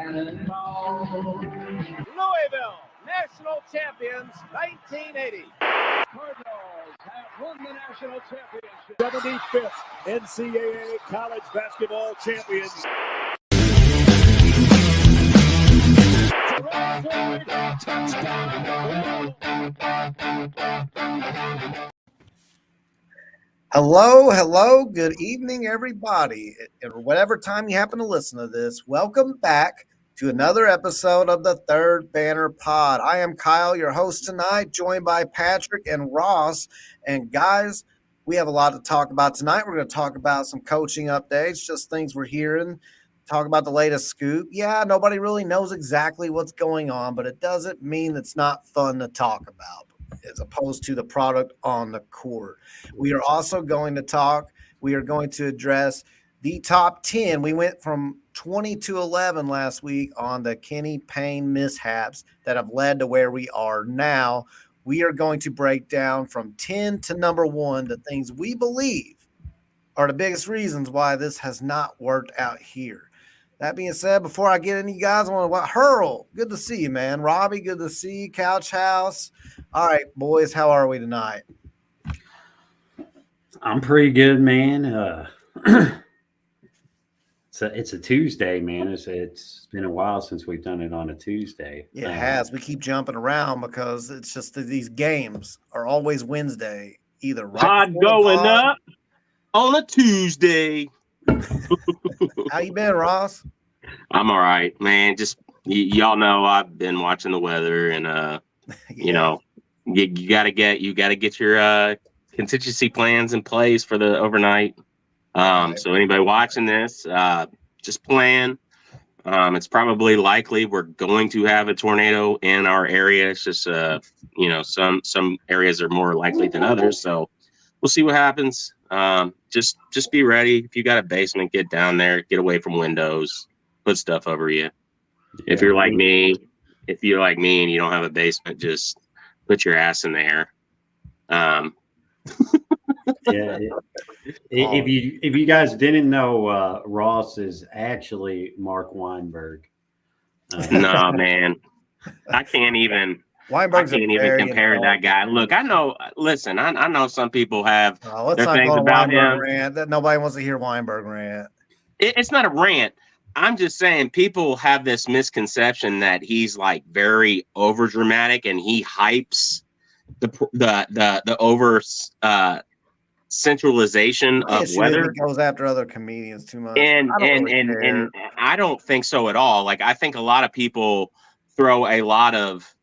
Louisville, national champions, 1980. Cardinals have won the national championship. 75th NCAA college basketball champions. Hello, good evening, everybody. At whatever time you happen to listen to this, welcome back to another episode of the Third Banner Pod. I am Kyle, your host tonight, joined by Patrick and Ross. And guys, we have a lot to talk about tonight. We're going to talk about some coaching updates, just things we're hearing, talk about the latest scoop. Yeah, nobody really knows exactly what's going on, but it doesn't mean it's not fun to talk about, as opposed to the product on the court. We are also going to address the top 10. We went from 20 to 11 last week on the Kenny Payne mishaps that have led to where we are now. We are going to break down from 10 to number 1 the things we believe are the biggest reasons why this has not worked out here. That being said, before I get into you guys, I want to Hurl. Good to see you, man. Robbie, good to see you. Couch House. All right, boys, how are we tonight? I'm pretty good, man. It's a Tuesday, man. It's been a while since we've done it on a Tuesday. It has. We keep jumping around because it's just that these games are always Wednesday. Either pod going up on a Tuesday. How you been, Ross? I'm all right, man. Just y'all know I've been watching the weather, and you know, you gotta get your contingency plans in place for the overnight. So anybody watching this, just plan. It's probably likely we're going to have a tornado in our area. It's just some areas are more likely than others, so we'll see what happens. Just be ready. If you got a basement, get down there, get away from windows, put stuff over you. Yeah. If you're like me and you don't have a basement, just put your ass in there. If you guys didn't know, Ross is actually Mark Weinberg. No, man, I can't even compare that guy. Look, I know. Listen, I know some people have their things about him. Rant. That nobody wants to hear Weinberg rant. It's not a rant. I'm just saying people have this misconception that he's like very over dramatic and he hypes the over centralization of weather. He goes after other comedians too much. And I don't think so at all. Like, I think a lot of people throw a lot of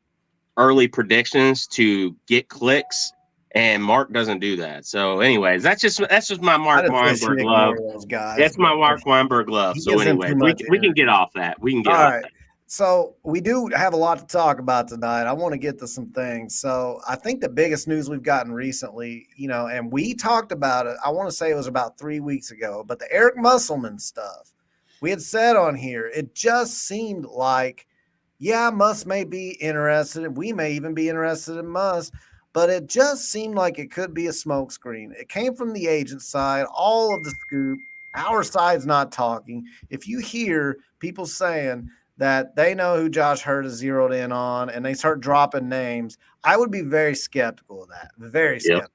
early predictions to get clicks, and Mark doesn't do that. So anyways, that's just my Mark Weinberg love. That's my Mark Weinberg love. So anyway, we can get off that. We can get off that. So we do have a lot to talk about tonight. I want to get to some things. So I think the biggest news we've gotten recently, and we talked about it, I want to say it was about 3 weeks ago, but the Eric Musselman stuff, we had said on here, it just seemed like, yeah, Muss may be interested, and we may even be interested in Muss, but it just seemed like it could be a smokescreen. It came from the agent side, all of the scoop. Our side's not talking. If you hear people saying that they know who Josh Hurt is zeroed in on and they start dropping names, I would be very skeptical of that. Very skeptical. Yep.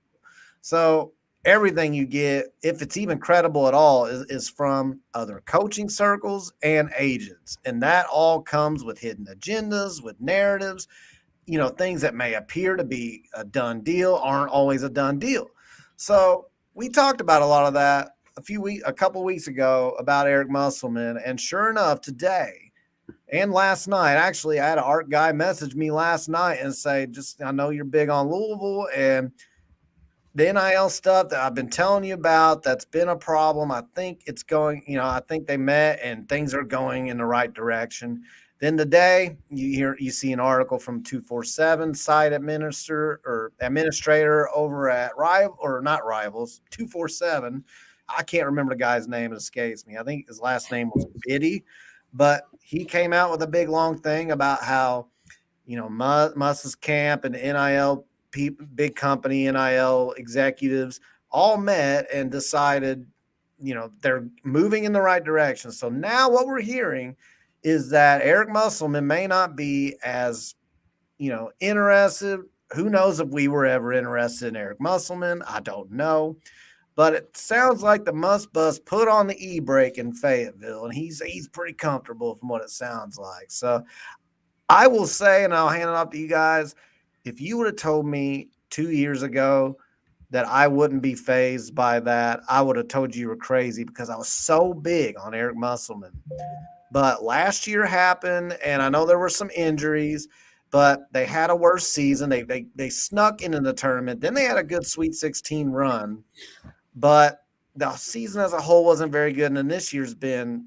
So everything you get, if it's even credible at all, is from other coaching circles and agents. And that all comes with hidden agendas, with narratives, things that may appear to be a done deal aren't always a done deal. So we talked about a lot of that a couple weeks ago about Eric Musselman. And sure enough, today, and last night, actually, I had an art guy message me last night and say, I know you're big on Louisville and the NIL stuff that I've been telling you about, that's been a problem. I think it's going, I think they met and things are going in the right direction. Then today, you see an article from 247 site administrator over at not Rivals, 247. I can't remember the guy's name. It escapes me. I think his last name was Biddy. But he came out with a big, long thing about how, Muss's camp and NIL people, big company NIL executives all met and decided, they're moving in the right direction. So now what we're hearing is that Eric Musselman may not be as, interested. Who knows if we were ever interested in Eric Musselman? I don't know. But it sounds like the Muss Bus put on the e-brake in Fayetteville, and he's pretty comfortable from what it sounds like. So I will say, and I'll hand it off to you guys, if you would have told me 2 years ago that I wouldn't be fazed by that, I would have told you were crazy because I was so big on Eric Musselman. But last year happened, and I know there were some injuries, but they had a worse season. They snuck into the tournament. Then they had a good Sweet 16 run, but the season as a whole wasn't very good. And then this year's been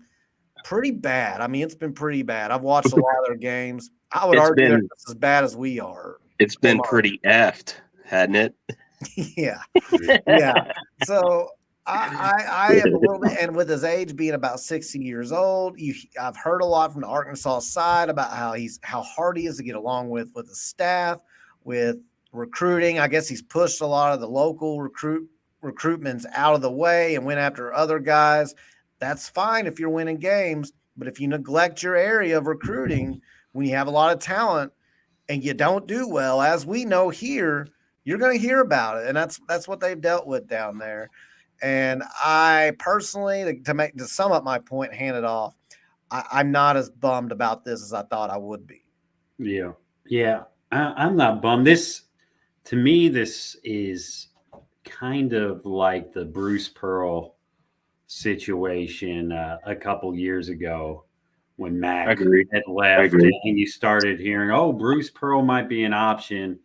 pretty bad. I mean, it's been pretty bad. I've watched a lot of their games. I would argue they're just as bad as we are. It's been pretty effed, hadn't it? Yeah. Yeah. So I am a little bit, and with his age being about 60 years old, I've heard a lot from the Arkansas side about how hard he is to get along with the staff, with recruiting. I guess he's pushed a lot of the local recruitments out of the way and went after other guys. That's fine if you're winning games, but if you neglect your area of recruiting when you have a lot of talent and you don't do well, as we know here, you're going to hear about it, and that's what they've dealt with down there. And I personally, to sum up my point, hand it off, I'm not as bummed about this as I thought I would be. Yeah. I'm not bummed. To me, this is kind of like the Bruce Pearl situation a couple years ago when Mac had left, and you started hearing, oh, Bruce Pearl might be an option,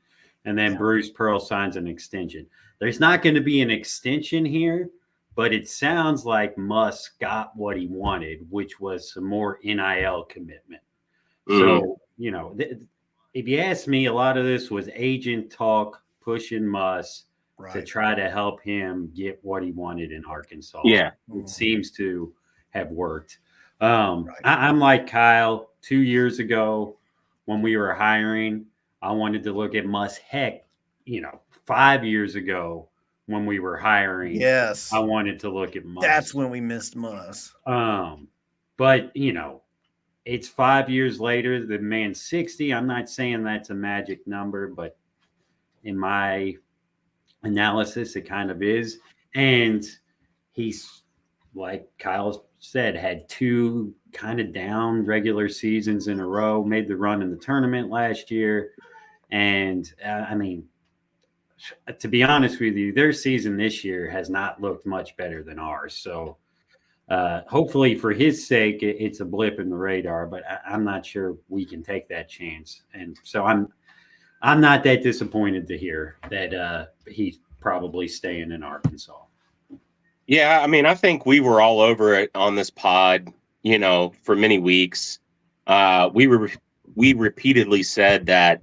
and then Bruce Pearl signs an extension. There's not going to be an extension here, but it sounds like Muss got what he wanted, which was some more NIL commitment. So, if you ask me, a lot of this was agent talk pushing Muss to try to help him get what he wanted in Arkansas. Yeah. It seems to have worked. I'm like Kyle. 2 years ago when we were hiring, I wanted to look at Muss. Heck, 5 years ago when we were hiring, yes, I wanted to look at Muss. That's when we missed Muss. But it's 5 years later. The man's 60. I'm not saying that's a magic number, but in my analysis, it kind of is. And he's, like Kyle said, had 2 kind of down regular seasons in a row, made the run in the tournament last year. And to be honest with you, their season this year has not looked much better than ours. So hopefully for his sake, it's a blip in the radar, but I'm not sure we can take that chance. And so I'm not that disappointed to hear that he's probably staying in Arkansas. Yeah, I think we were all over it on this pod, for many weeks. We repeatedly said that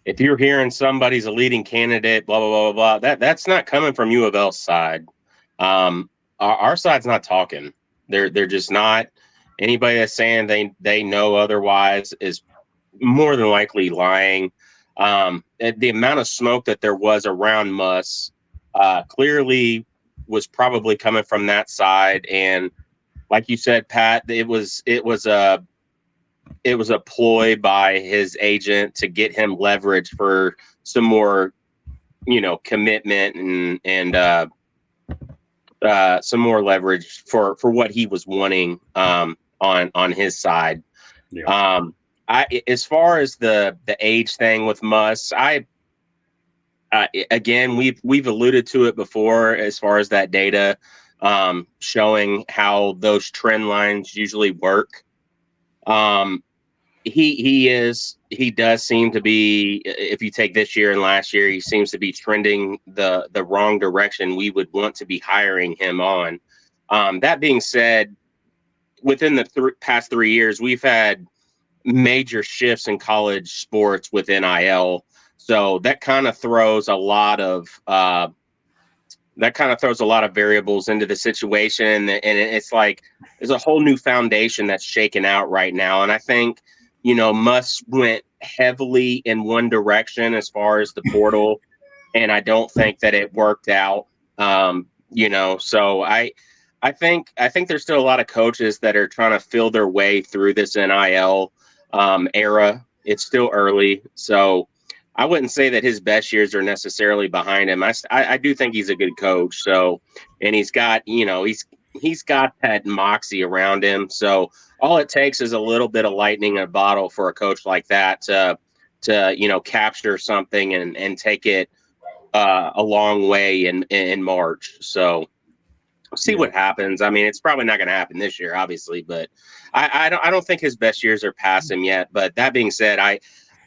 if you're hearing somebody's a leading candidate, blah, blah, blah, blah, that's not coming from U of L's side. Our side's not talking. They're just not. Anybody that's saying they know otherwise is more than likely lying. The amount of smoke that there was around Muss clearly was probably coming from that side. And like you said, Pat, it was a ploy by his agent to get him leverage for some more, commitment and some more leverage for what he was wanting on his side. Yeah. As far as the age thing with Muss, again, we've alluded to it before as far as that data showing how those trend lines usually work. He does seem to be, if you take this year and last year, he seems to be trending the wrong direction we would want to be hiring him on. That being said, within the past 3 years, we've had major shifts in college sports with NIL. So that kind of throws a lot of variables into the situation, and it's like there's a whole new foundation that's shaken out right now. And I think Muss went heavily in one direction as far as the portal, and I don't think that it worked out. So I I think there's still a lot of coaches that are trying to feel their way through this NIL era. It's still early, so I wouldn't say that his best years are necessarily behind him. I do think he's a good coach. So, and he's got, he's got that moxie around him. So all it takes is a little bit of lightning in a bottle for a coach like that to capture something and take it a long way in March. So see what happens. I mean, it's probably not going to happen this year, obviously, but I don't think his best years are past him yet. But that being said,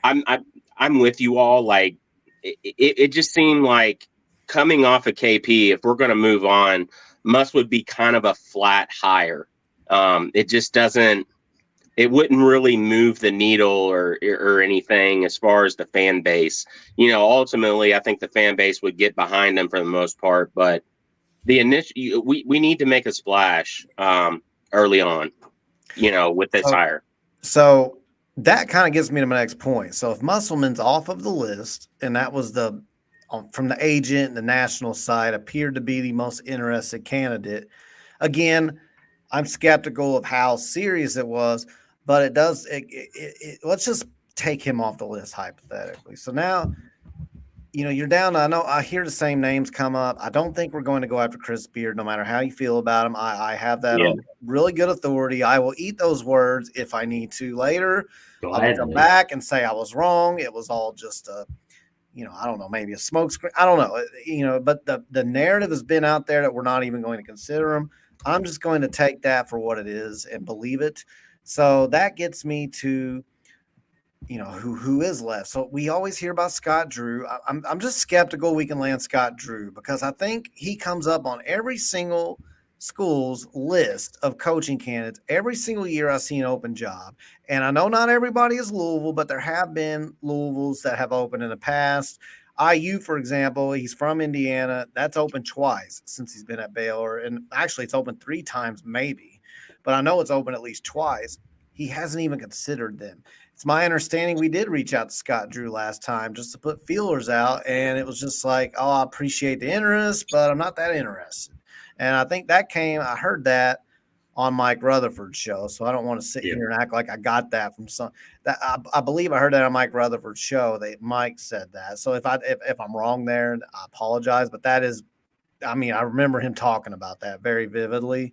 I'm with you all. Like it just seemed like coming off of KP, if we're going to move on, Muss would be kind of a flat hire. It just doesn't. It wouldn't really move the needle or anything as far as the fan base. Ultimately, I think the fan base would get behind him for the most part. But the initial, we need to make a splash early on, with this hire. So that kind of gets me to my next point. So if Musselman's off of the list, and that was from the agent and the national side, appeared to be the most interested candidate. Again, I'm skeptical of how serious it was, but it does. Let's just take him off the list hypothetically. So now, you're down. I know I hear the same names come up. I don't think we're going to go after Chris Beard, no matter how you feel about him. I have that on really good authority. I will eat those words if I need to later. I'll come back and say I was wrong. It was all just I don't know, maybe a smokescreen. I don't know, but the narrative has been out there that we're not even going to consider him. I'm just going to take that for what it is and believe it. So that gets me to, who is left. So we always hear about Scott Drew. I'm just skeptical we can land Scott Drew because I think he comes up on every single school's list of coaching candidates. Every single year I see an open job. And I know not everybody is Louisville, but there have been Louisvilles that have opened in the past. IU, for example, he's from Indiana. That's opened twice since he's been at Baylor. And actually it's opened 3 times maybe. But I know it's open at least twice. He hasn't even considered them. It's my understanding we did reach out to Scott Drew last time just to put feelers out. And it was just like, oh, I appreciate the interest, but I'm not that interested. And I think I heard that on Mike Rutherford's show. So I don't want to sit here and act like I got that from I believe I heard that on Mike Rutherford's show. Mike said that. So if I'm wrong there, I apologize. But that is, I remember him talking about that very vividly.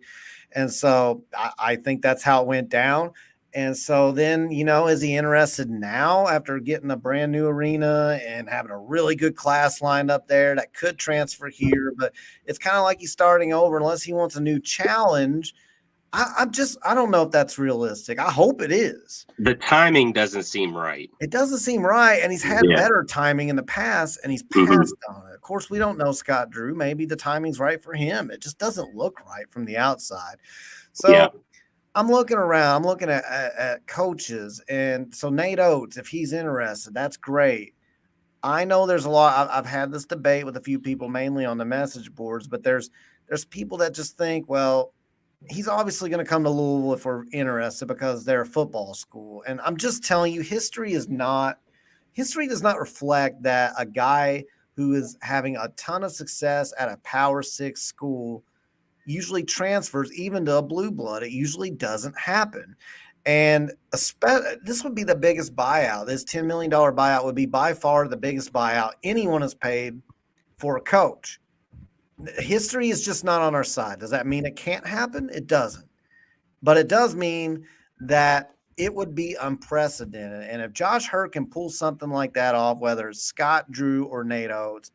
And so I think that's how it went down. And so then, is he interested now after getting a brand new arena and having a really good class lined up there that could transfer here? But it's kind of like he's starting over unless he wants a new challenge. I don't know if that's realistic. I hope it is. The timing doesn't seem right. It doesn't seem right. And he's had better timing in the past and he's passed on it. Of course, we don't know Scott Drew. Maybe the timing's right for him. It just doesn't look right from the outside. So I'm looking around. I'm looking at coaches. And so Nate Oates, if he's interested, that's great. I know there's a lot. I've had this debate with a few people, mainly on the message boards, but there's people that just think, well, he's obviously going to come to Louisville if we're interested because they're a football school. And I'm just telling you, history does not reflect that a guy who is having a ton of success at a Power 6 school usually transfers even to a blue blood. It usually doesn't happen. And this would be the biggest buyout. This $10 million buyout would be by far the biggest buyout anyone has paid for a coach. History is just not on our side. Does that mean it can't happen? It doesn't. But it does mean that it would be unprecedented. And if Josh Hurt can pull something like that off, whether it's Scott Drew or Nate Oates,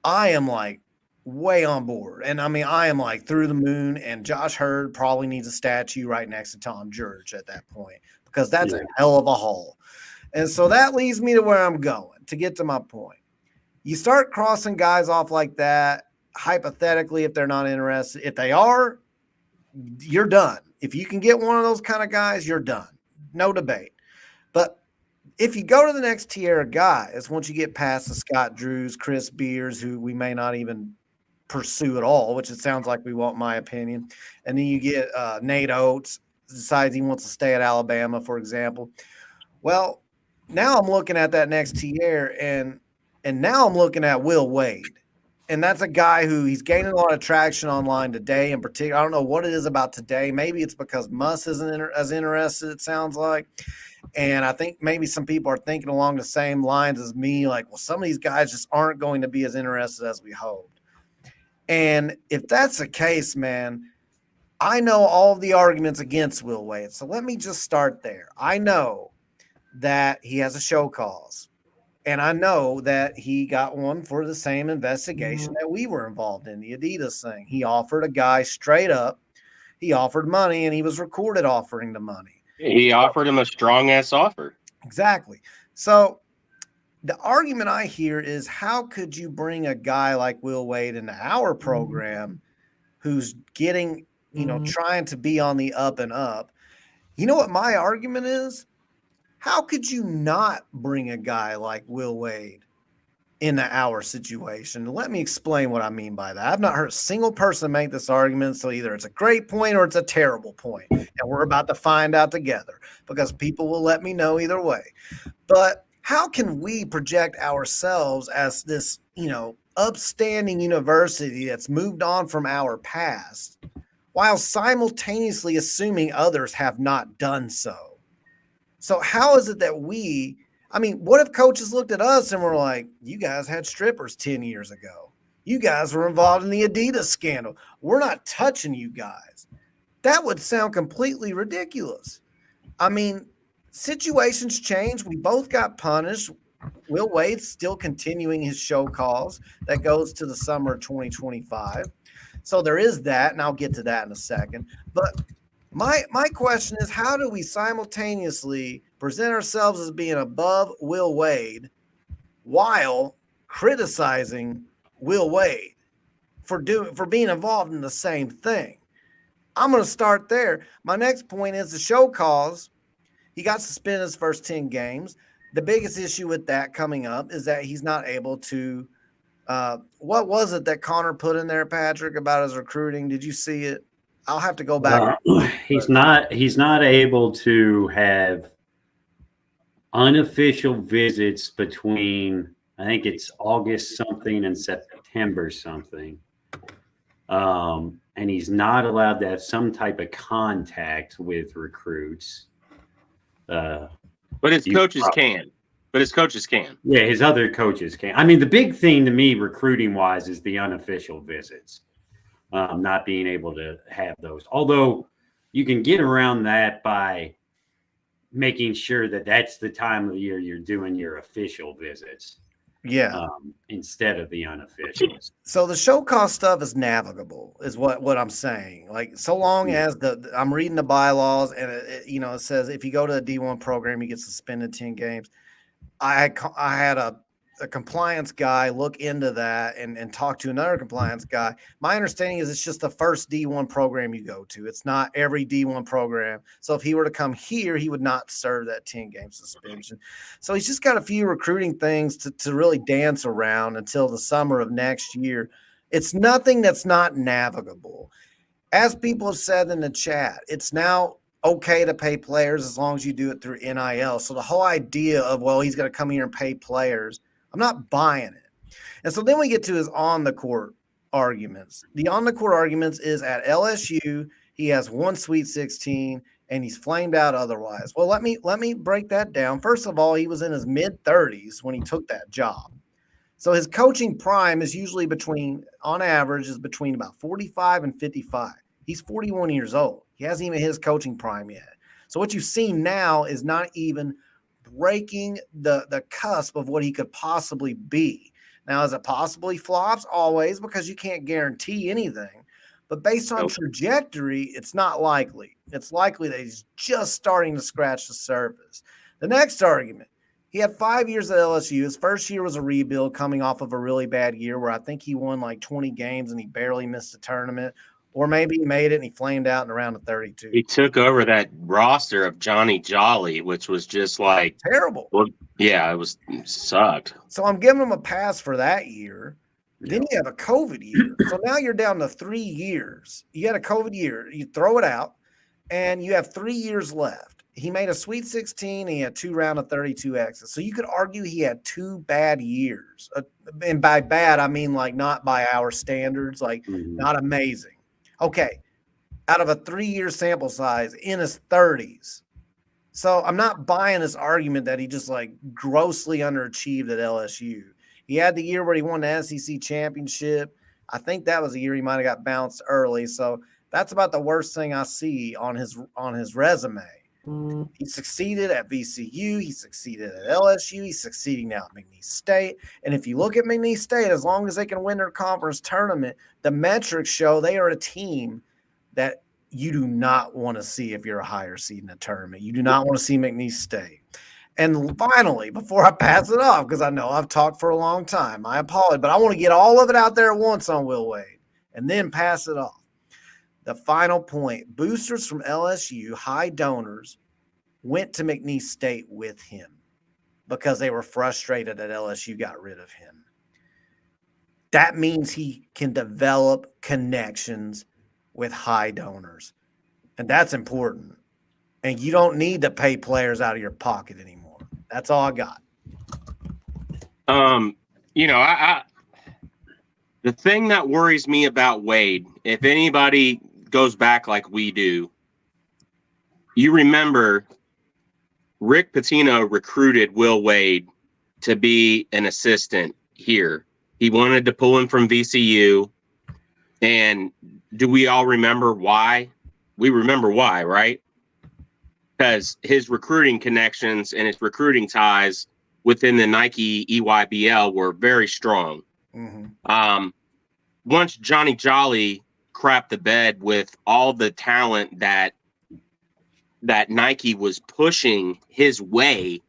I am like way on board. And I am like through the moon. And Josh Hurt probably needs a statue right next to Tom George at that point because that's a hell of a haul. And so that leads me to where I'm going to get to my point. You start crossing guys off like that. Hypothetically, if they're not interested, if they are, you're done. If you can get one of those kind of guys, you're done. No debate. But if you go to the next tier of guys, once you get past the Scott Drews, Chris Beers, who we may not even pursue at all, which it sounds like we want, my opinion, and then you get Nate Oates, decides he wants to stay at Alabama, for example. Well, now I'm looking at that next tier, and now I'm looking at Will Wade. And that's a guy who he's gaining a lot of traction online today in particular. I don't know what it is about today. Maybe it's because Muss isn't as interested, it sounds like. And I think maybe some people are thinking along the same lines as me, like, well, some of these guys just aren't going to be as interested as we hoped. And if that's the case, man, I know all of the arguments against Will Wade. So let me just start there. I know that he has a show cause. And I know that he got one for the same investigation that we were involved in, the Adidas thing. He offered a guy straight up. He offered money, and he was recorded offering the money. He offered him a strong-ass offer. Exactly. So the argument I hear is, how could you bring a guy like Will Wade into our program who's getting, trying to be on the up and up? You know what my argument is? How could you not bring a guy like Will Wade into our situation? Let me explain what I mean by that. I've not heard a single person make this argument, so either it's a great point or it's a terrible point, and we're about to find out together because people will let me know either way. But how can we project ourselves as this, upstanding university that's moved on from our past while simultaneously assuming others have not done so? So how is it that what if coaches looked at us and were like, you guys had strippers 10 years ago. You guys were involved in the Adidas scandal. We're not touching you guys. That would sound completely ridiculous. Situations change. We both got punished. Will Wade's still continuing his show cause that goes to the summer of 2025. So there is that, and I'll get to that in a second. But my question is, how do we simultaneously present ourselves as being above Will Wade while criticizing Will Wade for being involved in the same thing? I'm going to start there. My next point is the show cause. He got suspended his first 10 games. The biggest issue with that coming up is that he's not able to what was it that Connor put in there, Patrick, about his recruiting? Did you see it? I'll have to go back. He's not able to have unofficial visits between, I think it's August something and September something. And he's not allowed to have some type of contact with recruits. But his coaches can. Yeah, his other coaches can. The big thing to me, recruiting wise, is the unofficial visits. Not being able to have those. Although you can get around that by making sure that that's the time of the year you're doing your official visits. Yeah. Instead of the unofficials. So the show cause stuff is navigable, is what I'm saying. Like, so long as I'm reading the bylaws and it says if you go to a D1 program, you get suspended 10 games. I had a compliance guy look into that and talk to another compliance guy. My understanding is it's just the first D1 program you go to. It's not every D1 program. So if he were to come here, he would not serve that 10-game suspension. So he's just got a few recruiting things to really dance around until the summer of next year. It's nothing that's not navigable. As people have said in the chat, it's now okay to pay players as long as you do it through NIL. So the whole idea of, well, he's going to come here and pay players, I'm not buying it. And so then we get to his on-the-court arguments. The on-the-court arguments is at LSU, he has one Sweet 16, and he's flamed out otherwise. Well, let me break that down. First of all, he was in his mid-30s when he took that job. So his coaching prime is usually on average, between about 45 and 55. He's 41 years old. He hasn't even hit his coaching prime yet. So what you've seen now is not even breaking the cusp of what he could possibly be. Now, is it possibly flops? Always, because you can't guarantee anything. But based on trajectory, it's not likely. It's likely that he's just starting to scratch the surface. The next argument, he had 5 years at LSU. His first year was a rebuild coming off of a really bad year where I think he won like 20 games and he barely missed a tournament. Or maybe he made it and he flamed out in around the 32. He took over that roster of Johnny Jolly, which was just like terrible. Well, yeah, it sucked. So I'm giving him a pass for that year. Then you have a COVID year. So now you're down to 3 years. You had a COVID year. You throw it out, and you have 3 years left. He made a Sweet 16. He had 2 round of 32 exits. So you could argue he had 2 bad years. And by bad, I mean like not by our standards, like not amazing. Okay, out of a 3-year sample size in his 30s. So I'm not buying this argument that he just like grossly underachieved at LSU. He had the year where he won the SEC championship. I think that was the year he might have got bounced early. So that's about the worst thing I see on his resume. He succeeded at VCU. He succeeded at LSU. He's succeeding now at McNeese State. And if you look at McNeese State, as long as they can win their conference tournament, the metrics show they are a team that you do not want to see if you're a higher seed in a tournament. You do not want to see McNeese State. And finally, before I pass it off, because I know I've talked for a long time, I apologize, but I want to get all of it out there at once on Will Wade and then pass it off. The final point, boosters from LSU, high donors, went to McNeese State with him because they were frustrated that LSU got rid of him. That means he can develop connections with high donors, and that's important. And you don't need to pay players out of your pocket anymore. That's all I got. I the thing that worries me about Wade, if anybody goes back like we do, you remember Rick Pitino recruited Will Wade to be an assistant here. He wanted to pull him from VCU. And do we all remember why? We remember why, right? Because his recruiting connections and his recruiting ties within the Nike EYBL were very strong. Once Johnny Jolly crapped the bed with all the talent that Nike was pushing his way,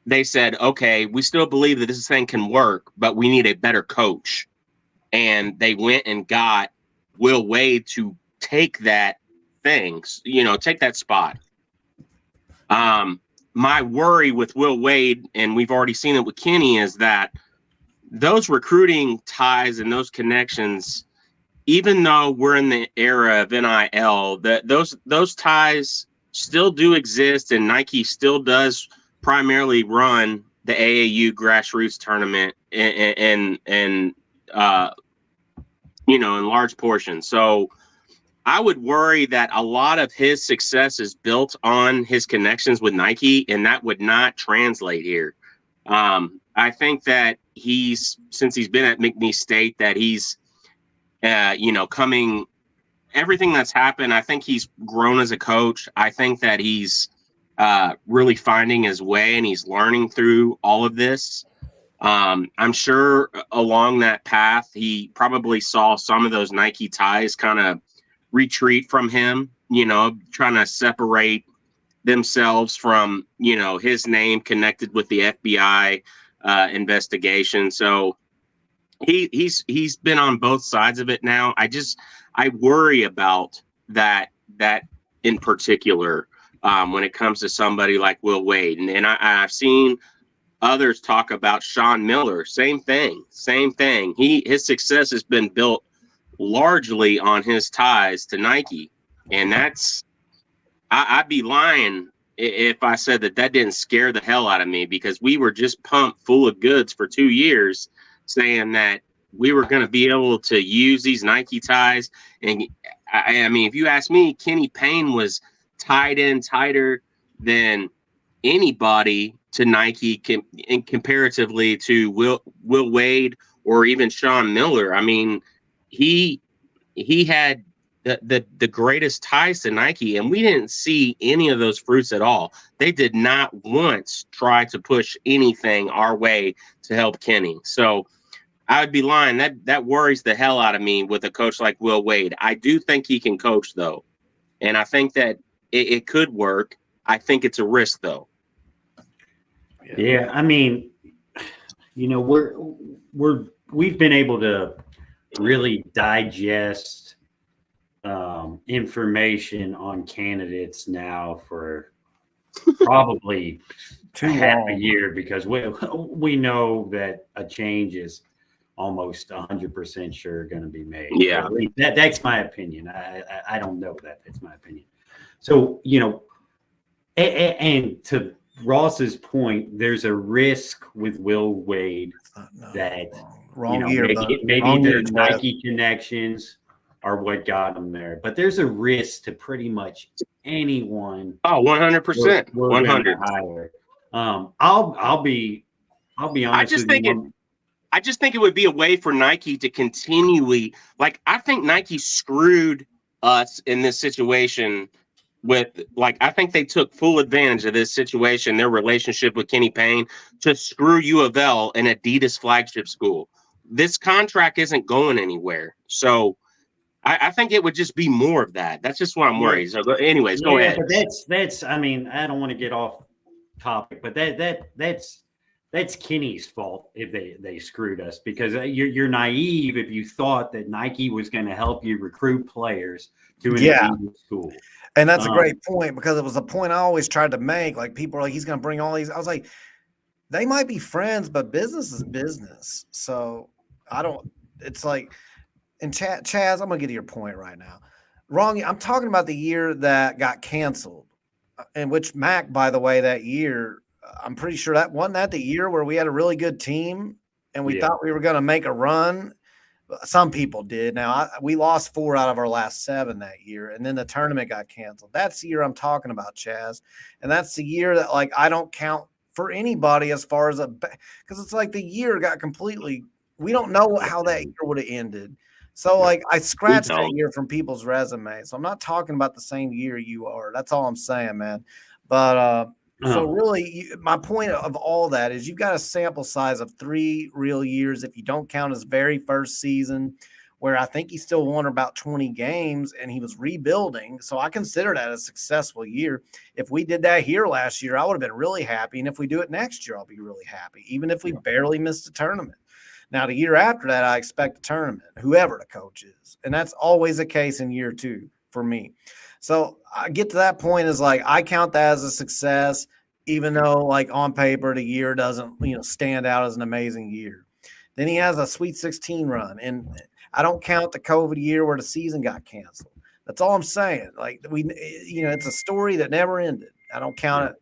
they said, okay, we still believe that this thing can work, but we need a better coach. And they went and got Will Wade to take that thing, take that spot. My worry with Will Wade, and we've already seen it with Kenny, is that those recruiting ties and those connections, even though we're in the era of NIL, those ties still do exist, and Nike still does primarily run the AAU grassroots tournament in large portions. So I would worry that a lot of his success is built on his connections with Nike, and that would not translate here. I think that since he's been at McNeese State, that he's, coming, everything that's happened, I think he's grown as a coach. I think that he's really finding his way, and he's learning through all of this. I'm sure along that path, he probably saw some of those Nike ties kind of retreat from him, trying to separate themselves from, his name connected with the FBI investigation. So he's been on both sides of it now. I worry about that in particular when it comes to somebody like Will Wade. And I've seen others talk about Sean Miller. Same thing. His success has been built largely on his ties to Nike. And I'd be lying if I said that didn't scare the hell out of me, because we were just pumped full of goods for 2 years saying that we were going to be able to use these Nike ties. And I mean, if you ask me, Kenny Payne was tied in tighter than anybody to Nike comparatively to Will Wade or even Sean Miller. I mean, he had the greatest ties to Nike, and we didn't see any of those fruits at all. They did not once try to push anything our way to help Kenny. So I would be lying. That worries the hell out of me with a coach like Will Wade. I do think he can coach, though, and I think that it could work. I think it's a risk, though. Yeah, I mean, we've been able to really digest information on candidates now for probably half a year, because we know that a change is almost 100% sure going to be made. Yeah, that's my opinion. I don't know that. That's my opinion. So, And to Ross's point, there's a risk with Will Wade that wrong year, maybe wrong the year, Nike connections are what got him there. But there's a risk to pretty much anyone. Oh, 100%. We're 100. hire. I'll be honest with you. I just think it would be a way for Nike to continually, like, I think Nike screwed us in this situation with, like, I think they took full advantage of this situation, their relationship with Kenny Payne, to screw U of L, an Adidas flagship school. This contract isn't going anywhere. So I think it would just be more of that. That's just what I'm worried. So anyways, go ahead. But that's, I mean, I don't want to get off topic, but that's Kenny's fault if they screwed us, because you're naive if you thought that Nike was going to help you recruit players to an elite school. And that's a great point, because it was a point I always tried to make. Like, people are like, he's going to bring all these. I was like, they might be friends, but business is business. So it's like, and Chaz, I'm going to get to your point right now. Wrong. I'm talking about the year that got canceled, in which Mac, by the way, that year, I'm pretty sure that wasn't that the year where we had a really good team and we thought we were going to make a run. Some people did. Now, we lost 4 out of our last 7 that year, and then the tournament got canceled. That's the year I'm talking about, Chaz. And that's the year that, like, I don't count for anybody as far as because it's like the year got completely – we don't know how that year would have ended. So, like, I scratched that year from people's resumes. So I'm not talking about the same year you are. That's all I'm saying, man. But so really, my point of all that is you've got a sample size of 3 real years, if you don't count his very first season, where I think he still won about 20 games and he was rebuilding. So I consider that a successful year. If we did that here last year, I would have been really happy. And if we do it next year, I'll be really happy, even if we barely missed a tournament. Now, the year after that, I expect a tournament, whoever the coach is. And that's always the case in year 2 for me. So I get to that point is like, I count that as a success, even though, like, on paper, the year doesn't, stand out as an amazing year. Then he has a Sweet 16 run, and I don't count the COVID year where the season got canceled. That's all I'm saying. Like, it's a story that never ended. I don't count it.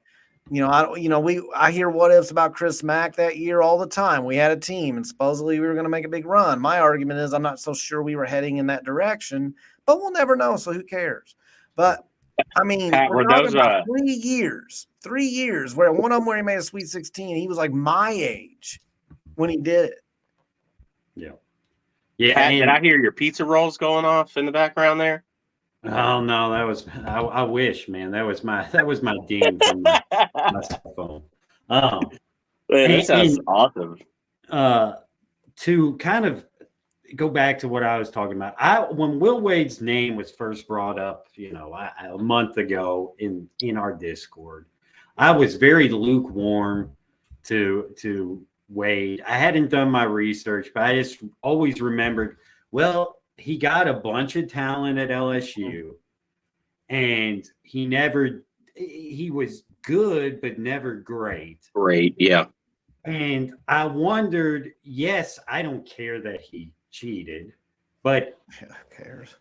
I hear what ifs about Chris Mack that year all the time. We had a team, and supposedly we were going to make a big run. My argument is I'm not so sure we were heading in that direction, but we'll never know. So who cares? But I mean, we're talking about 3 years where one of them where he made a Sweet 16, he was like my age when he did it. Yeah. Yeah. Did I hear your pizza rolls going off in the background there? Oh no, that was I wish, man. That was my ding from my cell phone. That sounds awesome. To kind of go back to what I was talking about, when Will Wade's name was first brought up, a month ago in our Discord, I was very lukewarm to Wade. I hadn't done my research, but I just always remembered, well, he got a bunch of talent at LSU, and he was good, but never great. Great, yeah. And I wondered, yes, I don't care that he cheated, but who cares?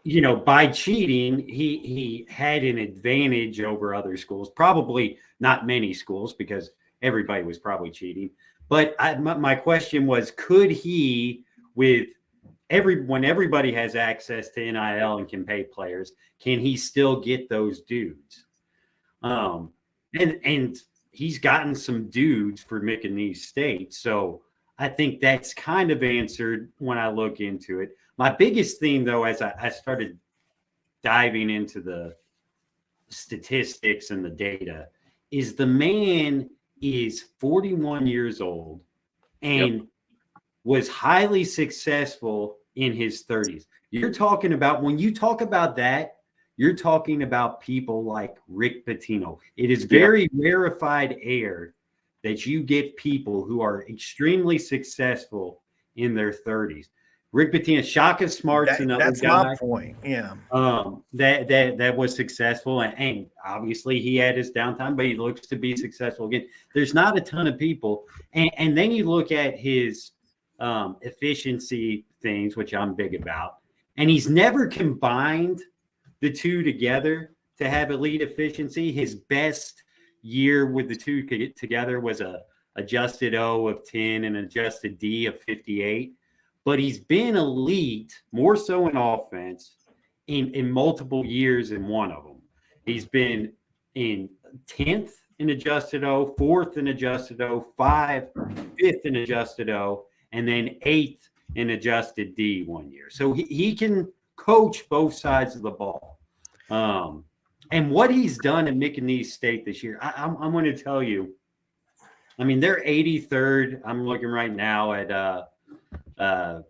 By cheating, he had an advantage over other schools. Probably not many schools, because everybody was probably cheating. But my question was, could he, when everybody has access to NIL and can pay players, can he still get those dudes? And he's gotten some dudes for McNeese State. So I think that's kind of answered when I look into it. My biggest thing, though, as I started diving into the statistics and the data, is the man is 41 years old and was highly successful in his 30s. You're talking about, when you talk about that, you're talking about people like Rick Pitino. It is very rarefied air that you get people who are extremely successful in their 30s. Rick Pitino, Shaka Smart's another that's guy. That's my point. Yeah. That was successful, and obviously he had his downtime, but he looks to be successful again. There's not a ton of people, and then you look at his efficiency things, which I'm big about, and he's never combined the two together to have elite efficiency. His best year with the two together was a adjusted O of 10 and adjusted D of 58. But he's been elite, more so in offense, in multiple years in one of them. He's been in 10th in adjusted O, 4th in adjusted O, 5th in adjusted O, and then 8th in adjusted D 1 year. So he can coach both sides of the ball. And what he's done at McNeese State this year, I'm going to tell you, I mean, they're 83rd. I'm looking right now at the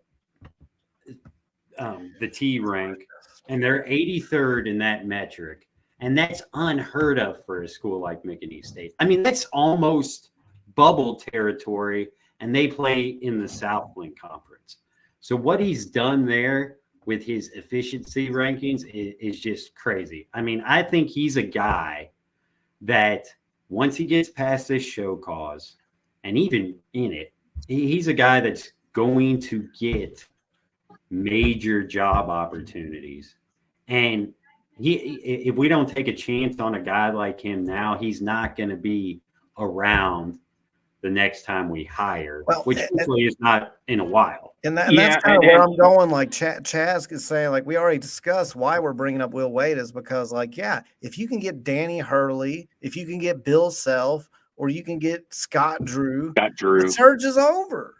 T rank, and they're 83rd in that metric. And that's unheard of for a school like McNeese State. I mean, that's almost bubble territory, and they play in the Southland Conference. So what he's done there with his efficiency rankings is just crazy. I mean, I think he's a guy that once he gets past this show cause, and even in it, he's a guy that's going to get major job opportunities. And if we don't take a chance on a guy like him now, he's not going to be around the next time we hire, which hopefully is not in a while. And that's kind of where I'm going. Like Chaz is saying, like we already discussed why we're bringing up Will Wade is because, like, yeah, if you can get Danny Hurley, if you can get Bill Self, or you can get Scott Drew, the surge is over.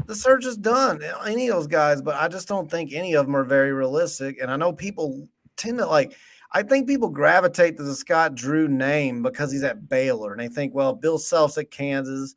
The surge is done. Any of those guys, but I just don't think any of them are very realistic. And I know people tend to I think people gravitate to the Scott Drew name because he's at Baylor, and they think, well, Bill Self's at Kansas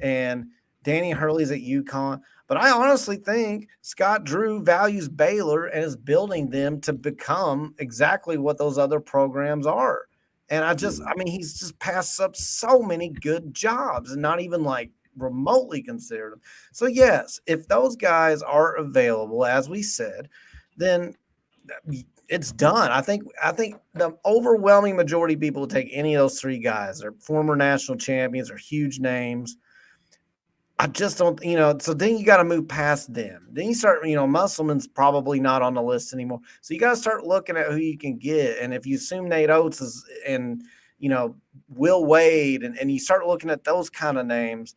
and Danny Hurley's at UConn. But I honestly think Scott Drew values Baylor and is building them to become exactly what those other programs are. And I mean, he's just passed up so many good jobs and not even like remotely considered them. So yes, if those guys are available, as we said, then it's done. I think the overwhelming majority of people will take any of those three guys. They're former national champions, are huge names. I just don't, so then you got to move past them. Then you start, Musselman's probably not on the list anymore. So you got to start looking at who you can get. And if you assume Nate Oates is and, Will Wade, and you start looking at those kind of names,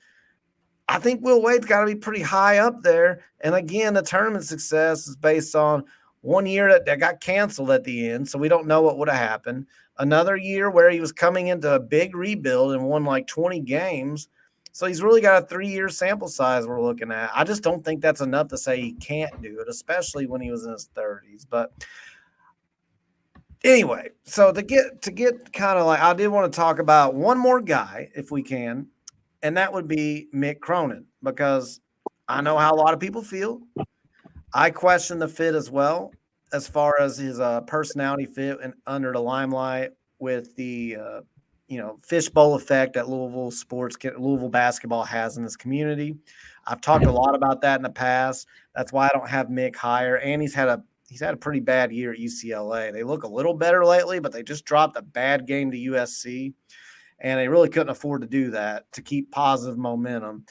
I think Will Wade's got to be pretty high up there. And again, the tournament success is based on 1 year that got canceled at the end, so we don't know what would have happened. Another year where he was coming into a big rebuild and won like 20 games. So he's really got a 3-year sample size we're looking at. I just don't think that's enough to say he can't do it, especially when he was in his 30s. But anyway, so to get kind of I did want to talk about one more guy if we can, and that would be Mick Cronin, because I know how a lot of people feel. I question the fit as well, as far as his personality fit and under the limelight with the fishbowl effect that Louisville basketball has in this community. I've talked a lot about that in the past. That's why I don't have Mick higher. And he's had a pretty bad year at UCLA. They look a little better lately, but they just dropped a bad game to USC, and they really couldn't afford to do that to keep positive momentum.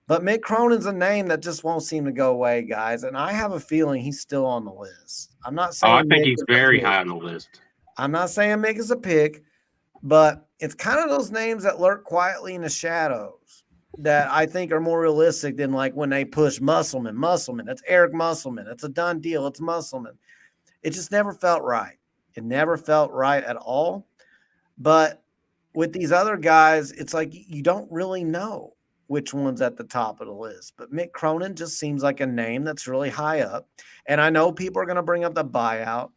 But Mick Cronin's a name that just won't seem to go away, guys. And I have a feeling he's still on the list. I'm not saying I think he's very high on the list. I'm not saying Mick is a pick, but it's kind of those names that lurk quietly in the shadows that I think are more realistic than like when they push Musselman. That's Eric Musselman. It's a done deal. It's Musselman. It just never felt right. It never felt right at all. But with these other guys, it's like you don't really know which one's at the top of the list. But Mick Cronin just seems like a name that's really high up. And I know people are going to bring up the buyout.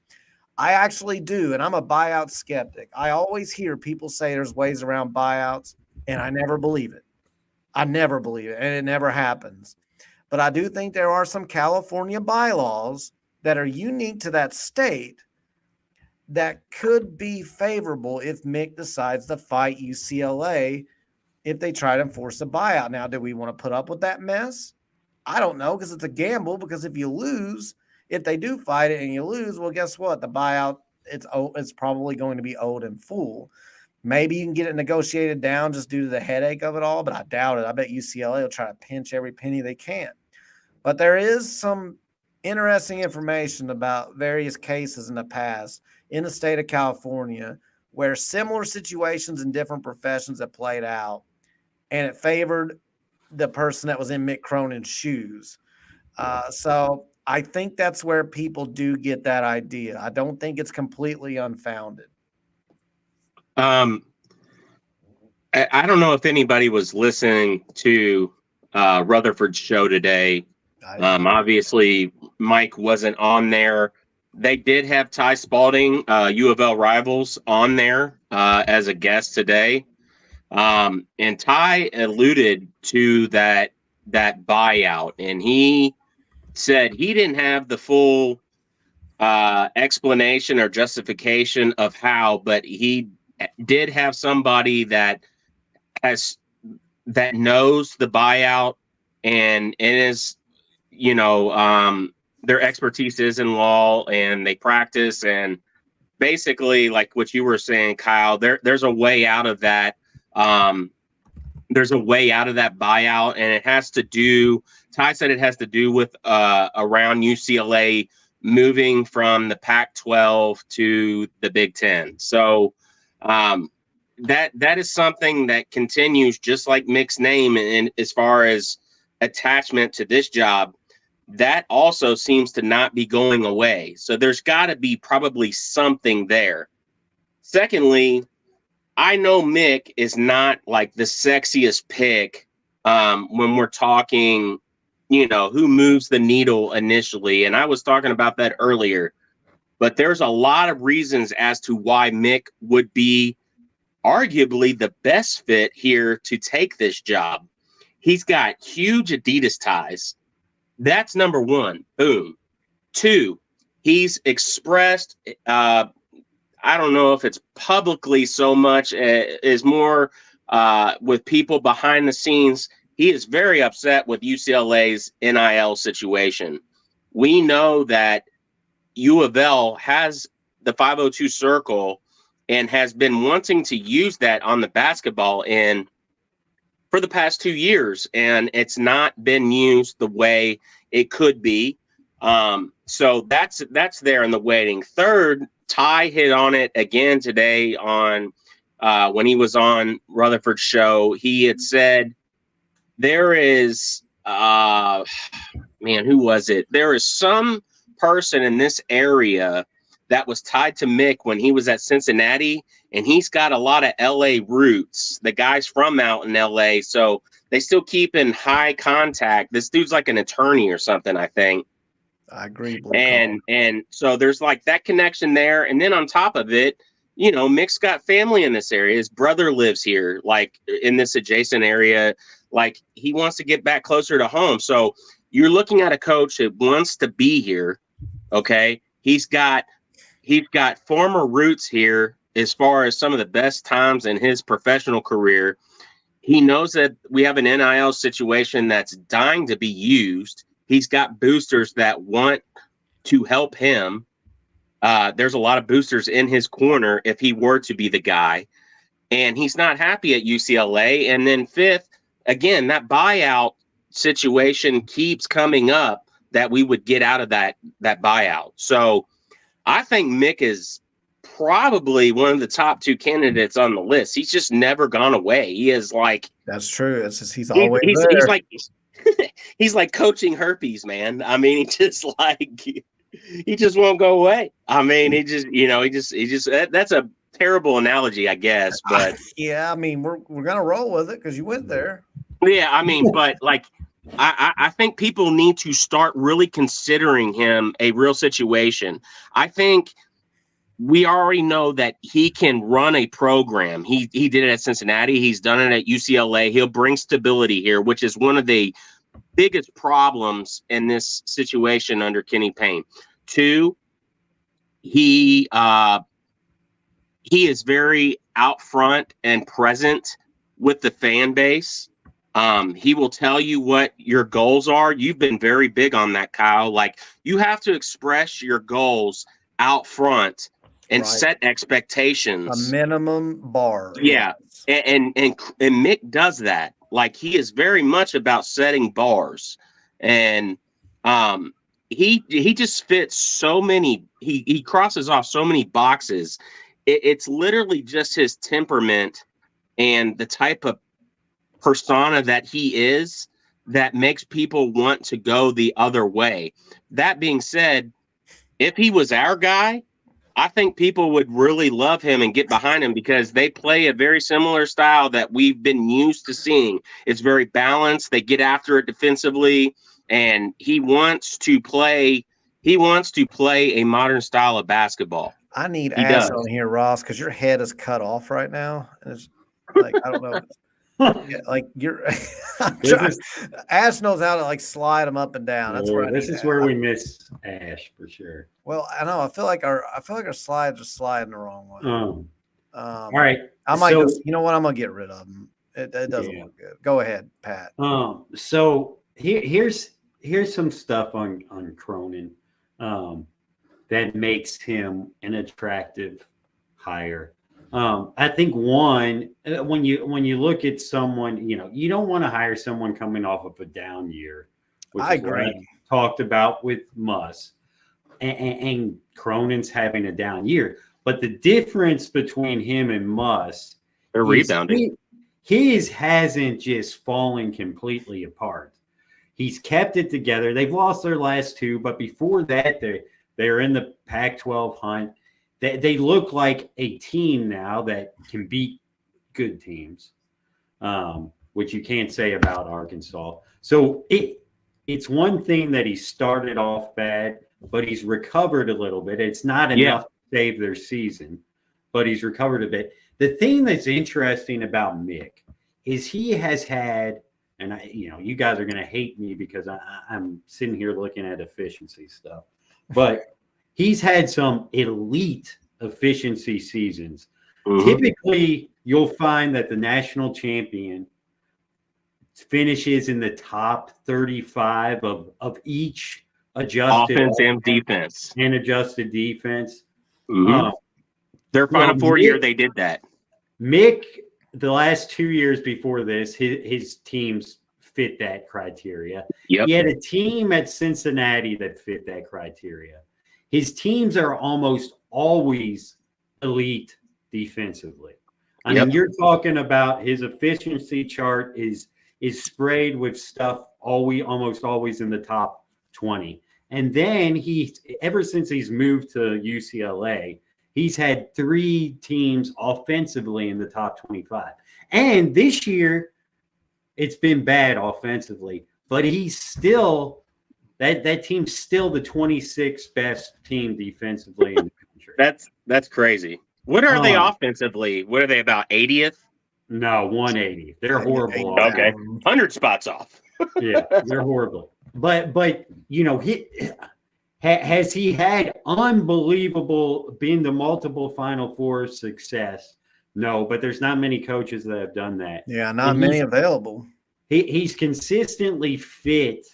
I actually do, and I'm a buyout skeptic. I always hear people say there's ways around buyouts, and I never believe it. And it never happens. But I do think there are some California bylaws that are unique to that state that could be favorable if Mick decides to fight UCLA if they try to enforce a buyout. Now, do we want to put up with that mess? I don't know, because it's a gamble, because if you lose, if they do fight it and you lose, well, guess what? The buyout, it's probably going to be owed in full. Maybe you can get it negotiated down just due to the headache of it all, but I doubt it. I bet UCLA will try to pinch every penny they can. But there is some interesting information about various cases in the past in the state of California where similar situations in different professions have played out, and it favored the person that was in Mick Cronin's shoes. So I think that's where people do get that idea. I don't think it's completely unfounded. I don't know if anybody was listening to Rutherford's show today. Obviously, Mike wasn't on there. They did have Ty Spalding, U of L rivals, on there as a guest today. And Ty alluded to that buyout, and he said he didn't have the full explanation or justification of how, but he did have somebody that knows the buyout and is, their expertise is in law, and they practice, and basically, like what you were saying, Kyle, there's a way out of that. There's a way out of that buyout, and it has to do, Ty said it has to do with around UCLA moving from the Pac-12 to the Big Ten. So that is something that continues, just like Mick's name, and as far as attachment to this job, that also seems to not be going away. So there's got to be probably something there. Secondly, I know Mick is not like the sexiest pick when we're talking, who moves the needle initially. And I was talking about that earlier, but there's a lot of reasons as to why Mick would be arguably the best fit here to take this job. He's got huge Adidas ties. That's number one. Boom. Two, he's expressed, I don't know if it's publicly so much, is more with people behind the scenes. He is very upset with UCLA's NIL situation. We know that U of L has the 502 circle and has been wanting to use that on the basketball end for the past 2 years, and it's not been used the way it could be. So that's there in the waiting. Third, Ty hit on it again today on when he was on Rutherford's show. He had said there is who was it? There is some person in this area that was tied to Mick when he was at Cincinnati, and he's got a lot of LA roots. The guy's from out in LA, so they still keep in high contact. This dude's like an attorney or something, I think. I agree. And so there's like that connection there. And then on top of it, Mick's got family in this area. His brother lives here, like in this adjacent area. Like, he wants to get back closer to home. So you're looking at a coach that wants to be here. Okay. He's got former roots here as far as some of the best times in his professional career. He knows that we have an NIL situation that's dying to be used. He's got boosters that want to help him. There's a lot of boosters in his corner if he were to be the guy. And he's not happy at UCLA. And then fifth, again, that buyout situation keeps coming up, that we would get out of that buyout. So I think Mick is probably one of the top two candidates on the list. He's just never gone away. He is like, that's true. It's just, he's always there. He's like he's like coaching herpes, man. I mean, he just won't go away. I mean, he just that's a terrible analogy, I guess, but yeah, I mean, we're gonna roll with it because you went there. Yeah, I mean, but like, I think people need to start really considering him a real situation. I think we already know that he can run a program. He did it at Cincinnati. He's done it at UCLA. He'll bring stability here, which is one of the biggest problems in this situation under Kenny Payne. Two, he is very out front and present with the fan base. He will tell you what your goals are. You've been very big on that, Kyle. Like, you have to express your goals out front and set expectations. A minimum bar. Yeah. And Mick does that. Like, he is very much about setting bars. And he just fits so many, he crosses off so many boxes it's literally just his temperament and the type of persona that he is that makes people want to go the other way. That being said, if he was our guy, I think people would really love him and get behind him because they play a very similar style that we've been used to seeing. It's very balanced. They get after it defensively, and he wants to play a modern style of basketball. I need He Ash does. on here, Ross, because your head is cut off right now. And it's like, I don't know. Yeah, like you're Ash knows how to like slide them up and down. That's where this is where we miss Ash for sure. Well, I know. I feel like our slides are sliding the wrong way. All right. I might just, you know what? I'm gonna get rid of them. It doesn't look good. Go ahead, Pat. So here's some stuff on Cronin that makes him an attractive hire. I think one, when you look at someone, you don't want to hire someone coming off of a down year, which I is what agree. I talked about with Muss, and Cronin's having a down year. But the difference between him and Muss, they're rebounding. His hasn't just fallen completely apart. He's kept it together. They've lost their last two, but before that, they're in the Pac-12 hunt. They look like a team now that can beat good teams, which you can't say about Arkansas. So it's one thing that he started off bad, but he's recovered a little bit. It's not enough to save their season, but he's recovered a bit. The thing that's interesting about Mick is he has had, and you guys are going to hate me because I'm sitting here looking at efficiency stuff, but he's had some elite efficiency seasons. Mm-hmm. Typically, you'll find that the national champion finishes in the top 35 of each adjusted offense and defense. And adjusted defense. Mm-hmm. Their Final Four year, they did that. Mick, the last 2 years before this, his teams fit that criteria. Yep. He had a team at Cincinnati that fit that criteria. His teams are almost always elite defensively. I mean, you're talking about his efficiency chart is sprayed with stuff almost always in the top 20. And then ever since he's moved to UCLA, he's had 3 teams offensively in the top 25. And this year, it's been bad offensively, but he's still that team's still the 26th best team defensively in the country. That's crazy. What are they offensively? What are they, about 80th? No, 180. They're horrible. Okay, 100 spots off. Yeah, they're horrible. But has he had unbelievable being the multiple Final Four success? No, but there's not many coaches that have done that. Yeah, not many available. He's consistently fit,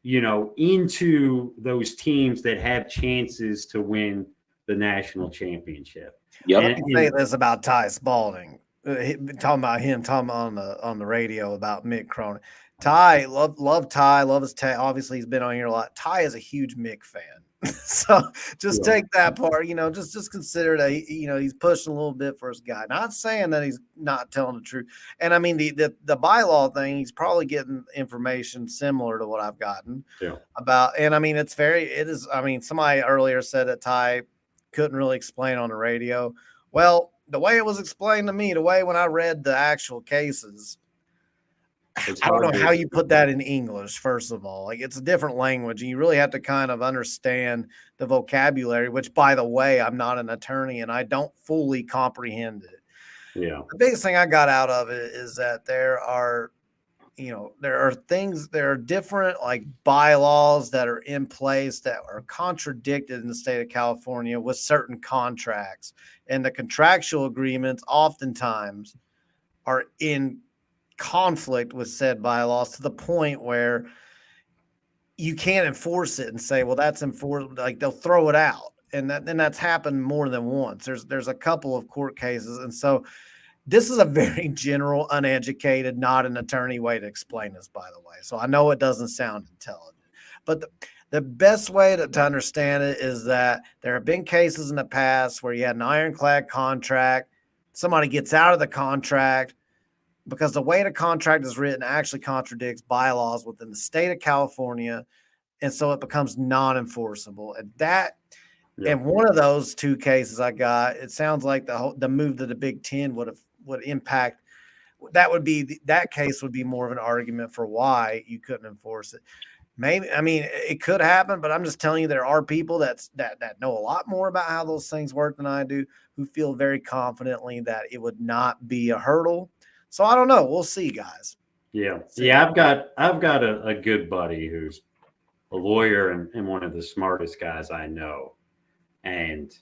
into those teams that have chances to win the national championship. Yep. I can say this about Ty Spalding. Talking about him, talking on the radio about Mick Cronin. Ty, love Ty, love his Ty. Obviously, he's been on here a lot. Ty is a huge Mick fan. So just take that part, just consider that, he's pushing a little bit for his guy. Not saying that he's not telling the truth. And I mean, the bylaw thing, he's probably getting information similar to what I've gotten about. And I mean, somebody earlier said that Ty couldn't really explain on the radio. Well, the way it was explained to me, the way when I read the actual cases, I don't know how you put that in English, first of all. Like, it's a different language, and you really have to kind of understand the vocabulary, which, by the way, I'm not an attorney, and I don't fully comprehend it. Yeah. The biggest thing I got out of it is that there are different, like, bylaws that are in place that are contradicted in the state of California with certain contracts. And the contractual agreements oftentimes are in conflict with said bylaws to the point where you can't enforce it and say, well, that's enforced. Like, they'll throw it out. And that's happened more than once. There's a couple of court cases. And so this is a very general, uneducated, not an attorney way to explain this, by the way. So I know it doesn't sound intelligent, but The best way to understand it is that there have been cases in the past where you had an ironclad contract, somebody gets out of the contract because the way the contract is written actually contradicts bylaws within the state of California, and so it becomes non-enforceable. And one of those two cases I got, it sounds like the move to the Big Ten would impact. That case would be more of an argument for why you couldn't enforce it. Maybe, I mean, it could happen, but I'm just telling you, there are people that know a lot more about how those things work than I do, who feel very confidently that it would not be a hurdle. So I don't know. We'll see, guys. Yeah. Yeah. I've got a good buddy who's a lawyer and one of the smartest guys I know. And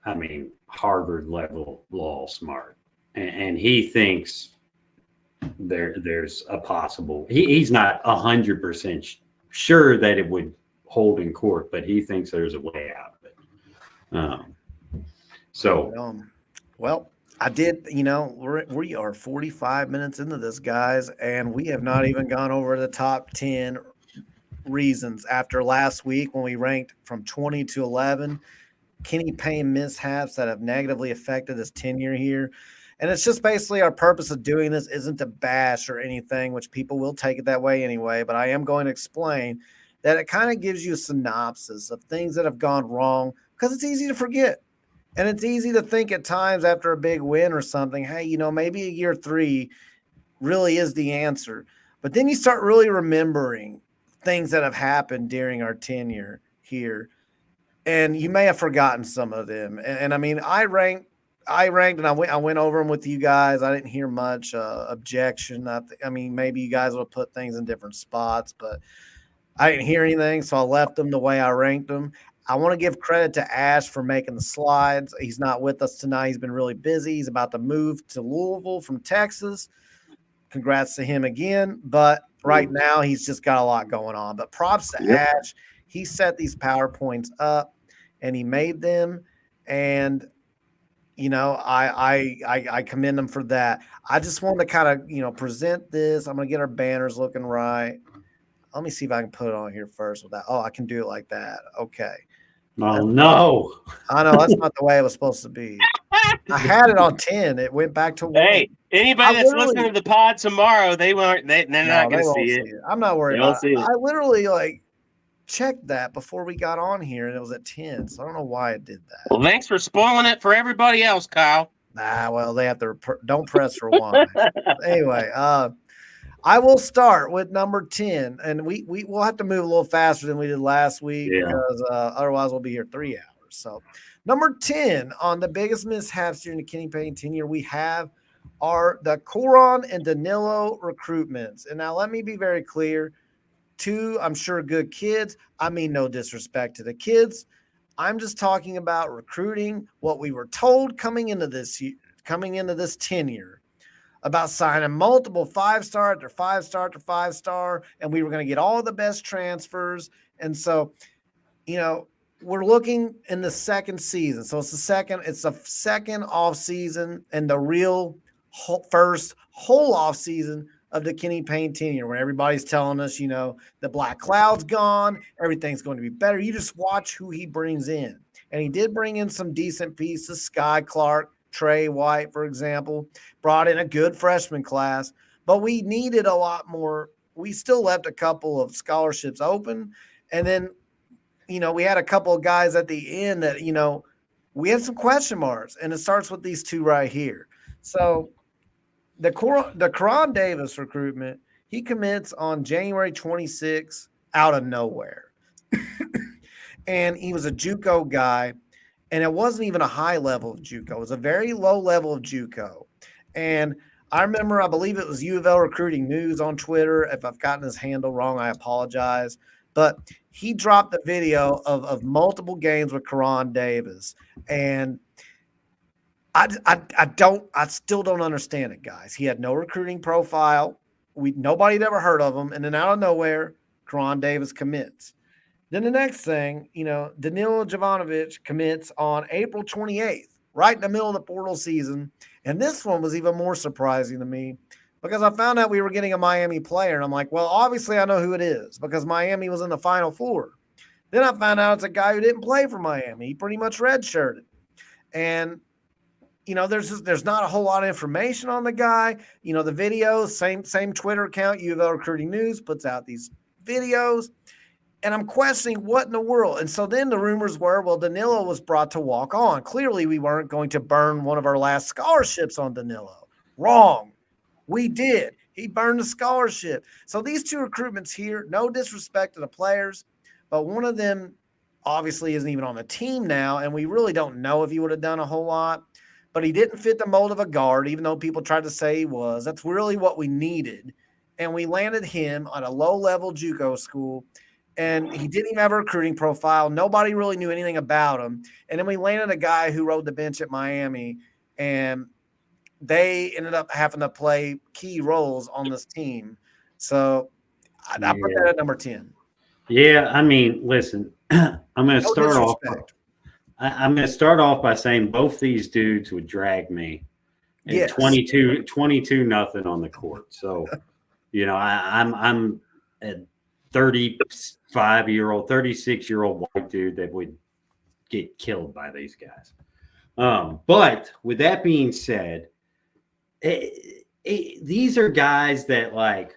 I mean, Harvard level law smart. And he thinks there's a possible, he's not 100% sure that it would hold in court, but he thinks there's a way out of it. Well, I did, we are 45 minutes into this, guys, and we have not even gone over the top 10 reasons after last week when we ranked from 20 to 11 Kenny Payne mishaps that have negatively affected his tenure here. And it's just basically our purpose of doing this isn't to bash or anything, which people will take it that way anyway, but I am going to explain that it kind of gives you a synopsis of things that have gone wrong, because it's easy to forget. And it's easy to think at times after a big win or something, hey, maybe a year 3 really is the answer. But then you start really remembering things that have happened during our tenure here. And you may have forgotten some of them. And I mean, I ranked and I went over them with you guys. I didn't hear much objection. I mean, maybe you guys would have put things in different spots, but I didn't hear anything, so I left them the way I ranked them. I want to give credit to Ash for making the slides. He's not with us tonight. He's been really busy. He's about to move to Louisville from Texas. Congrats to him again. But right now, he's just got a lot going on. But props to Ash. He set these PowerPoints up, and he made them. And I commend them for that. I just wanted to kind of, present this. I'm going to get our banners looking right. Let me see if I can put it on here first with that. Oh, I can do it like that. Okay. Oh, no. I know that's not the way it was supposed to be. I had it on 10. It went back to 1. Hey, anybody that's listening to the pod tomorrow, they're not going to see it. I'm not worried about it. I literally checked that before we got on here, and it was at 10. So I don't know why it did that. Well, thanks for spoiling it for everybody else, Kyle. Well, they have to don't press for 1. Anyway, I will start with number 10, and we'll have to move a little faster than we did last week because otherwise we'll be here 3 hours. So number 10 on the biggest mishaps during the Kenny Payne tenure we have are the Coron and Danilo recruitments. And now let me be very clear. 2, I'm sure, good kids. I mean, no disrespect to the kids. I'm just talking about recruiting, what we were told coming into this tenure about signing multiple 5-star after 5-star after 5-star, and we were going to get all the best transfers. And so, we're looking in the second season. So it's the second off season and the real first whole off season of the Kenny Payne tenure, when everybody's telling us, the black cloud's gone, everything's going to be better. You just watch who he brings in. And he did bring in some decent pieces. Sky Clark, Trey White, for example, brought in a good freshman class, but we needed a lot more. We still left a couple of scholarships open. And then, we had a couple of guys at the end that, we had some question marks, and it starts with these 2 right here. So the Coron Davis recruitment, he commits on January 26th out of nowhere. And he was a JUCO guy, and it wasn't even a high level of JUCO. It was a very low level of JUCO. And I remember, I believe it was U of L Recruiting News on Twitter. If I've gotten his handle wrong, I apologize. But he dropped the video of multiple games with Coron Davis. And I still don't understand it, guys. He had no recruiting profile. Nobody had ever heard of him. And then out of nowhere, Coron Davis commits. Then the next thing, Danilo Jovanovic commits on April 28th, right in the middle of the portal season. And this one was even more surprising to me. because I found out we were getting a Miami player. And I'm like, well, obviously I know who it is because Miami was in the Final Four. Then I found out it's a guy who didn't play for Miami. He pretty much redshirted. And, there's not a whole lot of information on the guy. The videos, same Twitter account, U of L Recruiting News puts out these videos. And I'm questioning what in the world. And so then the rumors were, well, Danilo was brought to walk on. Clearly, we weren't going to burn one of our last scholarships on Danilo. Wrong. We did. He burned the scholarship. So these two recruitments here, no disrespect to the players, but one of them obviously isn't even on the team now, and we really don't know if he would have done a whole lot. But he didn't fit the mold of a guard, even though people tried to say he was. That's really what we needed. And we landed him at a low-level JUCO school, and he didn't even have a recruiting profile. Nobody really knew anything about him. And then we landed a guy who rode the bench at Miami, and they ended up having to play key roles on this team. So I put that at number 10. Yeah, I mean, listen, I'm going to start off. I'm going to start off by saying both these dudes would drag me. Yes. 22-0 on the court. So, I'm a 35-year-old, 36-year-old white dude that would get killed by these guys. But with that being said, these are guys that, like,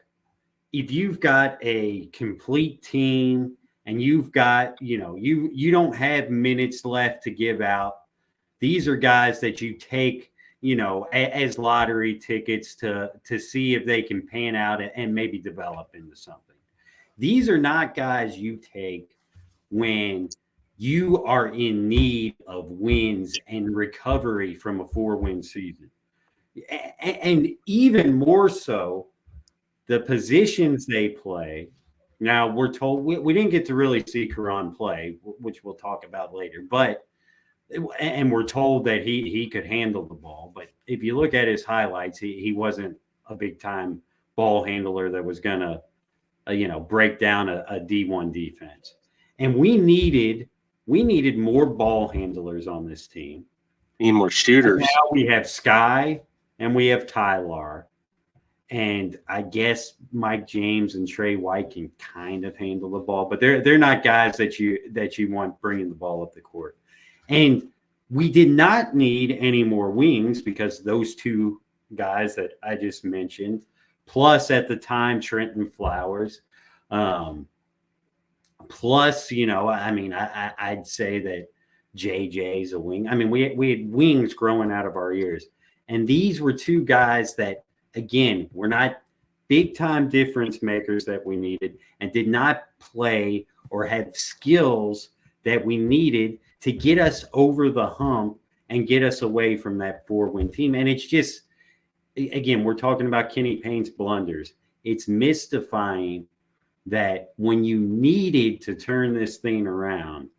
if you've got a complete team and you've got, you don't have minutes left to give out, these are guys that you take, as lottery tickets to see if they can pan out and maybe develop into something. These are not guys you take when you are in need of wins and recovery from a 4-win season. And even more so, the positions they play. Now, we're told we didn't get to really see Karan play, which we'll talk about later, and we're told that he could handle the ball. But if you look at his highlights, he wasn't a big-time ball handler that was going to, break down a D1 defense. And we needed more ball handlers on this team. Need more shooters. And now we have Sky and we have Tyler. And I guess Mike James and Trey White can kind of handle the ball, but they're not guys that you want bringing the ball up the court. And we did not need any more wings because those two guys that I just mentioned, plus at the time Trenton Flowers, plus I'd say that JJ's a wing. I mean, we had wings growing out of our ears, and these were two guys that, again, we're not big-time difference makers that we needed and did not play or have skills that we needed to get us over the hump and get us away from that 4-win team. And it's just, again, we're talking about Kenny Payne's blunders. It's mystifying that when you needed to turn this thing around,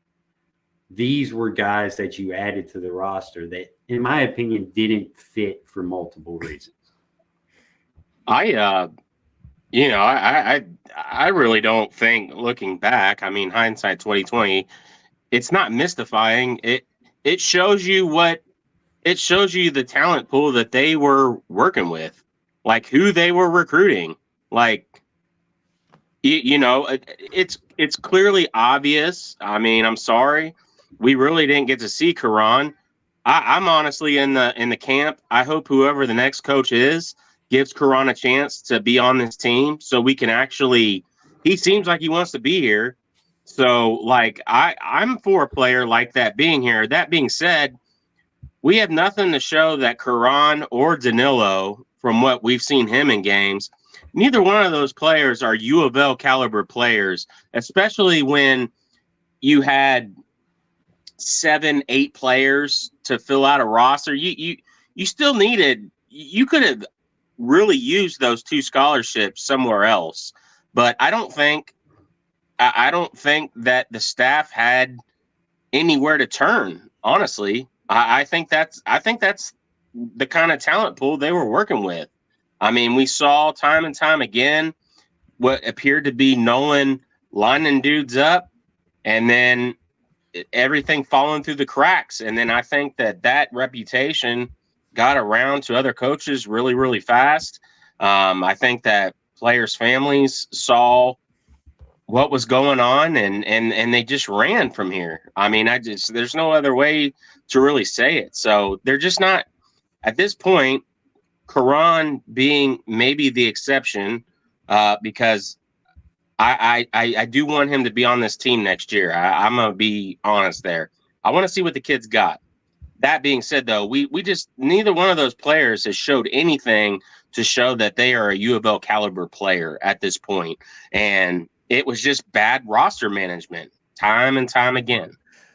these were guys that you added to the roster that, in my opinion, didn't fit for multiple reasons. I really don't think, looking back, I mean, hindsight 2020, it's not mystifying. It shows you the talent pool that they were working with, like who they were recruiting. Like, it's clearly obvious. I mean, I'm sorry, we really didn't get to see Karan. I'm honestly in the camp. I hope whoever the next coach is gives Karan a chance to be on this team so we can actually – he seems like he wants to be here. So, like, I'm for a player like that being here. That being said, we have nothing to show that Karan or Danilo, from what we've seen him in games, neither one of those players are U of L caliber players, especially when you had 7-8 players to fill out a roster. You still needed – you could have – really use those 2 scholarships somewhere else. But I don't think that the staff had anywhere to turn, honestly. I think that's the kind of talent pool they were working with. I mean, we saw time and time again what appeared to be Nolan lining dudes up and then everything falling through the cracks. And then I think that reputation got around to other coaches really, really fast. I think that players' families saw what was going on and they just ran from here. I mean, there's no other way to really say it. So they're just not at this point. Karan being maybe the exception, because I do want him to be on this team next year. I'm gonna be honest there. I want to see what the kid's got. That being said, though, we just neither one of those players has showed anything to show that they are a U of L caliber player at this point. And it was just bad roster management time and time again.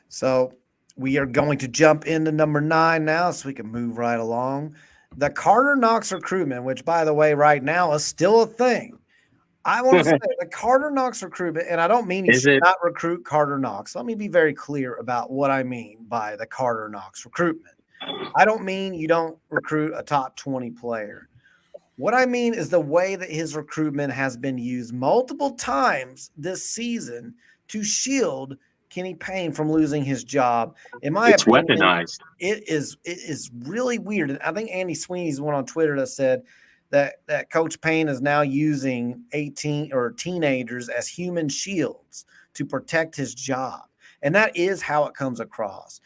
So we are going to jump into number 9 now so we can move right along. The Carter Knox recruitment, which, by the way, right now is still a thing. I want to say the Carter Knox recruitment, and I don't mean you should not recruit Carter Knox. Let me be very clear about what I mean by the Carter Knox recruitment. I don't mean you don't recruit a top 20 player. What I mean is the way that his recruitment has been used multiple times this season to shield Kenny Payne from losing his job. In my opinion, weaponized. It is really weird. And I think Andy Sweeney's one on Twitter that said that Coach Payne is now using 18 or teenagers as human shields to protect his job. And that is how it comes across.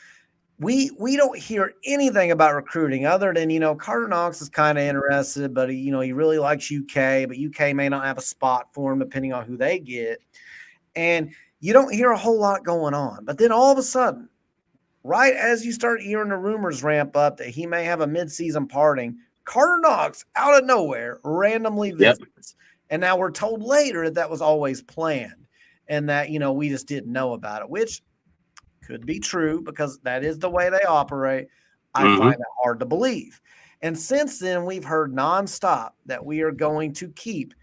We don't hear anything about recruiting other than, Carter Knox is kind of interested, but he really likes UK, but UK may not have a spot for him depending on who they get. And you don't hear a whole lot going on. But then all of a sudden, right as you start hearing the rumors ramp up that he may have a midseason parting, Carter Knox, out of nowhere, randomly visits. Yep. And now we're told later that was always planned and that, we just didn't know about it, which could be true because that is the way they operate. I find it hard to believe. And since then, we've heard nonstop that we are going to keep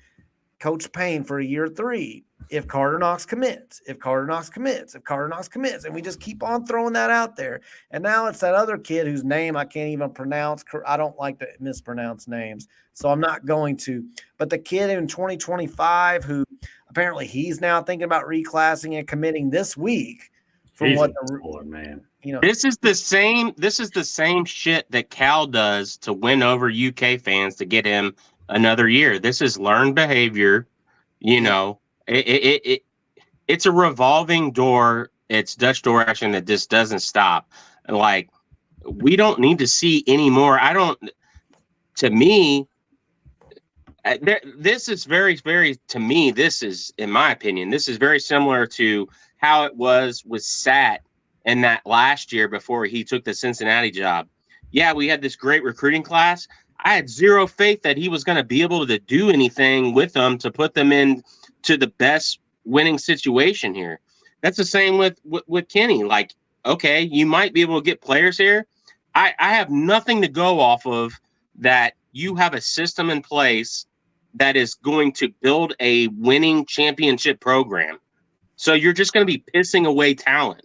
Coach Payne for year 3 if Carter Knox commits, if Carter Knox commits, if Carter Knox commits. And we just keep on throwing that out there. And now it's that other kid whose name I can't even pronounce. I don't like to mispronounce names, so I'm not going to. But the kid in 2025 who apparently he's now thinking about reclassing and committing this week. From he's what man. This is the same shit that Cal does to win over UK fans to get him another year. This is learned behavior. It's a revolving door. It's Dutch door action that just doesn't stop. Like, we don't need to see any more. To me, this is very, very, to me, this is, in my opinion, this is very similar to how it was with Sat in that last year before he took the Cincinnati job. Yeah, we had this great recruiting class. I had zero faith that he was going to be able to do anything with them to put them in to the best winning situation here. That's the same with Kenny. Like, okay, you might be able to get players here. I have nothing to go off of that you have a system in place that is going to build a winning championship program. So you're just going to be pissing away talent.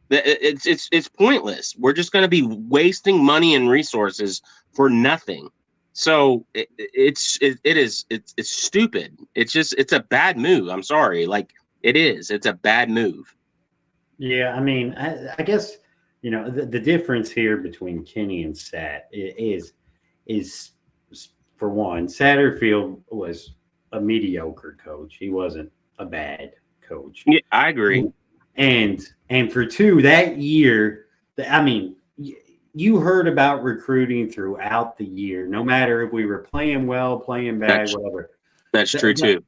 It's pointless. We're just going to be wasting money and resources for nothing. So it's stupid. It's a bad move. I'm sorry. Like, it's a bad move. Yeah. I mean, I guess, the difference here between Kenny and Sat is for one, Satterfield was a mediocre coach. He wasn't a bad coach. Yeah, I agree. And for two, that year, you heard about recruiting throughout the year, no matter if we were playing well, playing bad, whatever. That's true too.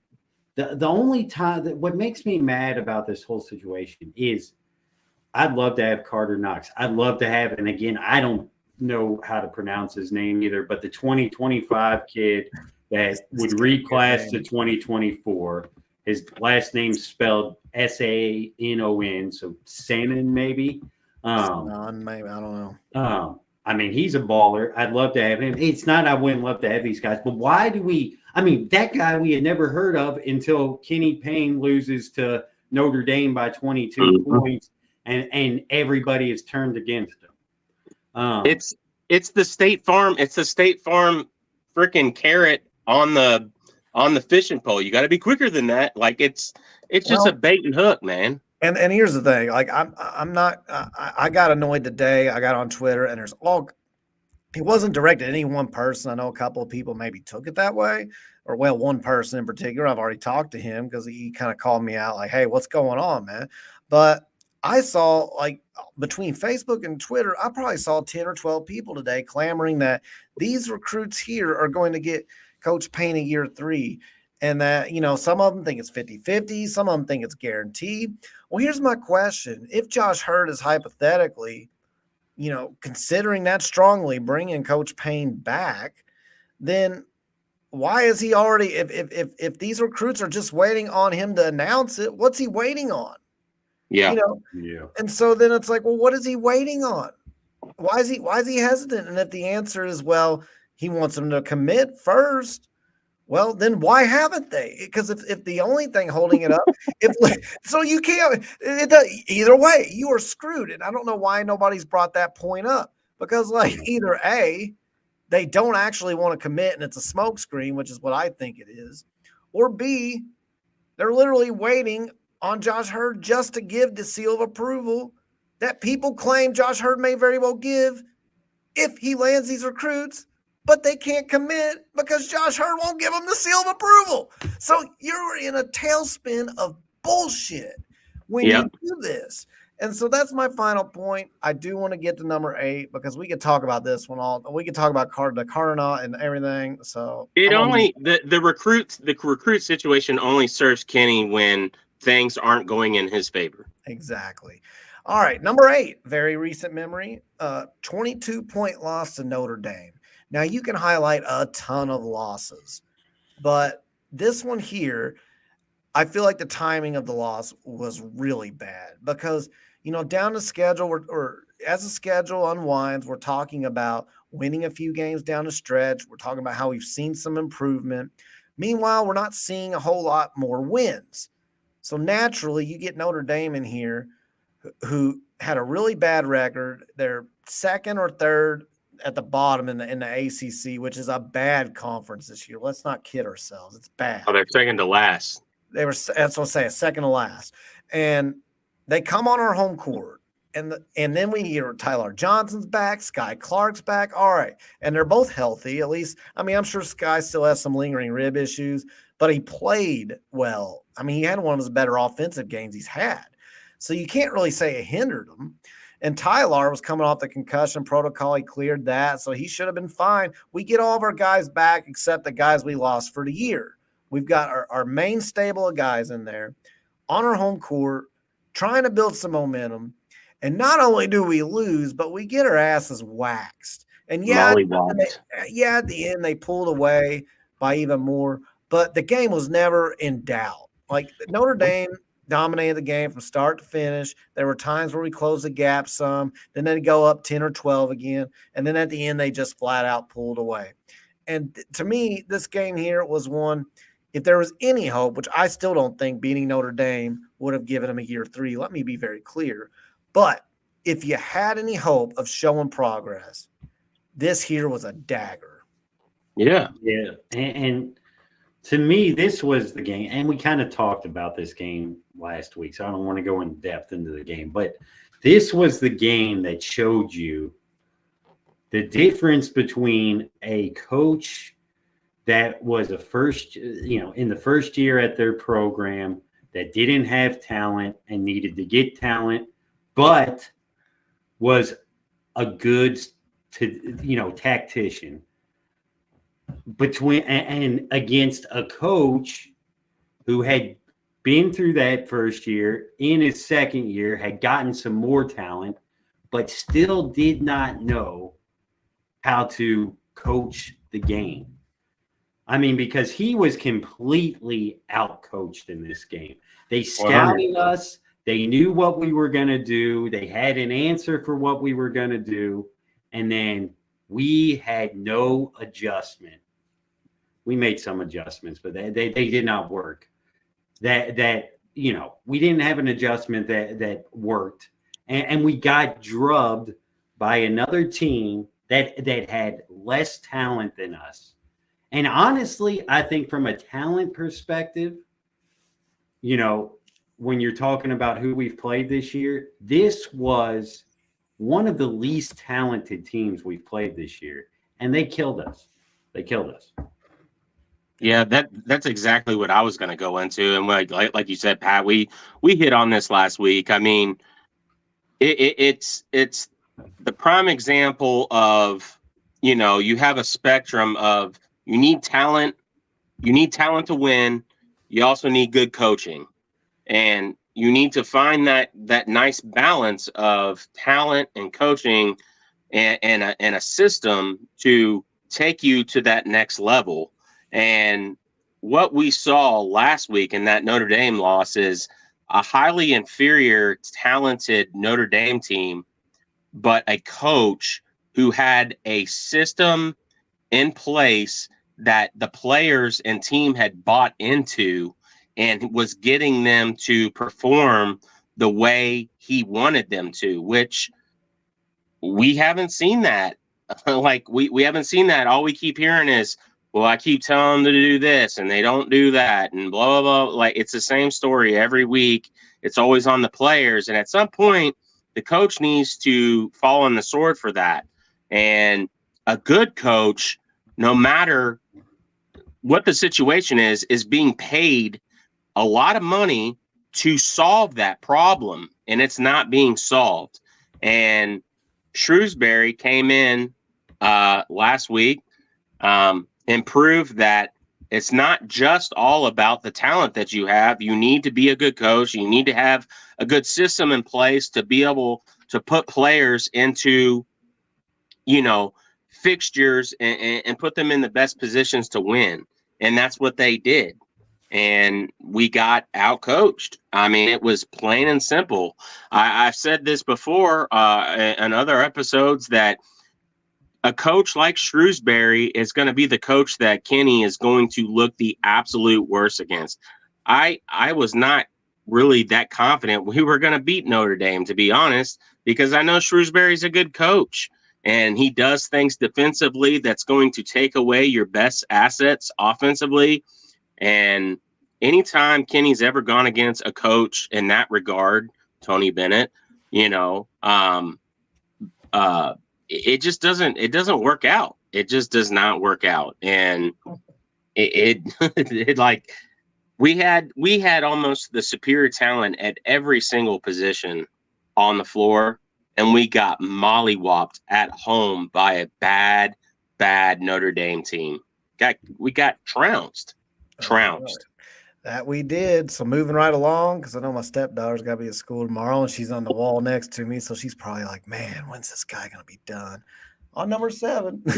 The only time what makes me mad about this whole situation is I'd love to have Carter Knox. I'd love to have, and again, I don't know how to pronounce his name either, but the 2025 kid that would reclass to 2024. His last name's spelled Sanon, so Salmon maybe. Maybe, I don't know. He's a baller. I'd love to have him. It's not I wouldn't love to have these guys, but why do we? That guy we had never heard of until Kenny Payne loses to Notre Dame by 22 points, and everybody is turned against him. It's the State Farm. It's the State Farm freaking carrot on the fishing pole. You got to be quicker than that. Like, it's just a bait and hook, man. And here's the thing. Like, I'm not. I got annoyed today. I got on Twitter, and there's all It wasn't directed at any one person. I know a couple of people maybe took it that way, or well, one person in particular. I've already talked to him because he kind of called me out like, hey, what's going on, man? But I saw, like, between Facebook and Twitter, I probably saw 10 or 12 people today clamoring that these recruits here are going to get Coach Payne a year 3. And that, some of them think it's 50-50. Some of them think it's guaranteed. Well, here's my question. If Josh Hurd is hypothetically, considering that strongly, bringing Coach Payne back, then why is he already, if these recruits are just waiting on him to announce it, what's he waiting on? Yeah. Yeah. And so then it's like, well, what is he waiting on? Why is he hesitant? And if the answer is, well, he wants them to commit first, well, then why haven't they? Because if the only thing holding it up, so you can't, either way, you are screwed. And I don't know why nobody's brought that point up, because either A, they don't actually want to commit and it's a smokescreen, which is what I think it is, or B, they're literally waiting on Josh Hurd just to give the seal of approval that people claim Josh Hurd may very well give if he lands these recruits, but they can't commit because Josh Hurd won't give them the seal of approval. So you're in a tailspin of bullshit when you do this. And so that's my final point. I do want to get to number 8 because we could talk about this one all. We could talk about the Cardinal and everything. So the recruit situation only serves Kenny when things aren't going in his favor. Exactly. All right, number 8, very recent memory, 22-point loss to Notre Dame. Now, you can highlight a ton of losses, but this one here, I feel like the timing of the loss was really bad because, down the schedule or as the schedule unwinds, we're talking about winning a few games down the stretch. We're talking about how we've seen some improvement. Meanwhile, we're not seeing a whole lot more wins. So naturally, you get Notre Dame in here who had a really bad record. They're second or third at the bottom in the ACC, which is a bad conference this year. Let's not kid ourselves. It's bad. Oh, they're second to last. That's what I'm saying, second to last. And they come on our home court. And then we hear Tyler Johnson's back, Sky Clark's back. All right. And they're both healthy, at least. I mean, I'm sure Sky still has some lingering rib issues, but he played well. I mean, he had one of his better offensive games he's had. So you can't really say it hindered him. And Tyler was coming off the concussion protocol. He cleared that, so he should have been fine. We get all of our guys back except the guys we lost for the year. We've got our main stable of guys in there on our home court trying to build some momentum. And not only do we lose, but we get our asses waxed. And at the end they pulled away by even more. But the game was never in doubt. Like Notre Dame dominated the game from start to finish. There were times where we closed the gap some. Then they'd go up 10 or 12 again. And then at the end, they just flat out pulled away. And to me, this game here was one, if there was any hope, which I still don't think beating Notre Dame would have given them a year 3. Let me be very clear. But if you had any hope of showing progress, this here was a dagger. Yeah. Yeah. And to me, this was the game. And we kind of talked about this game last week, so I don't want to go in depth into the game. But this was the game that showed you the difference between a coach that was in the first year at their program that didn't have talent and needed to get talent, but was a good tactician and against a coach who had been through that first year, in his second year, had gotten some more talent, but still did not know how to coach the game. I mean, because he was completely outcoached in this game. They scouted us. They knew what we were going to do. They had an answer for what we were going to do. And then we had no adjustment. We made some adjustments, but they did not work. We didn't have an adjustment that worked. And we got drubbed by another team that had less talent than us. And honestly, I think from a talent perspective, when you're talking about who we've played this year, this was one of the least talented teams we've played this year, and they killed us. Yeah, that's exactly what I was going to go into, and like you said, Pat, we hit on this last week. I mean, it's the prime example of, you have a spectrum of you need talent to win. You also need good coaching, and you need to find that nice balance of talent and coaching and a system to take you to that next level. And what we saw last week in that Notre Dame loss is a highly inferior, talented Notre Dame team, but a coach who had a system in place that the players and team had bought into and was getting them to perform the way he wanted them to, which we haven't seen that. Like we haven't seen that. All we keep hearing is, well, I keep telling them to do this and they don't do that and blah, blah, blah. Like, it's the same story every week. It's always on the players. And at some point, the coach needs to fall on the sword for that. And a good coach, no matter what the situation is being paid a lot of money to solve that problem. And it's not being solved. And Shrewsbury came in last week and proved that it's not just all about the talent that you have. You need to be a good coach. You need to have a good system in place to be able to put players into, fixtures and put them in the best positions to win. And that's what they did. And we got out-coached. I mean, it was plain and simple. I've said this before in other episodes that a coach like Shrewsbury is going to be the coach that Kenny is going to look the absolute worst against. I was not really that confident we were going to beat Notre Dame, to be honest, because I know Shrewsbury's a good coach and he does things defensively that's going to take away your best assets offensively. And anytime Kenny's ever gone against a coach in that regard, Tony Bennett, it just doesn't work out. It just does not work out. And it like we had almost the superior talent at every single position on the floor, and we got mollywopped at home by a bad Notre Dame team. We got trounced. That we did. So moving right along, because I know my stepdaughter's got to be at school tomorrow, and she's on the wall next to me. So she's probably like, man, when's this guy going to be done? On number 7. I'm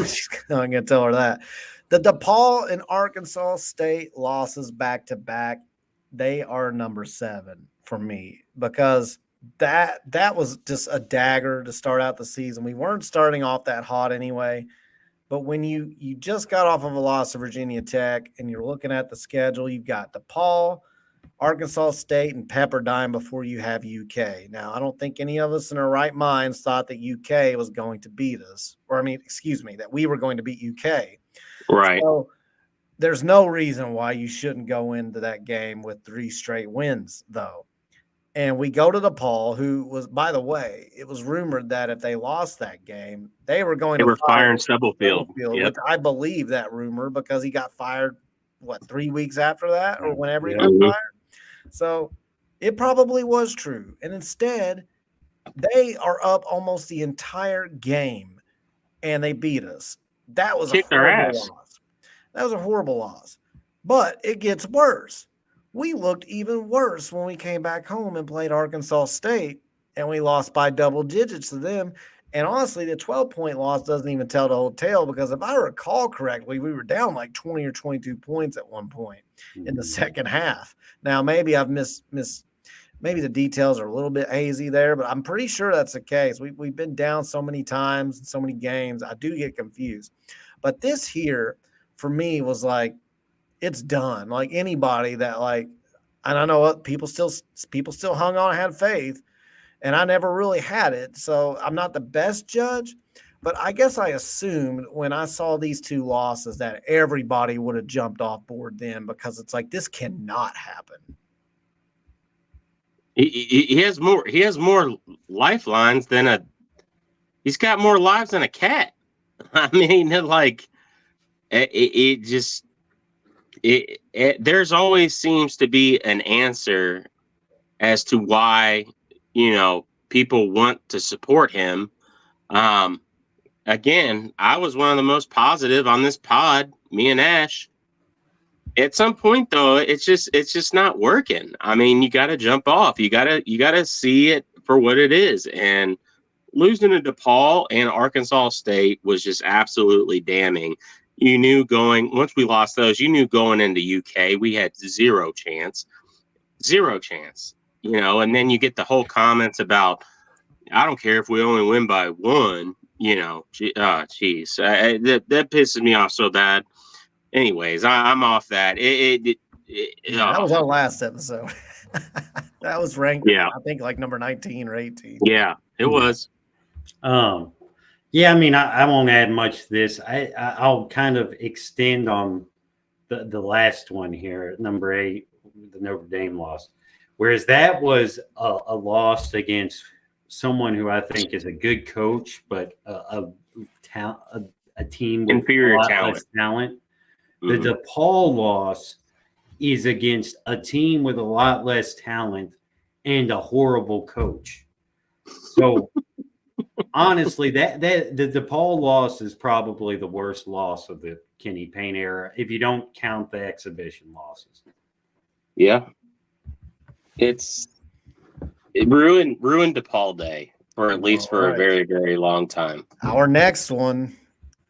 going to tell her that. The DePaul and Arkansas State losses back-to-back, they are number 7 for me, because that was just a dagger to start out the season. We weren't starting off that hot anyway. But when you just got off of a loss to Virginia Tech and you're looking at the schedule, you've got DePaul, Arkansas State, and Pepperdine before you have UK. Now, I don't think any of us in our right minds thought that UK was going to beat us. That we were going to beat UK. Right. So there's no reason why you shouldn't go into that game with 3 straight wins, though. And we go to DePaul, who was, by the way, it was rumored that if they lost that game, they were firing Stubblefield. Yep. Which I believe that rumor, because he got fired, 3 weeks after that or whenever he got fired. So it probably was true. And instead, they are up almost the entire game, and they beat us. That was Kicked our ass. Loss. That was a horrible loss. But it gets worse. We looked even worse when we came back home and played Arkansas State, and we lost by double digits to them. And honestly, the 12-point loss doesn't even tell the whole tale, because if I recall correctly, we were down like 20 or 22 points at one point in the second half. Now, maybe I've maybe the details are a little bit hazy there, but I'm pretty sure that's the case. We've been down so many times in so many games. I do get confused. But this here, for me, was like, it's done. Like anybody that and I know what people still hung on and had faith, and I never really had it. So I'm not the best judge, but I guess I assumed when I saw these 2 losses that everybody would have jumped off board then, because it's like, this cannot happen. He has more lifelines than he's got more lives than a cat. I mean, like there's always seems to be an answer as to why, people want to support him. Again, I was one of the most positive on this pod, me and Ash. At some point though, it's just not working. I mean, you got to jump off. You got to see it for what it is. And losing to DePaul and Arkansas State was just absolutely damning. You knew once we lost those, you knew going into UK, we had zero chance, and then you get the whole comments about, I don't care if we only win by one, geez, that pisses me off so bad. Anyways, I'm off that. That was our last episode. That was ranked, I think, like number 19 or 18. Yeah, it was. Yeah, I mean, I won't add much to this. I'll kind of extend on the last one here, number 8, the Notre Dame loss. Whereas that was a loss against someone who I think is a good coach, but a team with inferior a lot talent. less talent. Mm-hmm. The DePaul loss is against a team with a lot less talent and a horrible coach. So honestly, the DePaul loss is probably the worst loss of the Kenny Payne era, if you don't count the exhibition losses. Yeah, it ruined DePaul Day, or at least for a very, very long time. Our next one,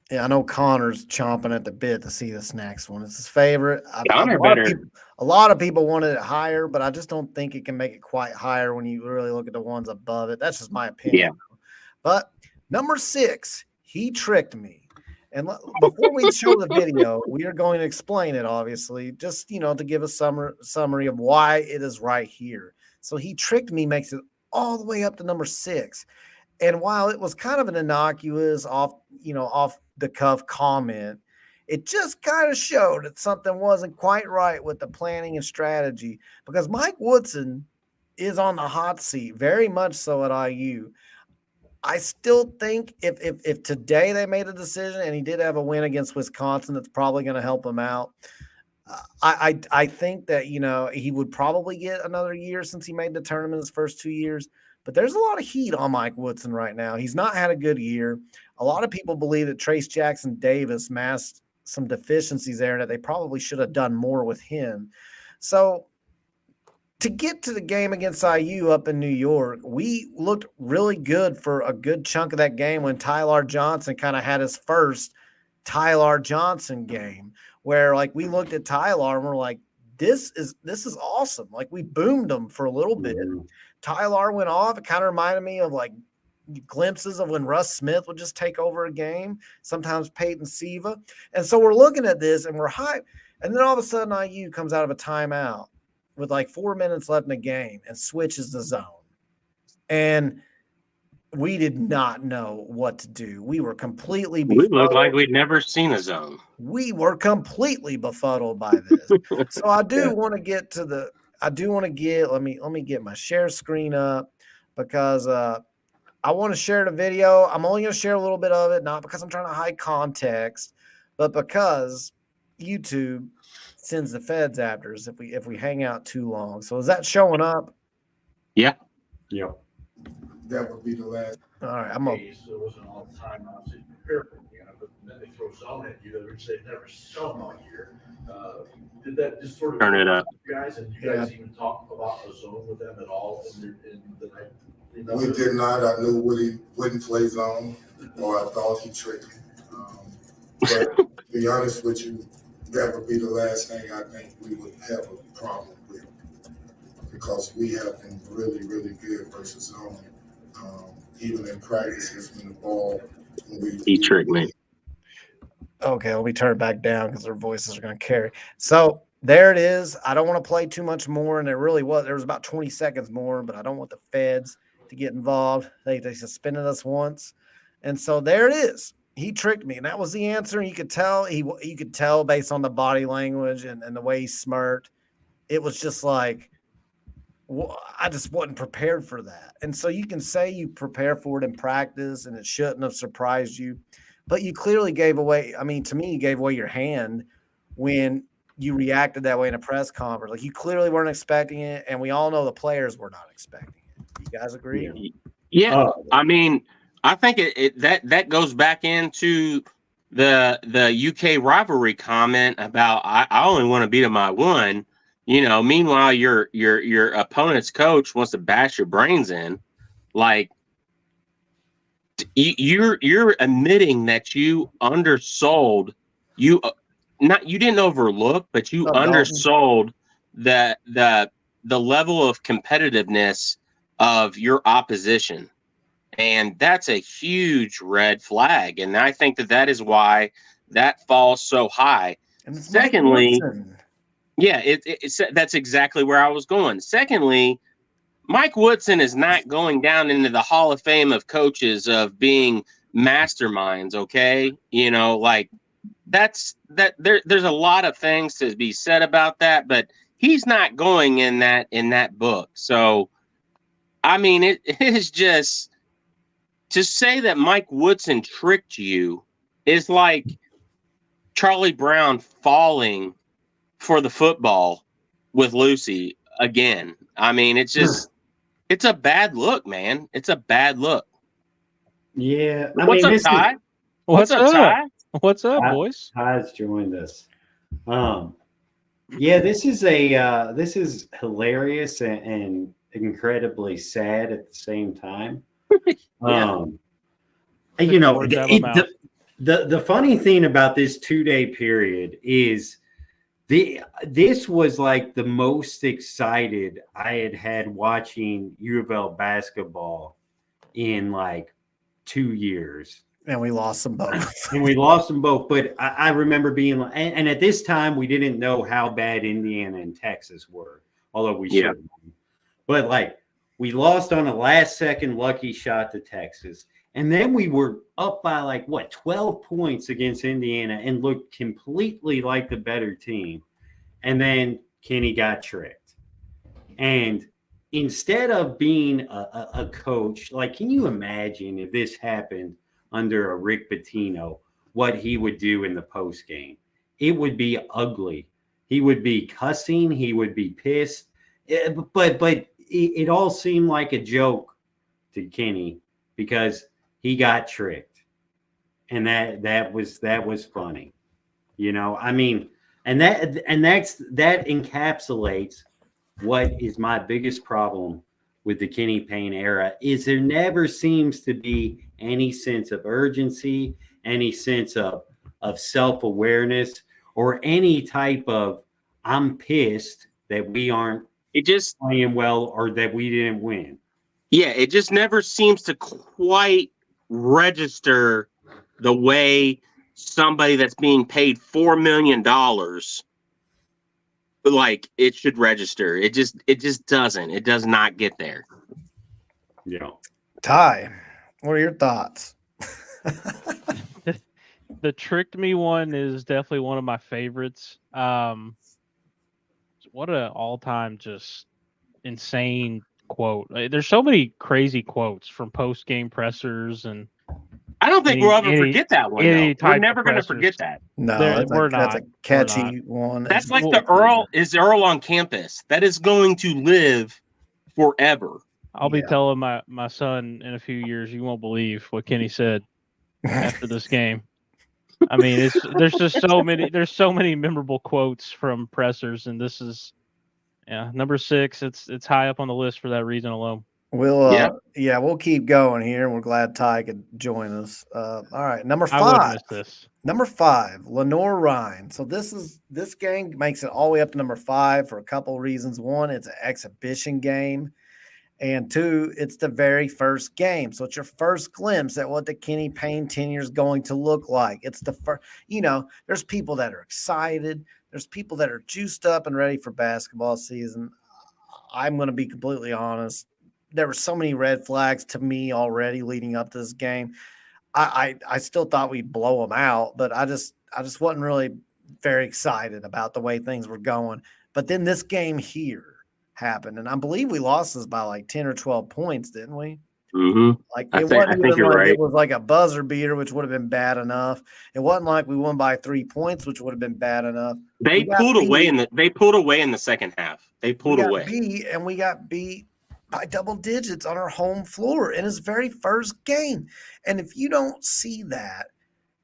I know Connor's chomping at the bit to see this next one. It's his favorite. A lot of people wanted it higher, but I just don't think it can make it quite higher when you really look at the ones above it. That's just my opinion. Yeah. But number 6, he tricked me. And before we show the video, we are going to explain it, obviously, just, to give a summary of why it is right here. So he tricked me makes it all the way up to number 6. And while it was kind of an innocuous off the cuff comment, it just kind of showed that something wasn't quite right with the planning and strategy, because Mike Woodson is on the hot seat, very much so at IU. I still think if today they made a decision and he did have a win against Wisconsin, that's probably going to help him out. I think that, he would probably get another year since he made the tournament his first 2 years. But there's a lot of heat on Mike Woodson right now. He's not had a good year. A lot of people believe that Trace Jackson Davis masked some deficiencies there and that they probably should have done more with him. So to get to the game against IU up in New York, we looked really good for a good chunk of that game when Tyler Johnson kind of had his first Tyler Johnson game, where like we looked at Tyler and we're like, this is awesome. Like we boomed him for a little bit. Tyler went off. It kind of reminded me of like glimpses of when Russ Smith would just take over a game, sometimes Peyton Siva. And so we're looking at this and we're hyped. And then all of a sudden IU comes out of a timeout with like 4 minutes left in the game and switches the zone. And we did not know what to do. We were completely befuddled. We looked like we'd never seen a zone. We were completely befuddled by this. So I do want to get to the let me get my share screen up, because I want to share the video. I'm only going to share a little bit of it, not because I'm trying to hide context, but because YouTube sends the feds after us if we hang out too long. So is that showing up? Yeah. Yep. That would be the last. All right, I'm up. There wasn't all the time I was prepared for, but then they throw zone at you, which they've never shown all year. Did that just sort of turn it up, guys? And you guys even talk about the zone with them at all in the night? We did not. I knew Woody wouldn't play zone, or I thought he tricked me. But to be honest with you, that would be the last thing I think we would have a problem with, because we have been really, really good versus zone. Even in practices when the ball, he tricked me. Okay, let me turn it back down because their voices are going to carry. So there it is. I don't want to play too much more, and there was about 20 seconds more, but I don't want the feds to get involved. They suspended us once, and so there it is. He tricked me, and that was the answer. And you could tell you could tell based on the body language and the way he smirked. It was just like, I just wasn't prepared for that. And so you can say you prepare for it in practice and it shouldn't have surprised you, but you clearly gave away. I mean, to me, you gave away your hand when you reacted that way in a press conference. Like, you clearly weren't expecting it, and we all know the players were not expecting it. You guys agree? Yeah. I mean, I think that goes back into the UK rivalry comment about I only want to beat him by one. Meanwhile, your opponent's coach wants to bash your brains in. Like, you're admitting that you undersold. You didn't overlook, but you undersold the level of competitiveness of your opposition. And that's a huge red flag. And I think that is why that falls so high. And secondly, that's exactly where I was going. Secondly, Mike Woodson is not going down into the Hall of Fame of coaches of being masterminds. Okay. There's a lot of things to be said about that, but he's not going in that book. So, I mean, it is just to say that Mike Woodson tricked you is like Charlie Brown falling for the football with Lucy again. I mean, it's a bad look, man. It's a bad look. Yeah. What's up, Ty? What's up, Ty? What's up, boys? Ty's joined us. Yeah, this is hilarious and incredibly sad at the same time. Yeah. The funny thing about this 2-day period is this was like the most excited I had watching U of L basketball in like 2 years. And we lost them both. But I remember being like, and at this time we didn't know how bad Indiana and Texas were, although we should have. But like, we lost on a last second lucky shot to Texas. And then we were up by 12 points against Indiana and looked completely like the better team. And then Kenny got tricked. And instead of being a coach, can you imagine if this happened under a Rick Pitino, what he would do in the post game? It would be ugly. He would be cussing. He would be pissed. But it all seemed like a joke to Kenny because he got tricked, and that was funny, I mean, and that encapsulates what is my biggest problem with the Kenny Payne era is there never seems to be any sense of urgency, any sense of self-awareness, or any type of I'm pissed that we aren't playing well or that we didn't win. Yeah, it just never seems to quite register the way somebody that's being paid $4 million it should register. It just doesn't. It does not get there. Yeah. Ty, what are your thoughts? The tricked me one is definitely one of my favorites. What an all-time just insane quote. There's so many crazy quotes from post-game pressers, and I don't think we'll ever forget that one. We're never going to forget that. No, that's a catchy one. That's like the Earl on campus. That is going to live forever. I'll be telling my son in a few years, you won't believe what Kenny said after this game. I mean, there's just so many memorable quotes from pressers, and this is number 6. It's high up on the list for that reason alone. We'll keep going here, and we're glad Ty could join us. All right, number 5. I wouldn't miss this. Number 5, Lenore Ryan. So this game makes it all the way up to number 5 for a couple of reasons. One, it's an exhibition game. And 2, it's the very first game. So it's your first glimpse at what the Kenny Payne tenure is going to look like. It's the first, there's people that are excited. There's people that are juiced up and ready for basketball season. I'm going to be completely honest. There were so many red flags to me already leading up to this game. I still thought we'd blow them out, but I just wasn't really very excited about the way things were going. But then this game here happened. And I believe we lost this by like 10 or 12 points, didn't we? Mm-hmm. Like I it think wasn't even you're like right. it was like a buzzer beater, which would have been bad enough. It wasn't like we won by 3 points, which would have been bad enough. They pulled away in the second half. They pulled away. We got beat by double digits on our home floor in his very first game. And if you don't see that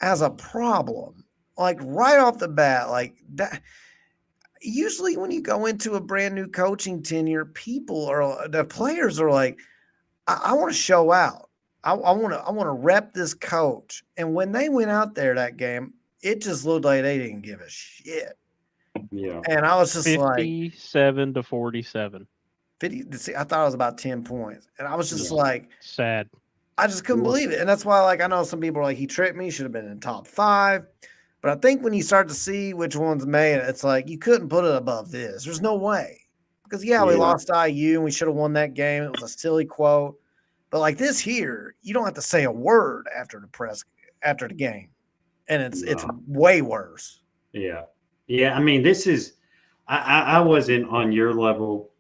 as a problem, like right off the bat, like that, usually when you go into a brand new coaching tenure, the players are like, I want to show out. I want to rep this coach. And when they went out there that game, it just looked like they didn't give a shit. Yeah. And I was just 57 to 47. 50. See, I thought it was about 10 points. And I was just like, sad. I just couldn't believe it. And that's why, like, I know some people are like, he tricked me, should have been in top 5. But I think when you start to see which ones made it, it's like you couldn't put it above this. There's no way. Because, we lost IU and we should have won that game. It was a silly quote. But like this here, you don't have to say a word after the game. And it's way worse. Yeah. Yeah. I mean, this is I wasn't on your level,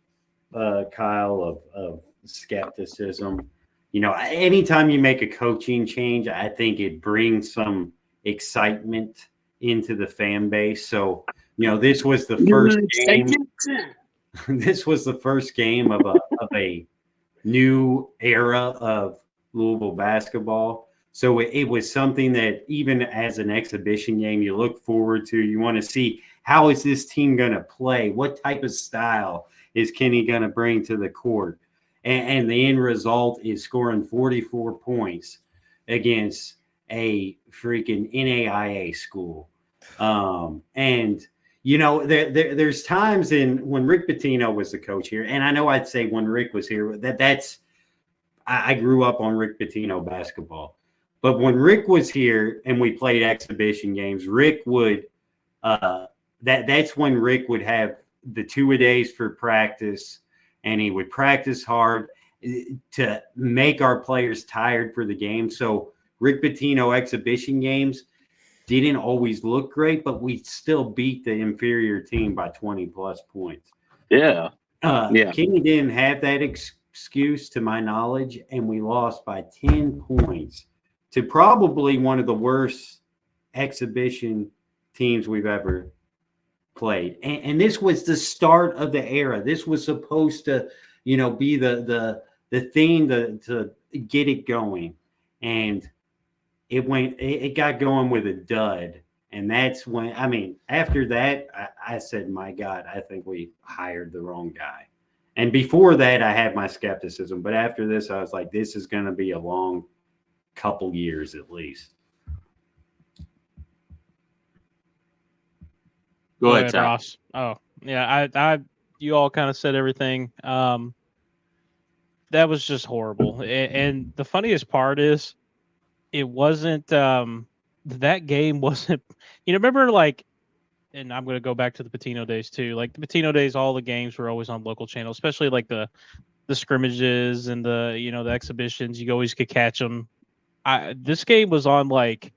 Kyle, of skepticism. Anytime you make a coaching change, I think it brings some excitement into the fan base. So, this was the first game. This was the first game of a new era of Louisville basketball. So it was something that even as an exhibition game, you look forward to. You want to see, how is this team going to play? What type of style is Kenny going to bring to the court? And the end result is scoring 44 points against a freaking NAIA school. There's times when Rick Pitino was the coach here, and I know I'd say when Rick was here, I grew up on Rick Pitino basketball. But when Rick was here and we played exhibition games, Rick would that's when Rick would have the 2-a-days for practice, and he would practice hard to make our players tired for the game. So Rick Pitino exhibition games didn't always look great, but we still beat the inferior team by 20 plus points. Yeah. Kenny didn't have that excuse to my knowledge, and we lost by 10 points to probably one of the worst exhibition teams we've ever played. And this was the start of the era. This was supposed to, be the thing to get it going. And it got going with a dud. And that's when, after that, I said, my God, I think we hired the wrong guy. And before that, I had my skepticism. But after this, I was like, this is going to be a long couple years at least. Go ahead, Ross. Oh, yeah. You all kind of said everything. That was just horrible. And the funniest part is, it wasn't that game wasn't, remember, like, and I'm going to go back to the Pitino days too. Like the Pitino days, all the games were always on local channels, especially like the scrimmages and the exhibitions. You always could catch them. This game was on like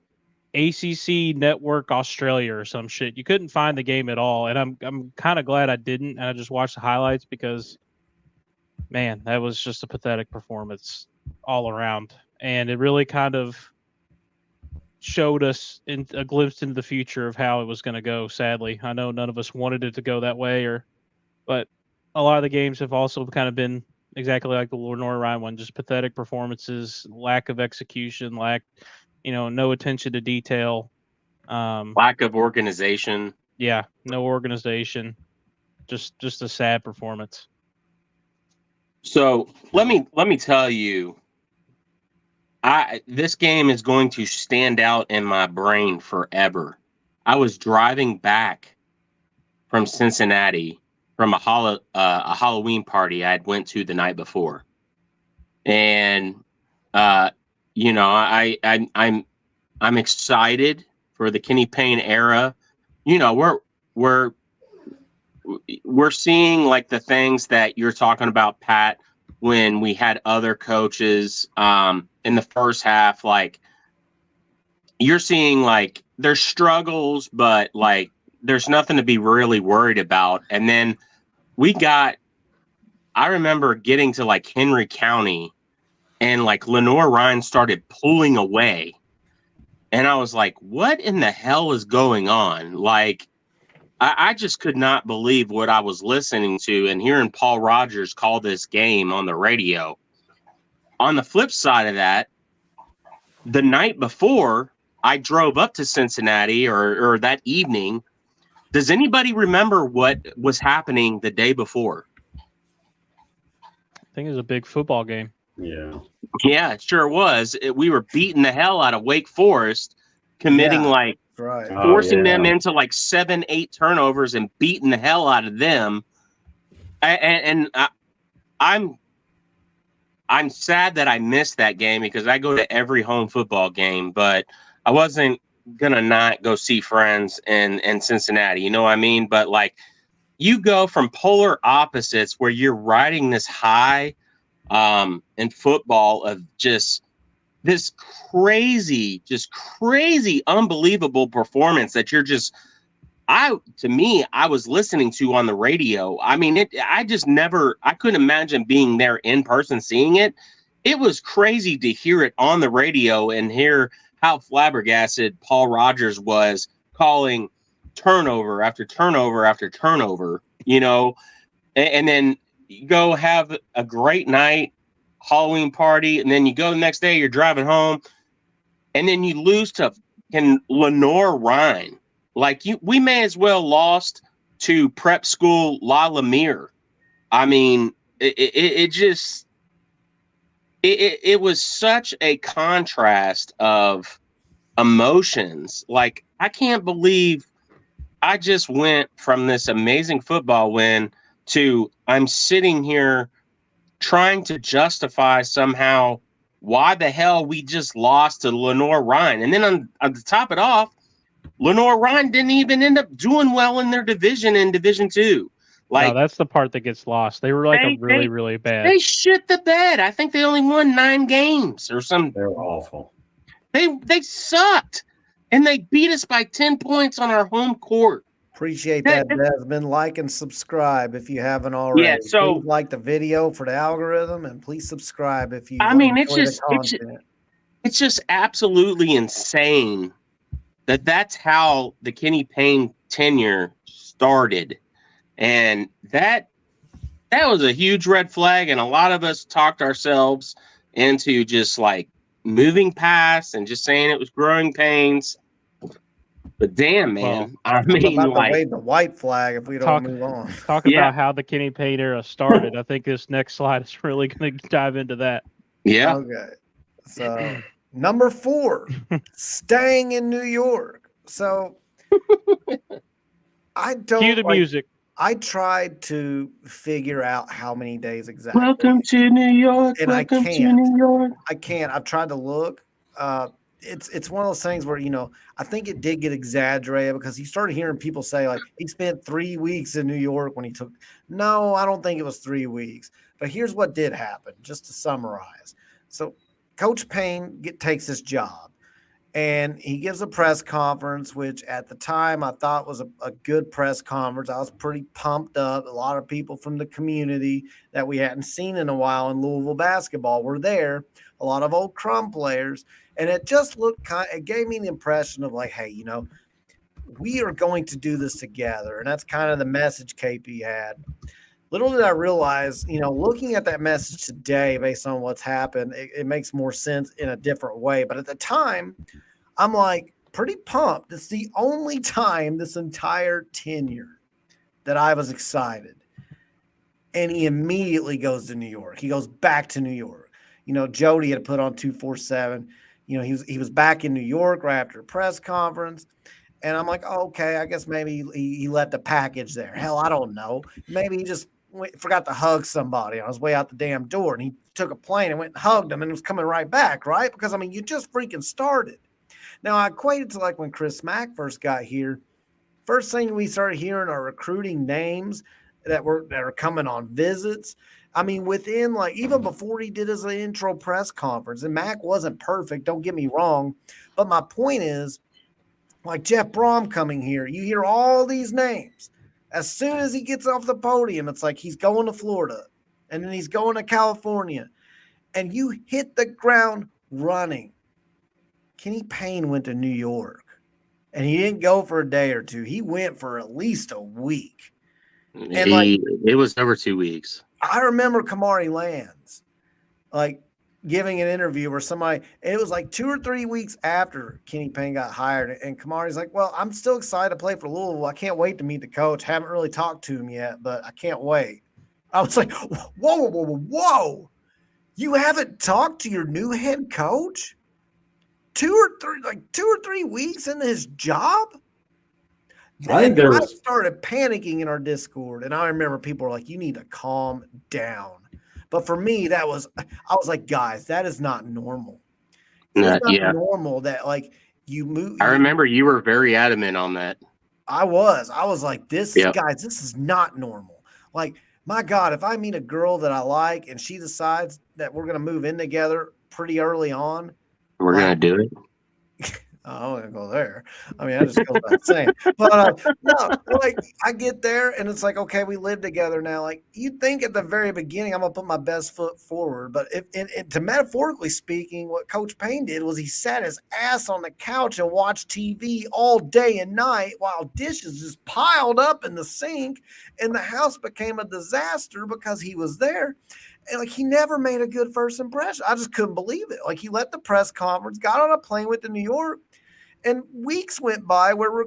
ACC Network Australia or some shit. You couldn't find the game at all, and I'm kind of glad I didn't. And I just watched the highlights because, man, that was just a pathetic performance all around. And it really kind of showed us a glimpse into the future of how it was going to go. Sadly, I know none of us wanted it to go that way, but a lot of the games have also kind of been exactly like the Lenore Ryan one, just pathetic performances, lack of execution, no attention to detail, lack of organization. Yeah, no organization, just a sad performance. So let me tell you. This game is going to stand out in my brain forever. I was driving back from Cincinnati from a Halloween party I had went to the night before, and I'm excited for the Kenny Payne era. We're seeing like the things that you're talking about, Pat, when we had other coaches in the first half. Like, you're seeing like there's struggles, but like there's nothing to be really worried about. And then we got I remember getting to like Henry County and like Lenore Ryan started pulling away. And I was like, what in the hell is going on? Like, I just could not believe what I was listening to and hearing Paul Rogers call this game on the radio. On the flip side of that, the night before I drove up to Cincinnati or that evening, does anybody remember what was happening the day before? I think it was a big football game. Yeah. Yeah, it sure was. We were beating the hell out of Wake Forest, committing right. forcing them into like 7-8 turnovers and beating the hell out of them. And I'm sad that I missed that game because I go to every home football game, but I wasn't gonna not go see friends in Cincinnati. You know what I mean? But like, you go from polar opposites where you're riding this high in football of just this crazy, unbelievable performance that you're just, I was listening to on the radio. I mean, I couldn't imagine being there in person, seeing it. It was crazy to hear it on the radio and hear how flabbergasted Paul Rogers was calling turnover after turnover after turnover, you know, and then you go have a great night, Halloween party, and then you go the next day, you're driving home, and then you lose to Lenore Ryan. Like, we may as well lost to prep school La Lemire. I mean, it was such a contrast of emotions. Like, I can't believe I just went from this amazing football win to I'm sitting here trying to justify somehow why the hell we just lost to Lenore Ryan. And then to top it off, Lenore Ryan didn't even end up doing well in their division in Division II. Like, no, that's the part that gets lost. They were like really bad. They shit the bed. I think they only won 9 games or something. They're awful. They sucked. And they beat us by 10 points on our home court. Appreciate that, Desmond. Like and subscribe if you haven't already. Yeah, so please like the video for the algorithm, and please subscribe if you. I mean, it's just absolutely insane that's how the Kenny Payne tenure started, and that was a huge red flag. And a lot of us talked ourselves into just like moving past and just saying it was growing pains. But damn, man, I mean, like, wave the white flag if we don't move on. Talk about how the Kenny Payne era started. I think this next slide is really going to dive into that. Yeah. Okay. So number 4, staying in New York. So I don't cue the music. I tried to figure out how many days exactly. Welcome to New York. And welcome to New York. I can't. I've tried to look. It's one of those things where, you know, I think it did get exaggerated because you started hearing people say, like, he spent 3 weeks in New York when he took. No, I don't think it was 3 weeks. But here's what did happen, just to summarize. So Coach Payne takes his job, and he gives a press conference, which at the time I thought was a good press conference. I was pretty pumped up. A lot of people from the community that we hadn't seen in a while in Louisville basketball were there, a lot of old Crum players. And it just it gave me the impression of like, hey, you know, we are going to do this together. And that's kind of the message KP had. Little did I realize, you know, looking at that message today based on what's happened, it makes more sense in a different way. But at the time, I'm like pretty pumped. It's the only time this entire tenure that I was excited. And he immediately goes to New York. He goes back to New York. You know, Jody had put on 247. You know, he was back in New York right after a press conference. And I'm like, oh, okay, I guess maybe he left a package there. Hell, I don't know. Maybe he just forgot to hug somebody on his way out the damn door. And he took a plane and went and hugged him and was coming right back, right? Because, I mean, you just freaking started. Now, I equate it to like when Chris Mack first got here. First thing we started hearing are recruiting names that are coming on visits. I mean, within like even before he did his intro press conference, and Mac wasn't perfect, don't get me wrong. But my point is, like Jeff Brom coming here, you hear all these names. As soon as he gets off the podium, it's like he's going to Florida. and then he's going to California, and you hit the ground running. Kenny Payne went to New York, and he didn't go for a day or two. He went for at least a week. And it was over 2 weeks. I remember Kamari Lands, like, giving an interview where it was like 2 or 3 weeks after Kenny Payne got hired, and Kamari's like, well, I'm still excited to play for Louisville. I can't wait to meet the coach. Haven't really talked to him yet, but I can't wait. I was like, whoa. You haven't talked to your new head coach 2 or 3 weeks into his job? I started panicking in our Discord, and I remember people were like, you need to calm down. But for me, I was like, guys, that is not normal. It's not normal that, like, you move. I remember you were very adamant on that. I was like, guys, this is not normal. Like, my God, if I meet a girl that I like and she decides that we're going to move in together pretty early on, we're going to do it. I don't want to go there. I mean, I just go without saying. But no, like, I get there and it's like, okay, we live together now. Like, you'd think at the very beginning, I'm going to put my best foot forward. But to metaphorically speaking, what Coach Payne did was he sat his ass on the couch and watched TV all day and night while dishes just piled up in the sink, and the house became a disaster because he was there. And, like, he never made a good first impression. I just couldn't believe it. Like, he left the press conference, got on a plane with to New York, and weeks went by where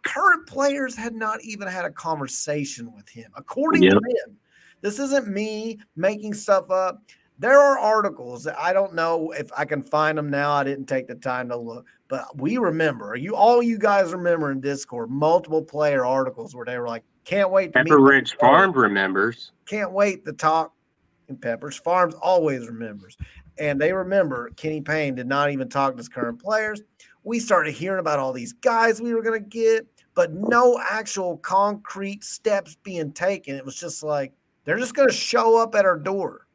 current players had not even had a conversation with him, according to them. This isn't me making stuff up. There are articles that I don't know if I can find them now. I didn't take the time to look, but we remember. All you guys remember in Discord multiple player articles where they were like, "Can't wait to meet." Pepper Ridge Farm remembers. Can't wait to talk. And Pepperidge Farms always remembers. And they remember Kenny Payne did not even talk to his current players. We started hearing about all these guys we were going to get, but no actual concrete steps being taken. It was just like, they're just going to show up at our door.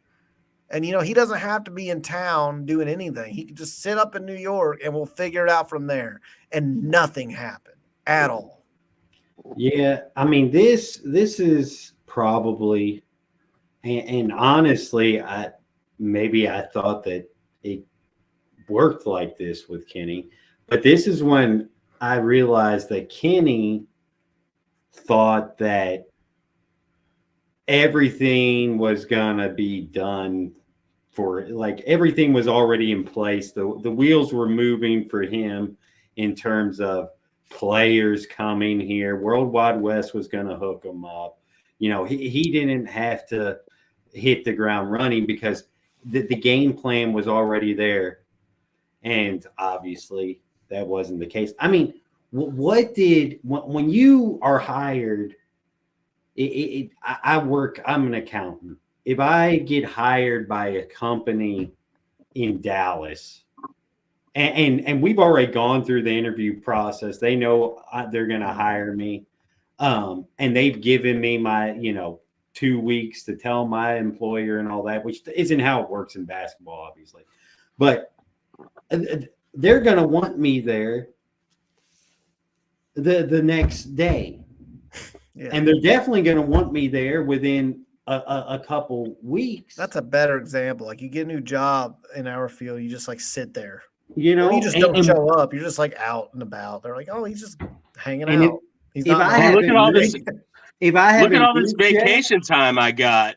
And, he doesn't have to be in town doing anything. He can just sit up in New York and we'll figure it out from there. And nothing happened at all. Yeah. I mean, this is probably, and honestly, I thought that it worked like this with Kenny, but this is when I realized that Kenny thought that everything was gonna be done for, like, everything was already in place. The wheels were moving for him in terms of players coming here. World Wide West was gonna hook him up. He didn't have to hit the ground running because the game plan was already there. And obviously that wasn't the case. I mean, when you are hired, I'm an accountant. If I get hired by a company in Dallas and we've already gone through the interview process, they know they're going to hire me. And they've given me my, 2 weeks to tell my employer and all that, which isn't how it works in basketball, obviously. But they're going to want me there the next day. Yeah. And they're definitely going to want me there within a couple weeks. That's a better example. Like, you get a new job in our field, you just, like, sit there. You just don't show up. You're just, like, out and about. They're like, oh, he's just hanging out. He's not look at all this. Look at all this vacation time I got.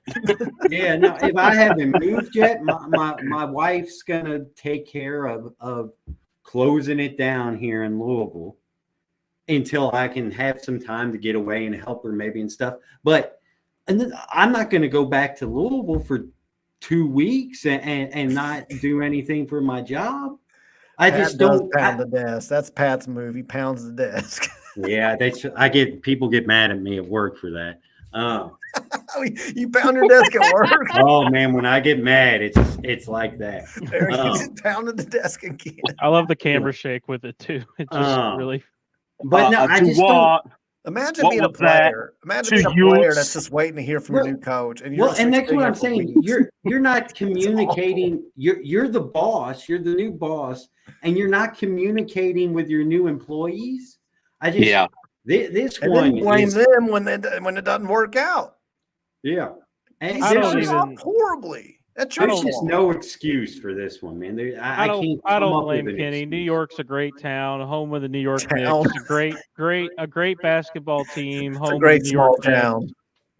Yeah, no. If I haven't moved yet, my wife's gonna take care of closing it down here in Louisville until I can have some time to get away and help her maybe and stuff. But I'm not going to go back to Louisville for 2 weeks and not do anything for my job. I Pat just don't pound the desk. That's Pat's move. He pounds the desk. Yeah, people get mad at me at work for that. You pound your desk at work? Oh man, when I get mad, it's like that. There he just pounded the desk again. I love the camera shake with it too. It just really. But no, I just don't. Imagine being a player. Imagine being a player that's just waiting to hear from your new coach. And that's what I'm saying. You're not communicating. You're the boss. You're the new boss, and you're not communicating with your new employees. This and one then blame them when it doesn't work out. Yeah, And He I don't started off even- horribly. That's your There's fault. just no excuse for this one, man. I can't. I come don't up with blame an Kenny. New excuse. York's a great town, home of the New York Town. Knicks. A great basketball team, It's home a of the great New small York Jets. town.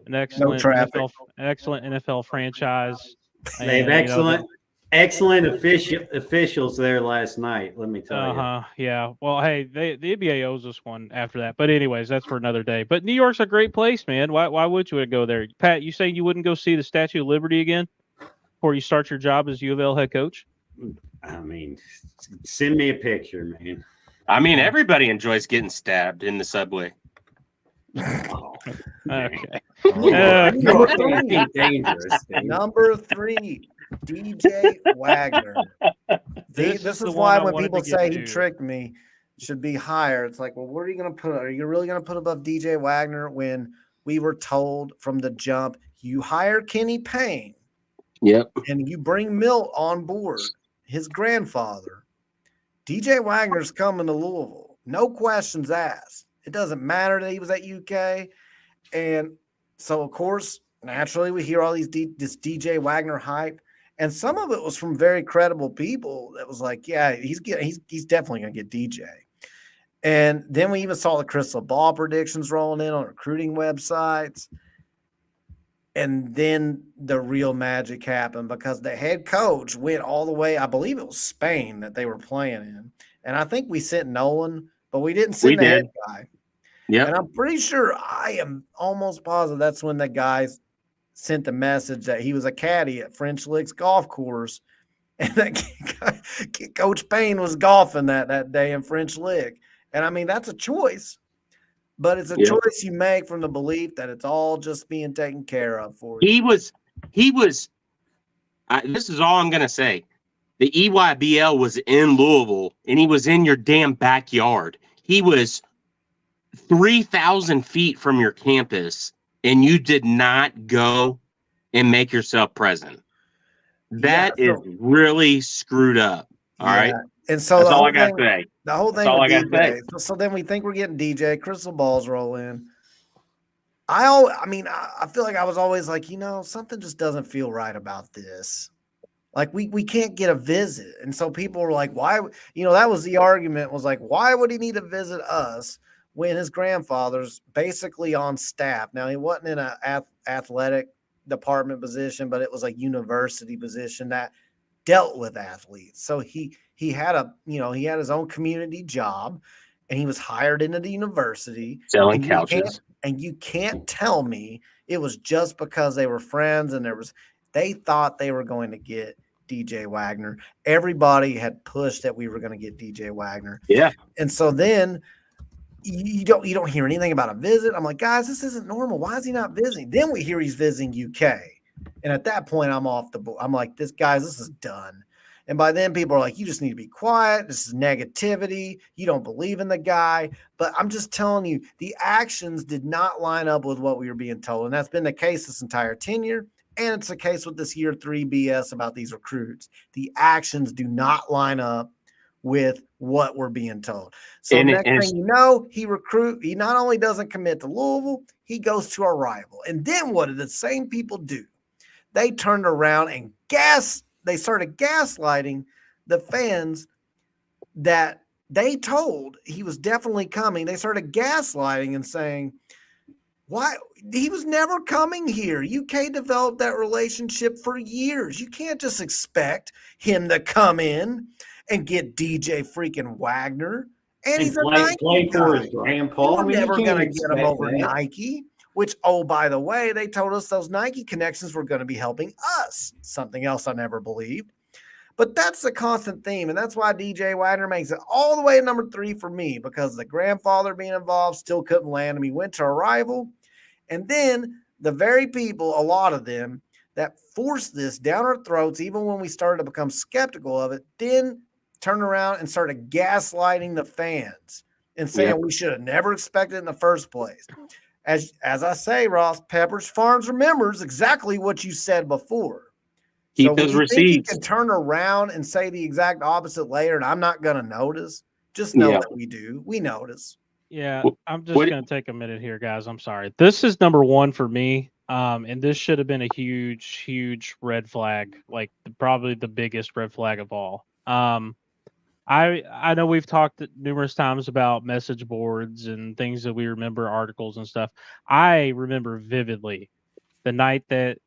An excellent traffic. excellent NFL franchise. They have And, you know, excellent officials there last night. Let me tell you. Yeah. Well, hey, the NBA owes us one after that. But anyways, that's for another day. But New York's a great place, man. Why would you go there? Pat, you saying you wouldn't go see the Statue of Liberty again before you start your job as U of L head coach? I mean, send me a picture, man. I mean, everybody enjoys getting stabbed in the subway. Okay. Number It's three. dangerous. Steve. Number 3, DJ Wagner. This is the why one I when wanted people to get say he to. tricked me, should be higher. It's like, well, what are you going to put? Are you really going to put above DJ Wagner when we were told from the jump, you hire Kenny Payne Yep. and you bring Milt on board, his grandfather. DJ Wagner's coming to Louisville. No questions asked. It doesn't matter that he was at UK. And so, of course, naturally, we hear all this DJ Wagner hype. And some of it was from very credible people that was like, yeah, he's definitely going to get DJ. And then we even saw the crystal ball predictions rolling in on recruiting websites. And then the real magic happened because the head coach went all the way. I believe it was Spain that they were playing in. And I think we sent Nolan, but we didn't send the head guy. Yeah. And I'm pretty sure, I am almost positive that's when the guys sent the message that he was a caddy at French Licks golf course. And that Coach Payne was golfing that day in French Lick. And I mean, that's a choice. But it's a choice you make from the belief that it's all just being taken care of for you. He was. This is all I'm gonna say. The EYBL was in Louisville, and he was in your damn backyard. He was 3,000 feet from your campus, and you did not go and make yourself present. That is really screwed up. All right. And so that's all I got to say. The whole thing. That's all I got to say. So then we think we're getting DJ. Crystal balls roll in. I feel like I was always like, something just doesn't feel right about this. Like we can't get a visit. And so people were like, why? That was the argument, was like, why would he need to visit us when his grandfather's basically on staff? Now, he wasn't in an athletic department position, but it was a university position that dealt with athletes. So he had he had his own community job, and he was hired into the university selling couches. And you can't tell me it was just because they were friends and they thought they were going to get DJ Wagner. Everybody had pushed that we were going to get DJ Wagner. Yeah. And so then you don't hear anything about a visit. I'm like, guys, this isn't normal. Why is he not visiting? Then we hear he's visiting UK. And at that point, I'm off the board. I'm like, this is done. And by then, people are like, you just need to be quiet. This is negativity. You don't believe in the guy. But I'm just telling you, the actions did not line up with what we were being told. And that's been the case this entire tenure. And it's the case with this year 3 BS about these recruits. The actions do not line up with what we're being told. So next thing you know, he not only doesn't commit to Louisville, he goes to a rival. And then what did the same people do? They turned around and they started gaslighting the fans that they told he was definitely coming. They started gaslighting and saying, why? He was never coming here. UK developed that relationship for years. You can't just expect him to come in and get DJ freaking Wagner. And he's a Nike guy. For his grandpa. You're never going to get him over Nike. Which, by the way, they told us those Nike connections were going to be helping us. Something else I never believed. But that's the constant theme, and that's why DJ Wagner makes it all the way to number 3 for me, because the grandfather being involved still couldn't land him. He went to a rival, and then the very people, a lot of them, that forced this down our throats, even when we started to become skeptical of it, then turned around and started gaslighting the fans and saying we should have never expected it in the first place. As I say, Ross, Pepperidge Farms remembers exactly what you said before. Keep those receipts. Think you can turn around and say the exact opposite later, and I'm not going to notice. Just know that we do. We notice. Yeah, I'm just going to take a minute here, guys. I'm sorry. This is number 1 for me. And this should have been a huge red flag, like probably the biggest red flag of all. I know we've talked numerous times about message boards and things that we remember, articles and stuff. I remember vividly the night that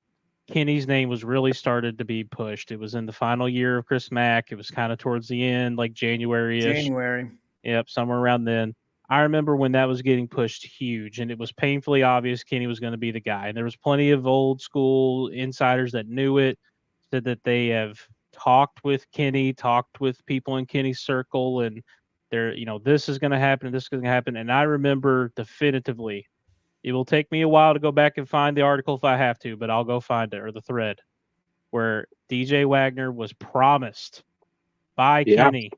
Kenny's name was really started to be pushed. It was in the final year of Chris Mack. It was kind of towards the end, like January-ish. January. Yep, somewhere around then. I remember when that was getting pushed huge, and it was painfully obvious Kenny was going to be the guy. And there was plenty of old school insiders that knew it, said that they have talked with Kenny, talked with people in Kenny's circle, and they're, this is going to happen, this is going to happen. And I remember definitively, it will take me a while to go back and find the article if I have to, but I'll go find it, or the thread, where DJ Wagner was promised by Kenny,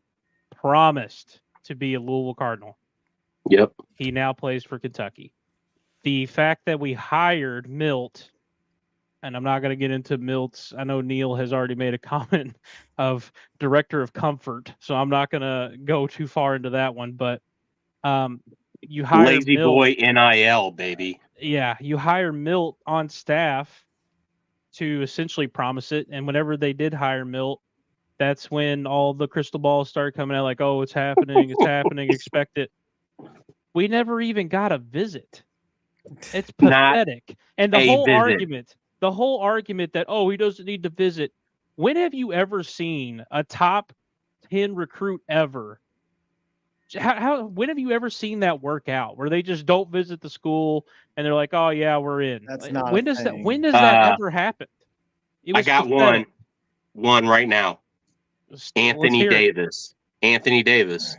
promised to be a Louisville Cardinal. Yep. He now plays for Kentucky. The fact that we hired Milt, and I'm not going to get into Milt's, I know Neil has already made a comment of director of comfort, so I'm not going to go too far into that one, but you hire Lazy Milt, boy NIL, baby. Yeah, you hire Milt on staff to essentially promise it, and whenever they did hire Milt, that's when all the crystal balls started coming out like, oh, it's happening, expect it. We never even got a visit. It's pathetic. And the whole argument that, oh, he doesn't need to visit. When have you ever seen a top 10 recruit ever? When have you ever seen that work out where they just don't visit the school and they're like, oh yeah, we're in? That's not when a does thing. when does that ever happen? I got pathetic. one right now. Anthony Davis. Anthony Davis.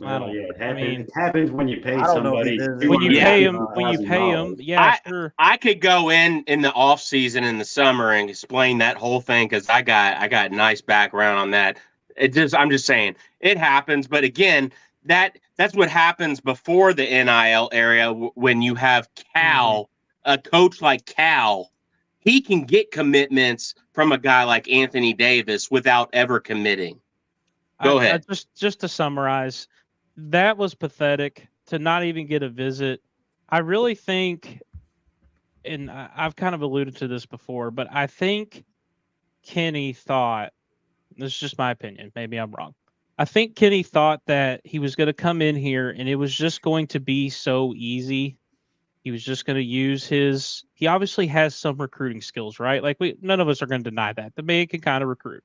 Well, yeah, it happens when you pay I don't know if somebody. he does. When you Yeah. pay him, yeah, sure. I could go in the off season in the summer and explain that whole thing because I got nice background on that. I'm just saying it happens, but again, that's what happens before the NIL area when you have Cal, a coach like Cal, he can get commitments from a guy like Anthony Davis without ever committing. Go ahead. Just to summarize, that was pathetic to not even get a visit. I really think, and I've kind of alluded to this before, but I think Kenny thought, this is just my opinion, maybe I'm wrong. I think Kenny thought that he was going to come in here and it was just going to be so easy. He was just going to use he obviously has some recruiting skills, right? Like none of us are going to deny that. The man can kind of recruit.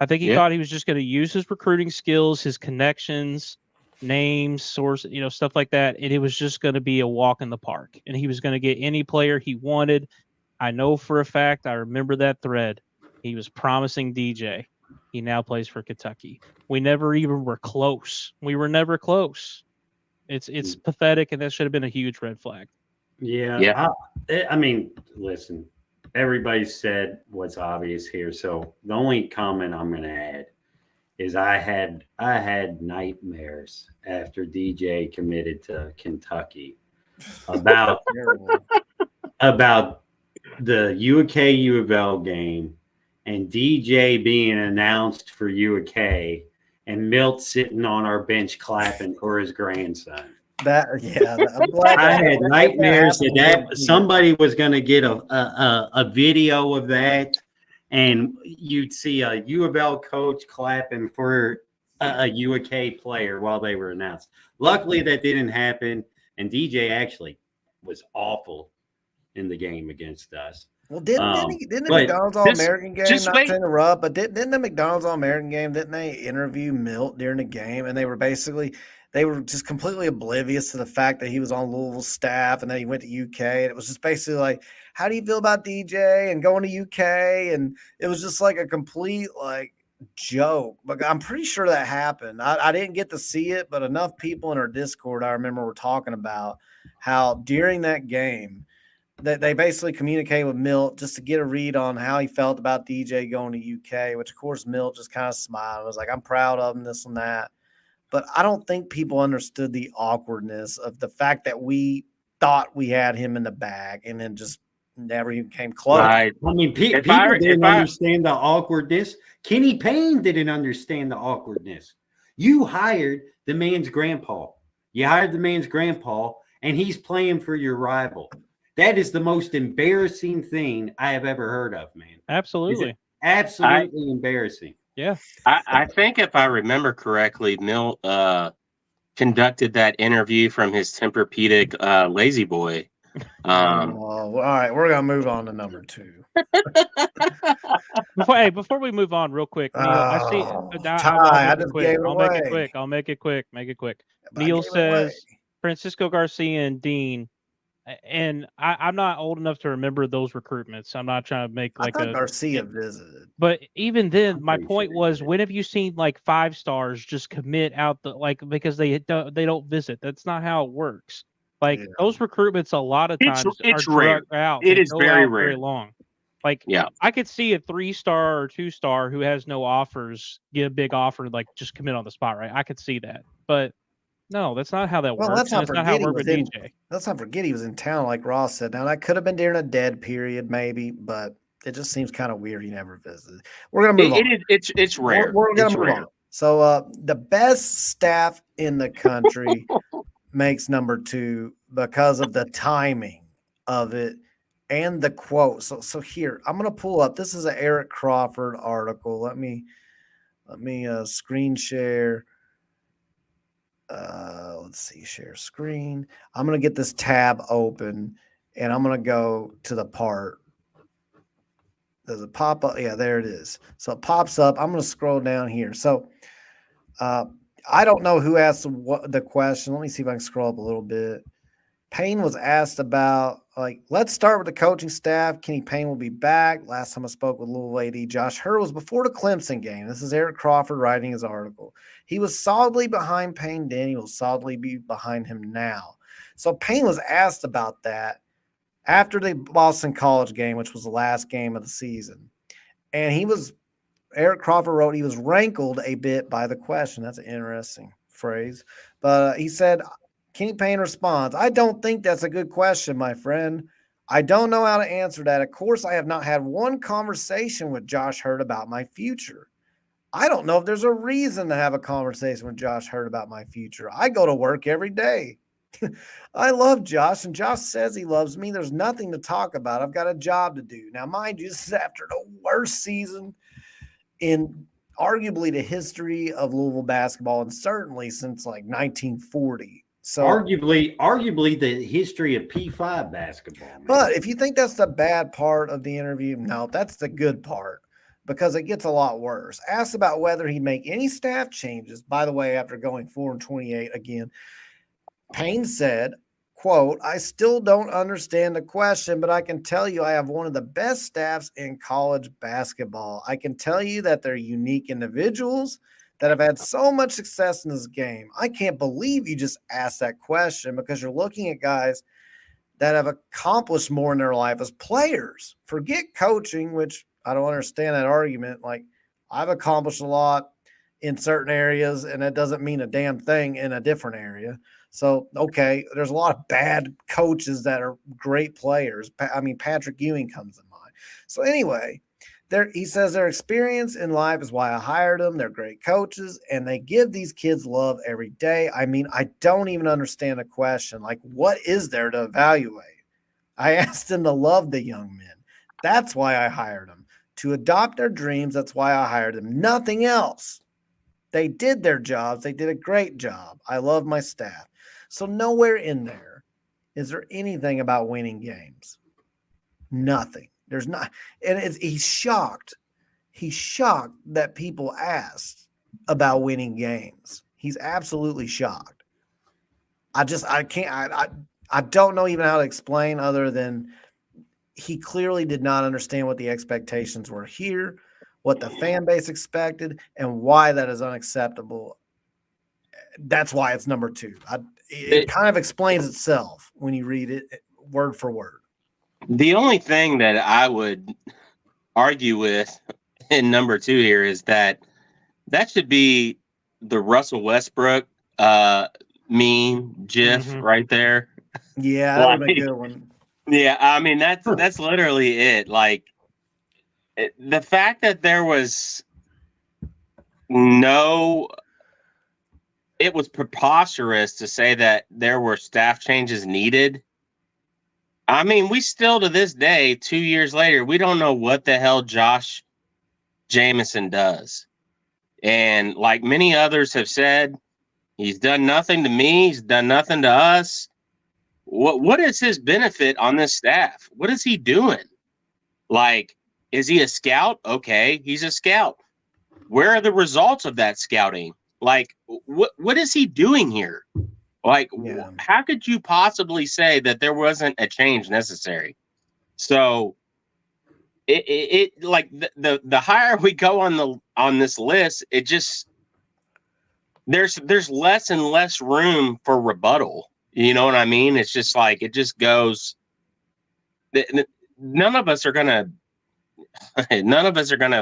I think he thought he was just going to use his recruiting skills, his connections, names, source, stuff like that. And it was just going to be a walk in the park. And he was going to get any player he wanted. I know for a fact, I remember that thread. He was promising DJ. He now plays for Kentucky. We never even were close. We were never close. It's pathetic, and that should have been a huge red flag. Yeah. I mean, listen, everybody said what's obvious here. So the only comment I'm going to add is I had nightmares after DJ committed to Kentucky about the UK U of L game and DJ being announced for UK and Milt sitting on our bench clapping for his grandson. I had nightmares that somebody was going to get a video of that, and you'd see a U of L coach clapping for a UK player while they were announced. Luckily, that didn't happen, and DJ actually was awful in the game against us. Well, didn't the McDonald's All-American game, not to interrupt, but didn't the McDonald's All-American game, didn't they interview Milt during the game? And they were just completely oblivious to the fact that he was on Louisville's staff and then he went to UK. And it was just basically like, how do you feel about DJ and going to UK? And it was just like a complete joke. But I'm pretty sure that happened. I didn't get to see it, but enough people in our Discord I remember were talking about how during that game, that they basically communicated with Milt just to get a read on how he felt about DJ going to UK, which of course Milt just kind of smiled. I was like, I'm proud of him, this and that. But I don't think people understood the awkwardness of the fact that we thought we had him in the bag and then just never even came close. Right. I mean, people didn't understand the awkwardness. Kenny Payne didn't understand the awkwardness. You hired the man's grandpa. And he's playing for your rival. That is the most embarrassing thing I have ever heard of, man. Absolutely. Absolutely embarrassing. Yeah. I think if I remember correctly, Milt conducted that interview from his Tempur-Pedic lazy boy. All right, we're gonna move on to number 2. Before we move on, real quick, Neil, I see. I just gave it I'll away. make it quick. I'll make it quick. Make it quick. But I Neil gave it away. says Francisco Garcia and Dean, and I'm not old enough to remember those recruitments. I'm not trying to make I like thought Garcia visited. But even then, I'm my pretty point sure he was, did. when have you seen like 5 stars just commit out because they don't visit? That's not how it works. Like Yeah. those recruitments, a lot of It's times are rare. drug out. It They is go very out rare. very long. Like Yeah. I could see a 3-star or 2-star who has no offers get a big offer, like just commit on the spot, right? I could see that, but no, that's not how that Well, works. let's not That's not how forget it he worked was with in. DJ. Let's not forget he was in town, like Ross said. Now that could have been during a dead period, maybe, but it just seems kind of weird he never visited. We're gonna move on. It's rare. We're gonna It's move rare. on. So the best staff in the country makes number 2 because of the timing of it and the quote. So here, I'm gonna pull up. This is an Eric Crawford article. Let me screen share. Let's see, share screen. I'm gonna get this tab open and I'm gonna go to the part. Does it pop up? Yeah, there it is. So it pops up. I'm gonna scroll down here. So I don't know who asked the question. Let me see if I can scroll up a little bit. Payne was asked about, let's start with the coaching staff. Kenny Payne will be back. Last time I spoke with Louisville AD Josh Hurd was before the Clemson game. This is Eric Crawford writing his article. He was solidly behind Payne then. He will solidly be behind him now. So Payne was asked about that after the Boston College game, which was the last game of the season. And Eric Crawford wrote he was rankled a bit by the question. That's an interesting phrase. But he said, Kenny Payne responds, I don't think that's a good question, my friend. I don't know how to answer that. Of course, I have not had one conversation with Josh Hurd about my future. I don't know if there's a reason to have a conversation with Josh Hurd about my future. I go to work every day. I love Josh, and Josh says he loves me. There's nothing to talk about. I've got a job to do. Now, mind you, this is after the worst season in arguably the history of Louisville basketball, and certainly since like 1940. So arguably the history of P5 basketball. Man. But if you think that's the bad part of the interview, no, that's the good part because it gets a lot worse. Asked about whether he'd make any staff changes. By the way, after going 4-28 again, Payne said, quote, I still don't understand the question, but I can tell you I have one of the best staffs in college basketball. I can tell you that they're unique individuals that have had so much success in this game. I can't believe you just asked that question because you're looking at guys that have accomplished more in their life as players. Forget coaching, which I don't understand that argument. Like, I've accomplished a lot in certain areas, and that doesn't mean a damn thing in a different area. So, okay, there's a lot of bad coaches that are great players. I mean, Patrick Ewing comes to mind. So anyway, he says their experience in life is why I hired them. They're great coaches, and they give these kids love every day. I mean, I don't even understand the question. Like, what is there to evaluate? I asked them to love the young men. That's why I hired them. To adopt their dreams, that's why I hired them. Nothing else. They did their jobs. They did a great job. I love my staff. So nowhere in there is there anything about winning games. Nothing. There's not, and he's shocked. He's shocked that people asked about winning games. He's absolutely shocked. I don't know even how to explain other than he clearly did not understand what the expectations were here, what the fan base expected, and why that is unacceptable. That's why it's number 2. It kind of explains itself when you read it word for word. The only thing that I would argue with in number 2 here is that should be the Russell Westbrook meme GIF right there. Yeah, that would be a good one. Yeah, I mean that's literally it. Like the fact that there was it was preposterous to say that there were staff changes needed I mean, we still to this day, 2 years later, we don't know what the hell Josh Jameson does. And like many others have said, he's done nothing to me. He's done nothing to us. What is his benefit on this staff? What is he doing? Like, is he a scout? Okay, he's a scout. Where are the results of that scouting? Like, what is he doing here? Like, how could you possibly say that there wasn't a change necessary? So, it like the higher we go on this list, it just there's less and less room for rebuttal. You know what I mean? It's just like it just goes. None of us are gonna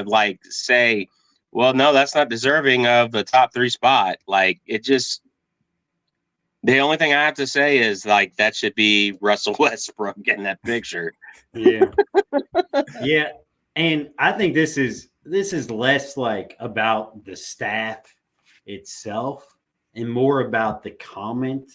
like say, well, no, that's not deserving of the top 3 spot. Like it just. The only thing I have to say is like that should be Russell Westbrook in that picture. Yeah. Yeah. And I think this is less like about the staff itself and more about the comment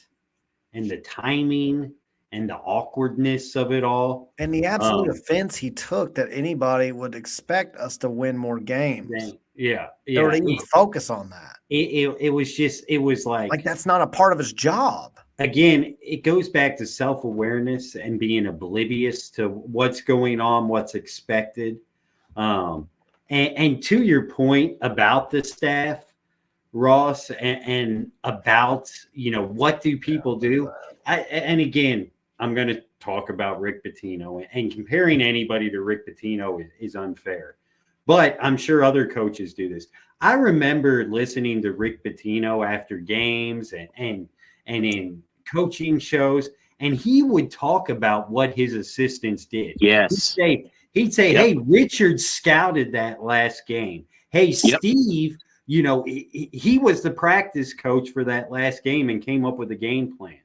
and the timing and the awkwardness of it all. And the absolute offense he took that anybody would expect us to win more games. Yeah. Or even focus on that. It was like that's not a part of his job. Again, it goes back to self-awareness and being oblivious to what's going on, what's expected. And to your point about the staff, Ross, and about, what do people do? And again, I'm going to talk about Rick Pitino, and comparing anybody to Rick Pitino is unfair. But I'm sure other coaches do this. I remember listening to Rick Pitino after games and in coaching shows, and he would talk about what his assistants did. Yes. He'd say, hey, Richard scouted that last game. Hey, Steve, he was the practice coach for that last game and came up with a game plan.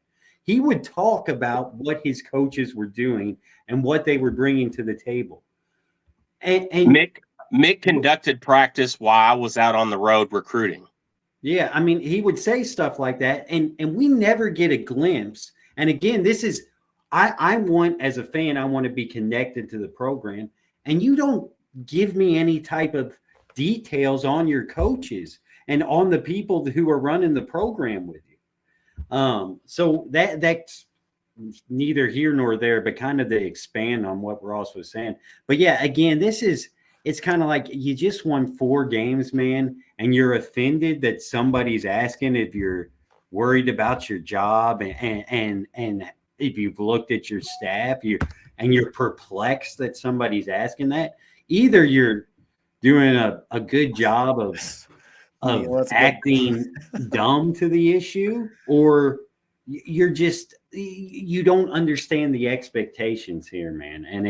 He would talk about what his coaches were doing and what they were bringing to the table. And Mick conducted practice while I was out on the road recruiting. Yeah, I mean, he would say stuff like that, and we never get a glimpse. And again, this is I want, as a fan, I want to be connected to the program, and you don't give me any type of details on your coaches and on the people who are running the program with you. So that's neither here nor there, but kind of to expand on what Ross was saying. But yeah, again, it's kind of like you just won 4 games, man, and you're offended that somebody's asking if you're worried about your job and if you've looked at your staff, you're perplexed that somebody's asking that. Either you're doing a good job of acting dumb to the issue, or you're just you don't understand the expectations here, man. And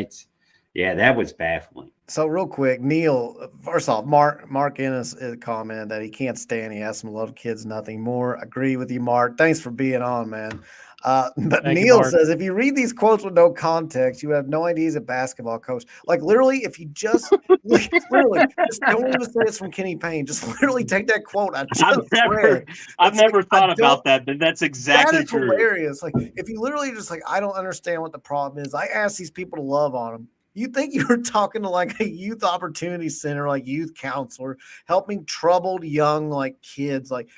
that was baffling. So real quick, Neil, first off, Mark Ennis commented that he can't stand. He has some little kids, nothing more. Agree with you, Mark. Thanks for being on, man. But Thank Neil you, says, if you read these quotes with no context, you have no idea he's a basketball coach. Like literally, if you just literally just don't even say it's from Kenny Payne, just literally take that quote. I've never thought about that, but that's exactly true. Hilarious. Like if you literally just like, I don't understand what the problem is. I ask these people to love on them. You think you were talking to like a youth opportunity center, like youth counselor, helping troubled young like kids. Like,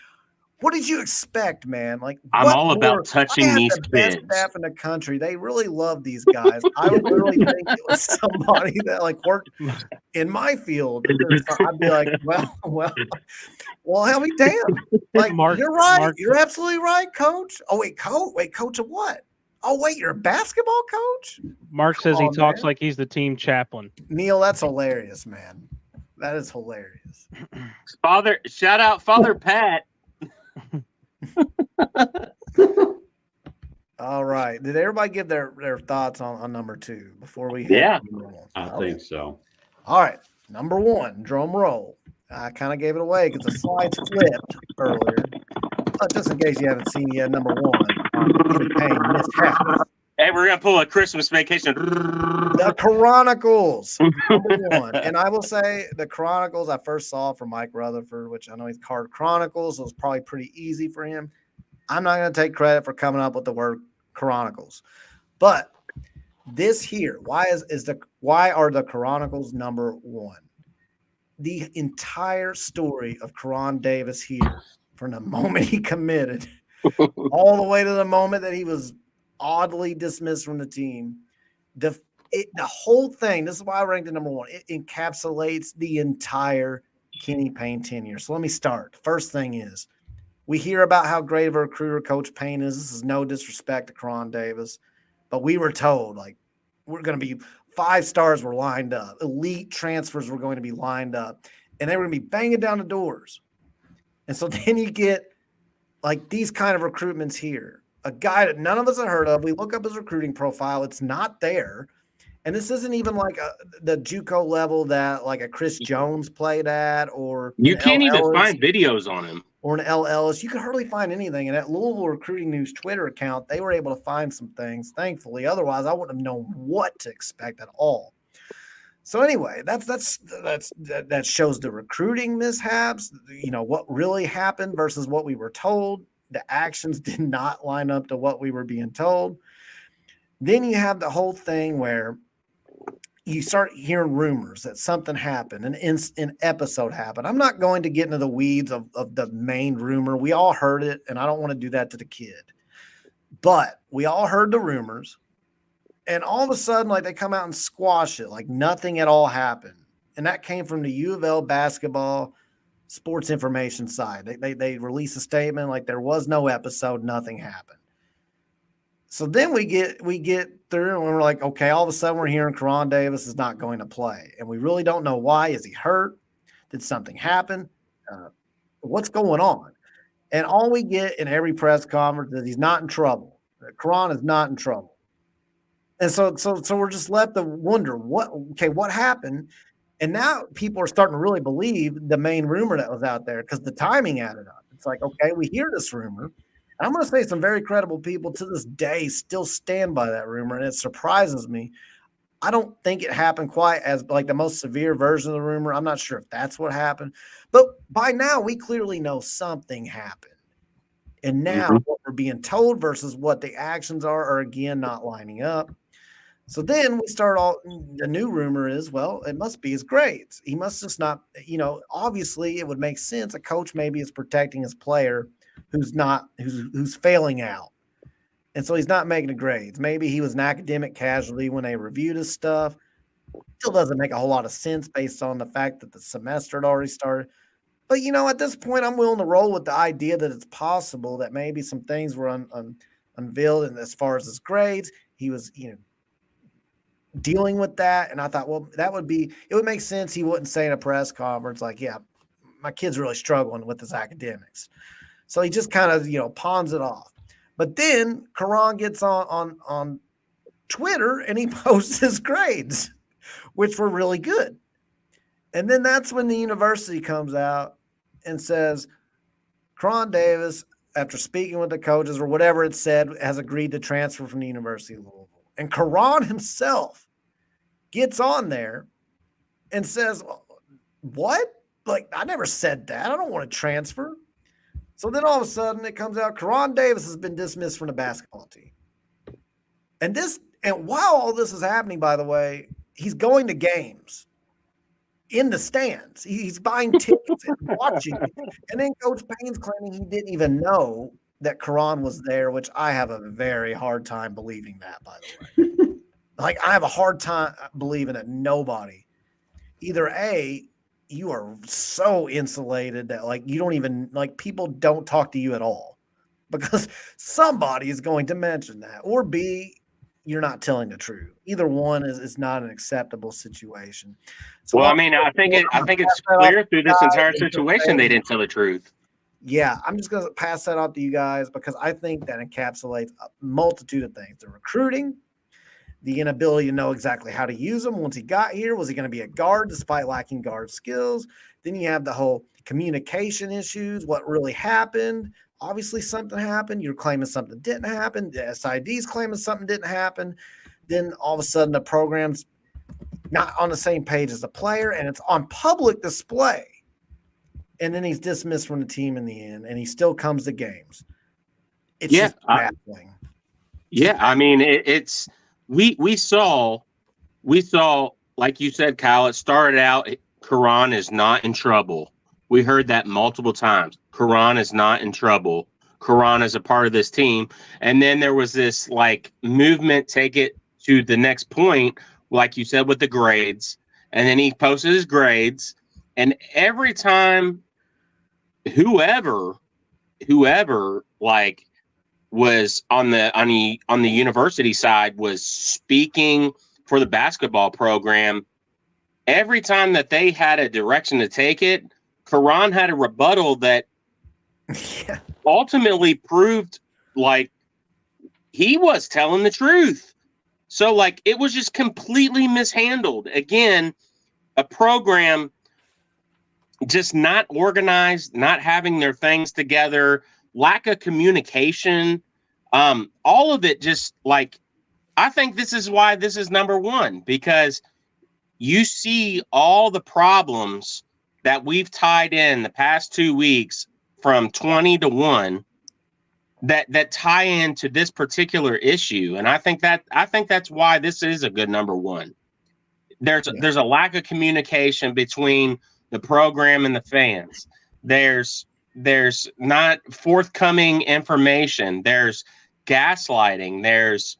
what did you expect, man? Like, I'm all about touching these kids. Best staff in the country. They really love these guys. I would really think it was somebody that like worked in my field. I'd be like, well, hell be damned. Like, Mark, you're right. Mark, You're absolutely right, coach. Oh wait, coach of what? Oh, wait, you're a basketball coach? Mark says he talks like he's the team chaplain. Neil, that's hilarious, man. That is hilarious. Shout out Father Pat. All right. Did everybody give their thoughts on number 2 before we hit number 1? I think so. All right. Number 1, drum roll. I kind of gave it away because the slides flipped earlier. Just in case you haven't seen yet, number 1. Kenny Payne, mishaps. Hey, we're gonna pull a Christmas vacation. The Chronicles, number 1. And I will say the Chronicles I first saw from Mike Rutherford, which I know he's called Chronicles. So it was probably pretty easy for him. I'm not going to take credit for coming up with the word Chronicles. But This here, why are the Chronicles number one? The entire story of Karan Davis here, from the moment he committed all the way to the moment that he was oddly dismissed from the team, the whole thing, this is why I ranked it number one. It encapsulates the entire Kenny Payne tenure. So let me start. First thing is, we hear about how great of a recruiter Coach Payne is. This is no disrespect to Karan Davis, but we were told, like, we're going to be 5 stars were lined up. Elite transfers were going to be lined up, and they were going to be banging down the doors. And so then you get like these kind of recruitments here. A guy that none of us have heard of. We look up his recruiting profile. It's not there. And this isn't even like the JUCO level that like a Chris Jones played at, or you can't even find videos on him. Or an L. Ellis. You could hardly find anything. And at Louisville Recruiting News Twitter account, they were able to find some things, thankfully. Otherwise, I wouldn't have known what to expect at all. So anyway, that shows the recruiting mishaps, you know, what really happened versus what we were told. The actions did not line up to what we were being told. Then you have the whole thing where you start hearing rumors that something happened, an episode happened. I'm not going to get into the weeds of the main rumor. We all heard it, and I don't want to do that to the kid. But we all heard the rumors, and all of a sudden, like, they come out and squash it, like nothing at all happened. And that came from the U of L basketball sports information side. They released a statement like there was no episode, nothing happened. So then we get through and we're like, okay, all of a sudden we're hearing Karan Davis is not going to play. And we really don't know why. Is he hurt? Did something happen? What's going on? And all we get in every press conference is he's not in trouble. Karan is not in trouble. And so we're just left to wonder what happened? And now people are starting to really believe the main rumor that was out there because the timing added up. It's like, okay, we hear this rumor. I'm going to say some very credible people to this day still stand by that rumor, and it surprises me. I don't think it happened quite as like the most severe version of the rumor. I'm not sure if that's what happened, but by now we clearly know something happened. And now what we're being told versus what the actions are again not lining up. So then we start the new rumor is, well, it must be his grades. He must just not, obviously it would make sense. A coach maybe is protecting his player who's failing out. And so he's not making the grades. Maybe he was an academic casualty when they reviewed his stuff. Still doesn't make a whole lot of sense based on the fact that the semester had already started. But, at this point, I'm willing to roll with the idea that it's possible that maybe some things were unveiled. And as far as his grades, he was, dealing with that. And I thought, well, it would make sense. He wouldn't say in a press conference, like, yeah, my kid's really struggling with his academics. So he just kind of, pawns it off. But then Karan gets on Twitter and he posts his grades, which were really good. And then that's when the university comes out and says, Karan Davis, after speaking with the coaches or whatever it said, has agreed to transfer from the University of Louisville. And Karan himself gets on there and says, what? Like, I never said that. I don't want to transfer. So then all of a sudden it comes out, Karan Davis has been dismissed from the basketball team. And while all this is happening, by the way, he's going to games in the stands. He's buying tickets and watching it. And then Coach Payne's claiming he didn't even know that Karan was there, which I have a very hard time believing that, by the way. Like, I have a hard time believing that nobody, either A, you are so insulated that, like, you don't even, like, people don't talk to you at all because somebody is going to mention that, or B, you're not telling the truth. Either one is not an acceptable situation. So, well, I think it's clear through this entire situation they didn't tell the truth. Yeah, I'm just going to pass that off to you guys because I think that encapsulates a multitude of things. The recruiting, the inability to know exactly how to use him once he got here. Was he going to be a guard despite lacking guard skills? Then you have the whole communication issues, what really happened. Obviously, something happened. You're claiming something didn't happen. The SID's claiming something didn't happen. Then all of a sudden the program's not on the same page as the player, and it's on public display. And then he's dismissed from the team in the end, and he still comes to games. It's just baffling. Yeah, it's we saw, like you said, Kyle, it started out, Quran is not in trouble. We heard that multiple times. Quran is not in trouble. Quran is a part of this team. And then there was this like movement, take it to the next point, like you said, with the grades. And then he posted his grades. And every time whoever like was on the university side was speaking for the basketball program, every time that they had a direction to take it, Quran had a rebuttal that ultimately proved like he was telling the truth. So like it was just completely mishandled. Again, a program just not organized, not having their things together, lack of communication, all of it just like, I think this is why this is number one, because you see all the problems that we've tied in the past 2 weeks from 20 to 1 that tie into this particular issue. And I think that's why this is a good number one. There's a lack of communication between the program and the fans. There's not forthcoming information. There's gaslighting. There's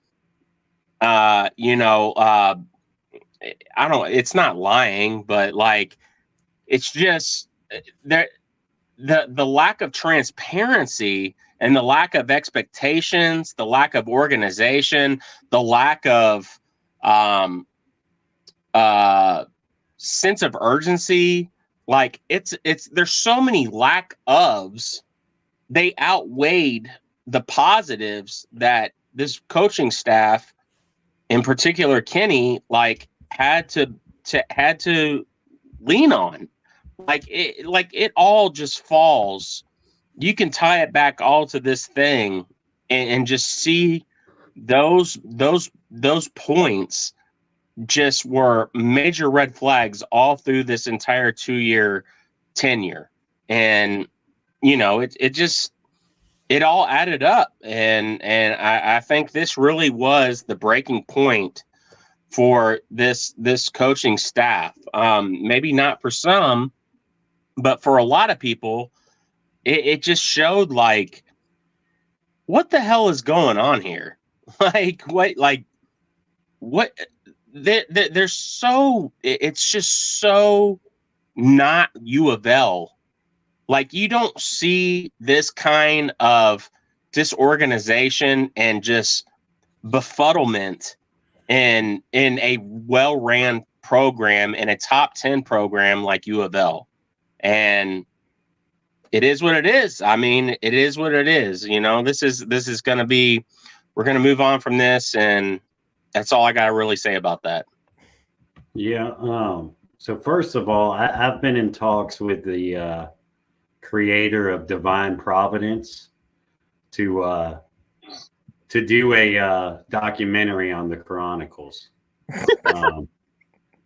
I don't, it's not lying, but like it's just there, the lack of transparency and the lack of expectations, the lack of organization, the lack of sense of urgency. Like it's there's so many lack ofs. They outweighed the positives that this coaching staff, in particular Kenny, like had to lean on. Like it all just falls. You can tie it back all to this thing and just see those points just were major red flags all through this entire 2-year tenure. And it all added up, and I think this really was the breaking point for this coaching staff. Maybe not for some, but for a lot of people, it just showed like, what the hell is going on here? There's so, it's just so not U of L. Like you don't see this kind of disorganization and just befuddlement in a well-ran program, in a top 10 program like U of L. And it is what it is. I mean, it is what it is. This is going to be, we're going to move on from this. And that's all I got to really say about that. Yeah. So first of all, I've been in talks with the creator of Divine Providence to do a documentary on the Chronicles.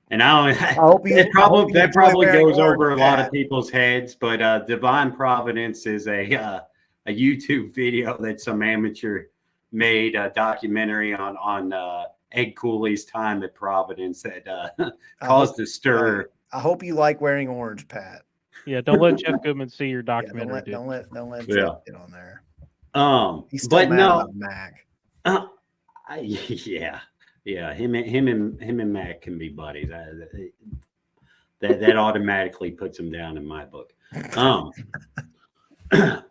And that probably goes over a lot of people's heads, but Divine Providence is a YouTube video that some amateur made, a documentary on Ed Cooley's time at Providence that caused a stir. I hope you like wearing orange, Pat. Yeah, don't let Jeff Goodman see your documentary. Don't let Jeff get on there. He's still mad about Mac. Yeah. Him and Mac can be buddies. That automatically puts him down in my book.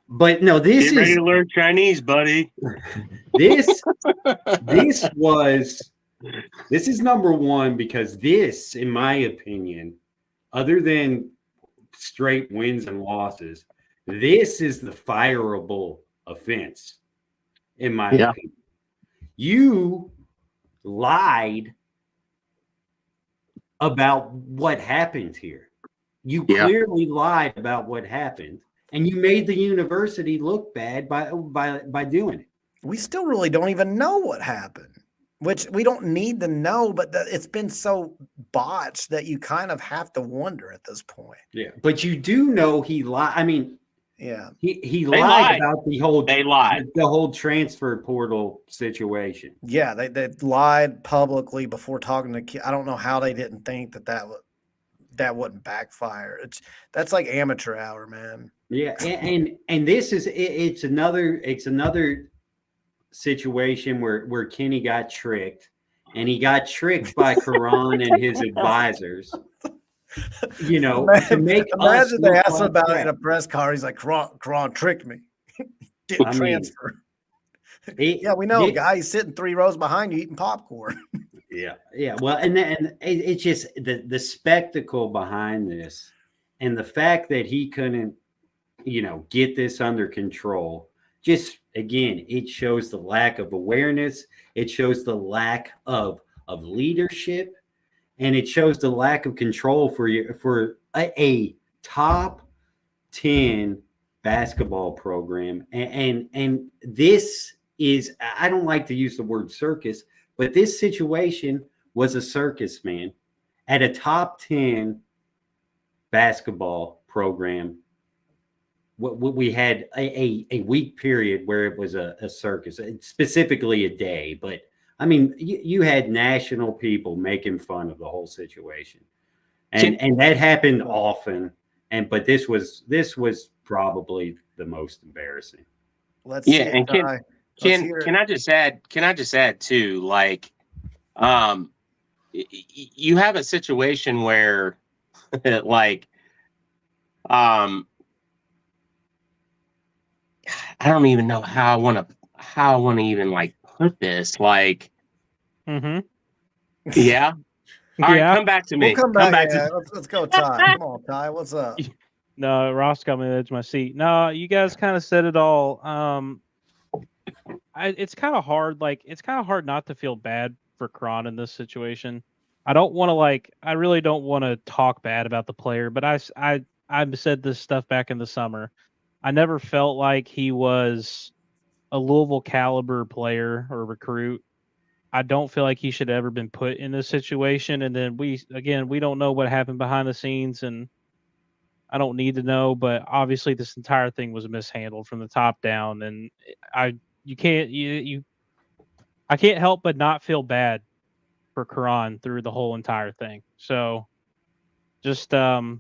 But no, this Get ready to learn Chinese, buddy. This is number one, because this, in my opinion, other than straight wins and losses, this is the fireable offense, in my opinion. You lied about what happened here. You clearly lied about what happened, and you made the university look bad by doing it. We still really don't even know what happened, which we don't need to know, but it's been so botched that you kind of have to wonder at this point. Yeah, but you do know he lied. I mean, Yeah. He They lied lied. about They lied. the whole transfer portal situation. Yeah, they lied publicly before talking to. I don't know how they didn't think that wouldn't backfire. That's like amateur hour, man. Yeah, and this is it's another situation where Kenny got tricked, and he got tricked by Quran and his advisors. You know, to make us imagine they look asked him like about it crap. in a press car. He's like, Quran tricked me. Didn't I mean, transfer. Yeah, we know, guy. He's sitting 3 rows behind you eating popcorn. Yeah. Well, and it's just the spectacle behind this, and the fact that he couldn't, get this under control. Just again, it shows the lack of awareness. It shows the lack of leadership, and it shows the lack of control for a top 10 basketball program. And this is, I don't like to use the word circus, but this situation was a circus, man. At a top 10 basketball program, we had a week period where it was a circus, specifically a day. But I mean, you had national people making fun of the whole situation, and that happened often. But this was probably the most embarrassing. Let's see. And can I just add too, like, you have a situation where, like, I don't even know how I want to even like put this. Like, yeah. All right, come back to me. We'll come back. Let's go, Ty. Come on, Ty. What's up? No, Ross got me on the edge of my seat. No, you guys kind of said it all. It's kind of hard. Like, it's kind of hard not to feel bad for Cron in this situation. I really don't want to talk bad about the player, but I said this stuff back in the summer. I never felt like he was a Louisville caliber player or recruit. I don't feel like he should have ever been put in this situation. And then we don't know what happened behind the scenes, and I don't need to know, but obviously this entire thing was mishandled from the top down, and I can't help but not feel bad for Quran through the whole entire thing. So just a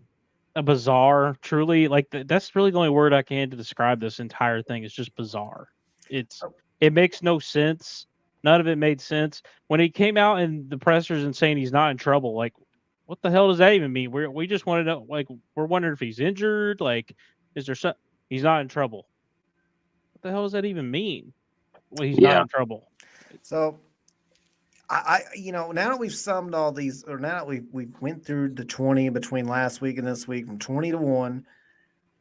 bizarre, truly, like that's really the only word I can to describe this entire thing. Is just bizarre. It makes no sense. None of it made sense when he came out in the pressers and saying he's not in trouble. Like, what the hell does that even mean? We just want to know. Like, we're wondering if he's injured. Like, is there he's not in trouble? What the hell does that even mean? Well, he's not in trouble. So, I now that we've summed all these, or now that we went through the 20 between last week and this week from 20 to 1,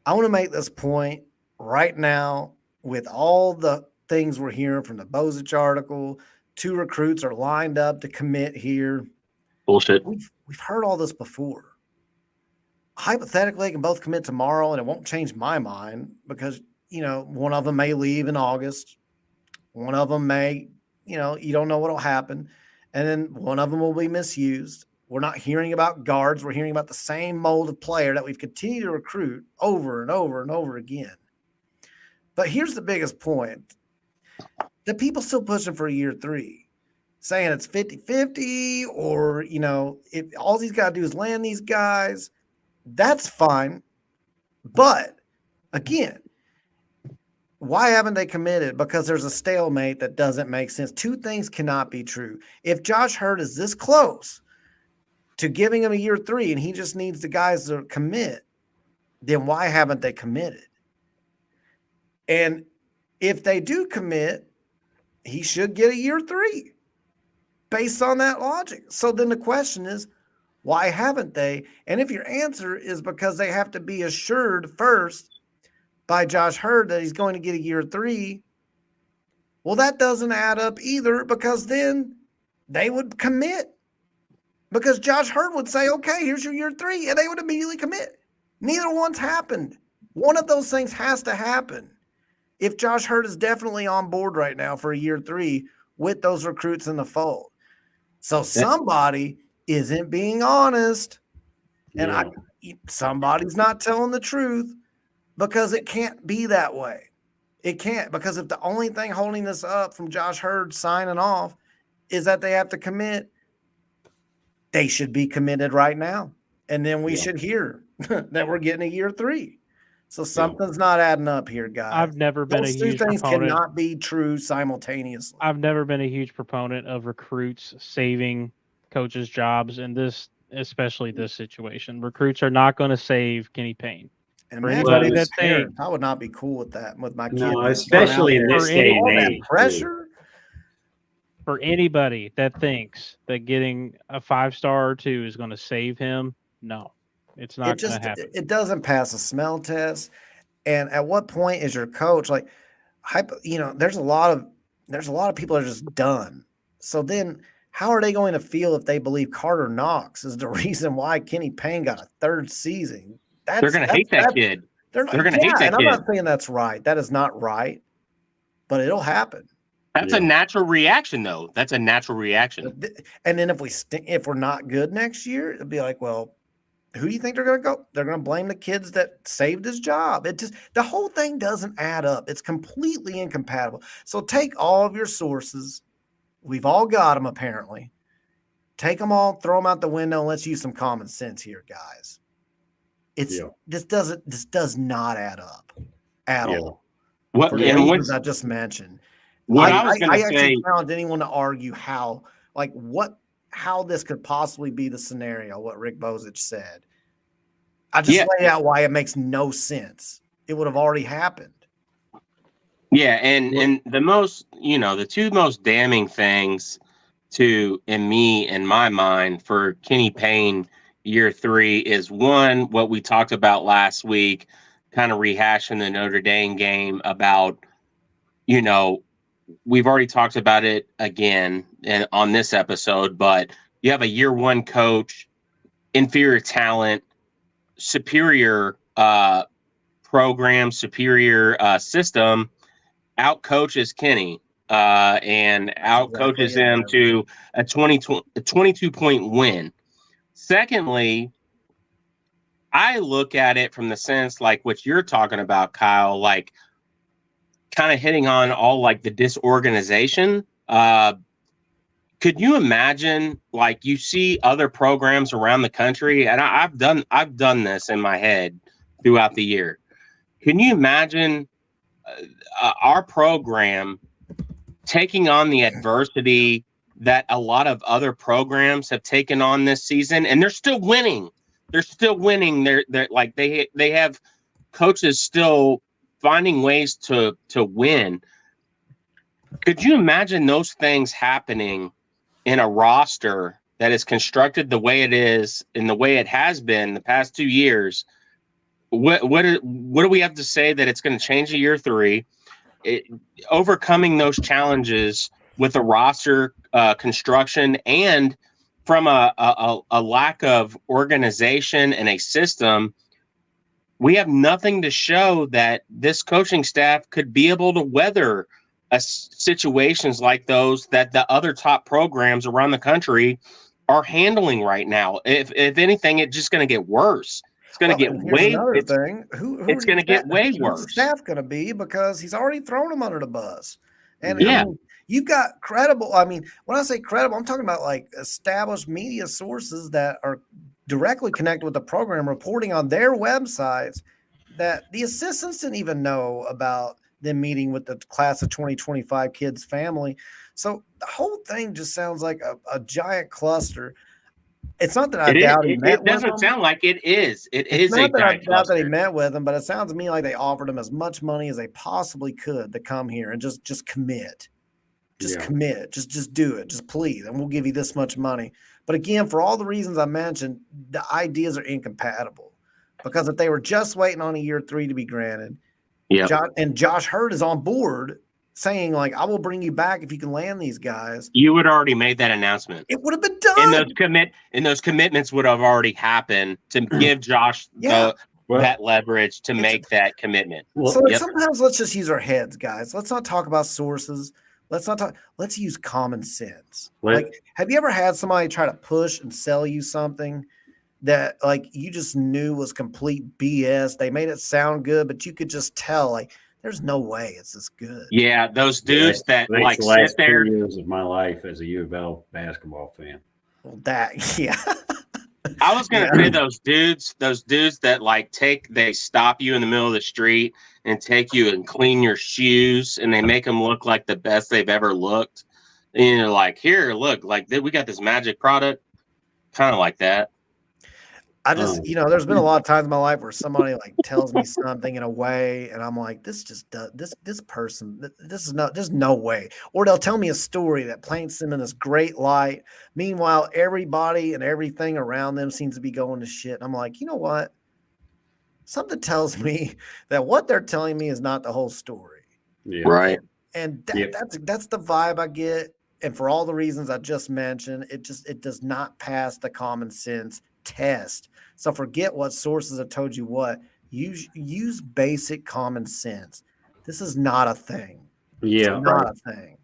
I want to make this point right now with all the things we're hearing from the Bozich article. 2 recruits are lined up to commit here. Bullshit. We've heard all this before. Hypothetically, they can both commit tomorrow, and it won't change my mind because, one of them may leave in August. One of them may, you don't know what will happen. And then one of them will be misused. We're not hearing about guards. We're hearing about the same mold of player that we've continued to recruit over and over and over again. But here's the biggest point. The people still pushing for a year 3, saying it's 50-50 or, if all he's got to do is land these guys, that's fine. But again, why haven't they committed? Because there's a stalemate that doesn't make sense. 2 things cannot be true. If Josh Hurt is this close to giving him a year 3 and he just needs the guys to commit, then why haven't they committed? And if they do commit, he should get a year 3 based on that logic. So then the question is, why haven't they? And if your answer is because they have to be assured first by Josh Hurd that he's going to get a year 3, well, that doesn't add up either, because then they would commit. Because Josh Hurd would say, okay, here's your year 3, and they would immediately commit. Neither one's happened. One of those things has to happen. If Josh Hurd is definitely on board right now for a year 3 with those recruits in the fold. So somebody isn't being honest, and somebody's not telling the truth. because it can't be that way. It can't, because if the only thing holding this up from Josh Hurd signing off is that they have to commit, they should be committed right now. And then we should hear that we're getting a year 3. So something's not adding up here, guys. I've never been Those a two huge things proponent. cannot be true simultaneously. I've never been a huge proponent of recruits saving coaches' jobs in this, especially this situation. Recruits are not going to save Kenny Payne. And For imagine anybody as that thinks, parents, I would not be cool with that with my kids. No, going especially out in there. this day and All that age. pressure. for anybody that thinks that getting a 5-star or 2 is going to save him, no, it's not going to happen. It doesn't pass a smell test. And at what point is your coach like, there's a lot of people are just done. So then how are they going to feel if they believe Carter Knox is the reason why Kenny Payne got a 3rd season? They're going to hate that kid. They're going to hate that kid. I'm not saying that's right. That is not right, but it'll happen. That's a natural reaction, though. That's a natural reaction. And then if we're not good next year, it'll be like, well, who do you think they're going to go? They're going to blame the kids that saved his job. The whole thing doesn't add up. It's completely incompatible. So take all of your sources. We've all got them, apparently. Take them all, throw them out the window, and let's use some common sense here, guys. This does not add up at all. For the reasons I just mentioned. I actually found anyone to argue how this could possibly be the scenario, what Rick Bozich said. I just laid out why it makes no sense. It would have already happened. Yeah, and the 2 most damning things in my mind for Kenny Payne year 3 is, one, what we talked about last week, kind of rehashing the Notre Dame game about, we've already talked about it again on this episode, but you have a year 1 coach, inferior talent, superior program, superior system, outcoaches Kenny and outcoaches him to a 22-point win. Secondly, I look at it from the sense like what you're talking about, Kyle, like kind of hitting on all like the disorganization. Could you imagine, like, you see other programs around the country, and I've done this in my head throughout the year. Can you imagine our program taking on the adversity that a lot of other programs have taken on this season, and they're still winning? They're still winning. They're like they have coaches still finding ways to win. Could you imagine those things happening in a roster that is constructed the way it is and the way it has been the past 2 years? What do we have to say that it's going to change in year 3? Overcoming those challenges with a roster construction and from a lack of organization and a system, we have nothing to show that this coaching staff could be able to weather situations like those that the other top programs around the country are handling right now. If anything, it's just going to get worse. It's going to get way. It's going to get way worse. Who's the staff going to be, because he's already thrown him under the bus. And I mean, you've got credible. I mean, when I say credible, I'm talking about like established media sources that are directly connected with the program, reporting on their websites that the assistants didn't even know about them meeting with the class of 2025 kids' family. So the whole thing just sounds like a giant cluster. It's not that I doubt he met with him. It doesn't sound like it is. It is a giant cluster. Not that he met with him, but it sounds to me like they offered him as much money as they possibly could to come here and just commit. Commit. Just do it. Just please. And we'll give you this much money. But again, for all the reasons I mentioned, the ideas are incompatible. Because if they were just waiting on a year 3 to be granted, Josh Hurd is on board saying, like, I will bring you back if you can land these guys. You would already made that announcement. It would have been done. And those commitments would have already happened to give Josh that leverage to make that commitment. Sometimes let's just use our heads, guys. Let's not talk about sources. Let's use common sense. Like, have you ever had somebody try to push and sell you something that like you just knew was complete BS. They made it sound good, but you could just tell like there's no way it's this good. Yeah, those dudes that Makes like the sit last there. 2 years of my life as a U of L basketball fan. Well, that yeah. I was gonna Yeah. say those dudes that like they stop you in the middle of the street and take you and clean your shoes, and they make them look like the best they've ever looked. And you're like, here, look, like we got this magic product, kind of like that. I just, there's been a lot of times in my life where somebody like tells me something in a way, and I'm like, this just does this person, this is not, there's no way. Or they'll tell me a story that paints them in this great light. Meanwhile, everybody and everything around them seems to be going to shit. And I'm like, you know what? Something tells me that what they're telling me is not the whole story. Yeah. Right. And that's the vibe I get. And for all the reasons I just mentioned, it does not pass the common sense test. So forget what sources have told you what. Use basic common sense. This is not a thing. Yeah. It's not a thing.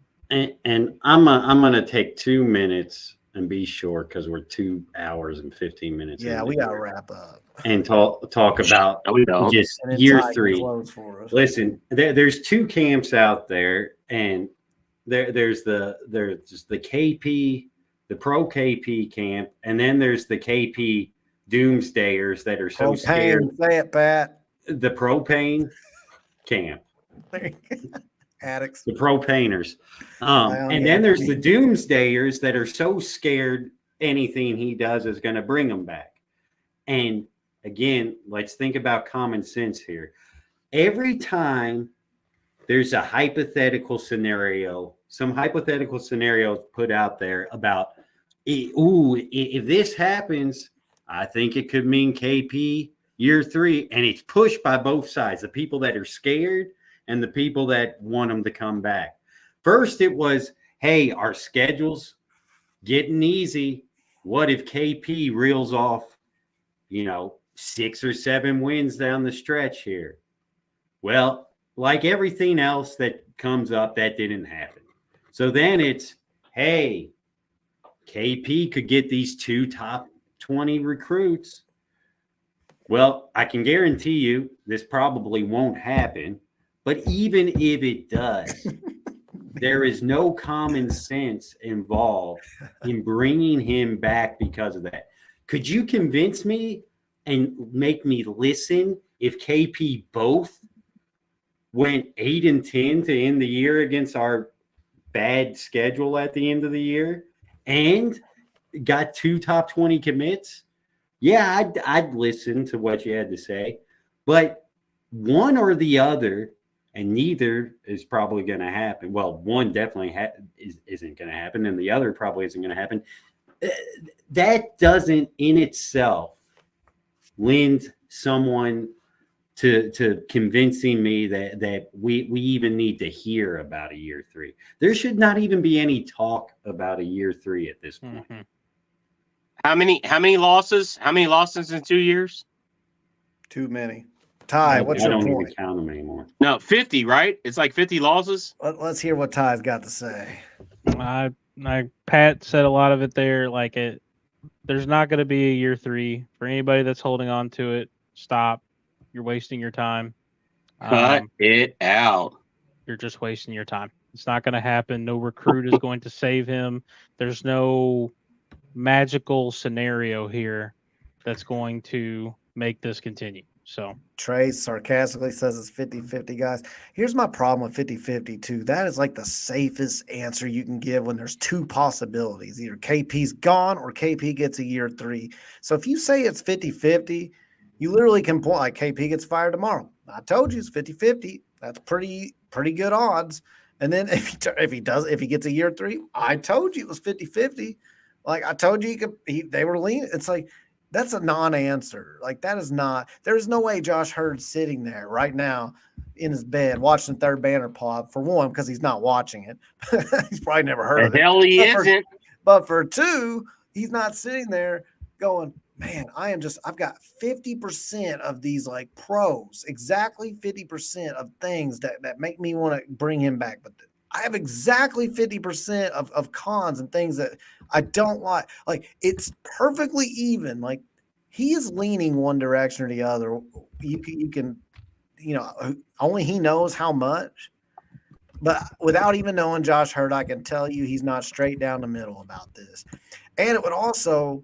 And I'm gonna take 2 minutes and be short because we're 2 hours and 15 minutes. Yeah, we gotta wrap up and talk about just year 3. Listen, there's 2 camps out there, and there's the KP, the pro KP camp, and then there's the KP doomsdayers that are so scared. Say it, Pat. The propane camp. Addicts. The propaners. And then there's the doomsdayers that are so scared anything he does is going to bring them back. And again, let's think about common sense here. Every time there's a hypothetical scenario, some hypothetical scenarios put out there about, if this happens, I think it could mean KP year 3. And it's pushed by both sides, the people that are scared and the people that want them to come back. First, it was, hey, our schedule's getting easy. What if KP reels off, 6 or 7 wins down the stretch here? Well, like everything else that comes up, that didn't happen. So then it's, hey, KP could get these 2 top 20 recruits. Well, I can guarantee you this probably won't happen. But even if it does, there is no common sense involved in bringing him back because of that. Could you convince me and make me listen if KP both went 8-10 to end the year against our bad schedule at the end of the year and got 2 top 20 commits? Yeah, I'd listen to what you had to say. But one or the other, and neither is probably going to happen. Well, one definitely isn't going to happen, and the other probably isn't going to happen. That doesn't in itself lend someone to convincing me that we even need to hear about a year 3. There should not even be any talk about a year 3 at this point. Mm-hmm. How many losses? How many losses in 2 years? Too many. Ty, what's your point? I don't even count them anymore. No, 50, right? It's like 50 losses. Let's hear what Ty's got to say. Pat said a lot of it there. There's not going to be a year 3 for anybody that's holding on to it. Stop. You're wasting your time. Cut it out. You're just wasting your time. It's not going to happen. No recruit is going to save him. There's no magical scenario here that's going to make this continue. So Trey sarcastically says it's 50-50, guys. Here's my problem with 50-50 too. That is like the safest answer you can give when there's 2 possibilities. Either KP's gone or KP gets a year 3. So if you say it's 50-50, you literally can point like KP gets fired tomorrow. I told you it's 50-50. That's pretty good odds. And then if he gets a year 3, I told you it was 50-50. Like I told you they were leaning. It's like, that's a non-answer. Like that is not. There's no way Josh Hurd's sitting there right now in his bed watching Third Banner Pod. For one, because he's not watching it. He's probably never heard of it. Hell, he isn't. But for 2, he's not sitting there going, man, I've got 50% of these like pros, exactly 50% of things that make me want to bring him back. But I have exactly 50% of cons and things that I don't like. Like it's perfectly even. Like he is leaning one direction or the other. You can, only he knows how much. But without even knowing Josh Hurt, I can tell you he's not straight down the middle about this. And it would also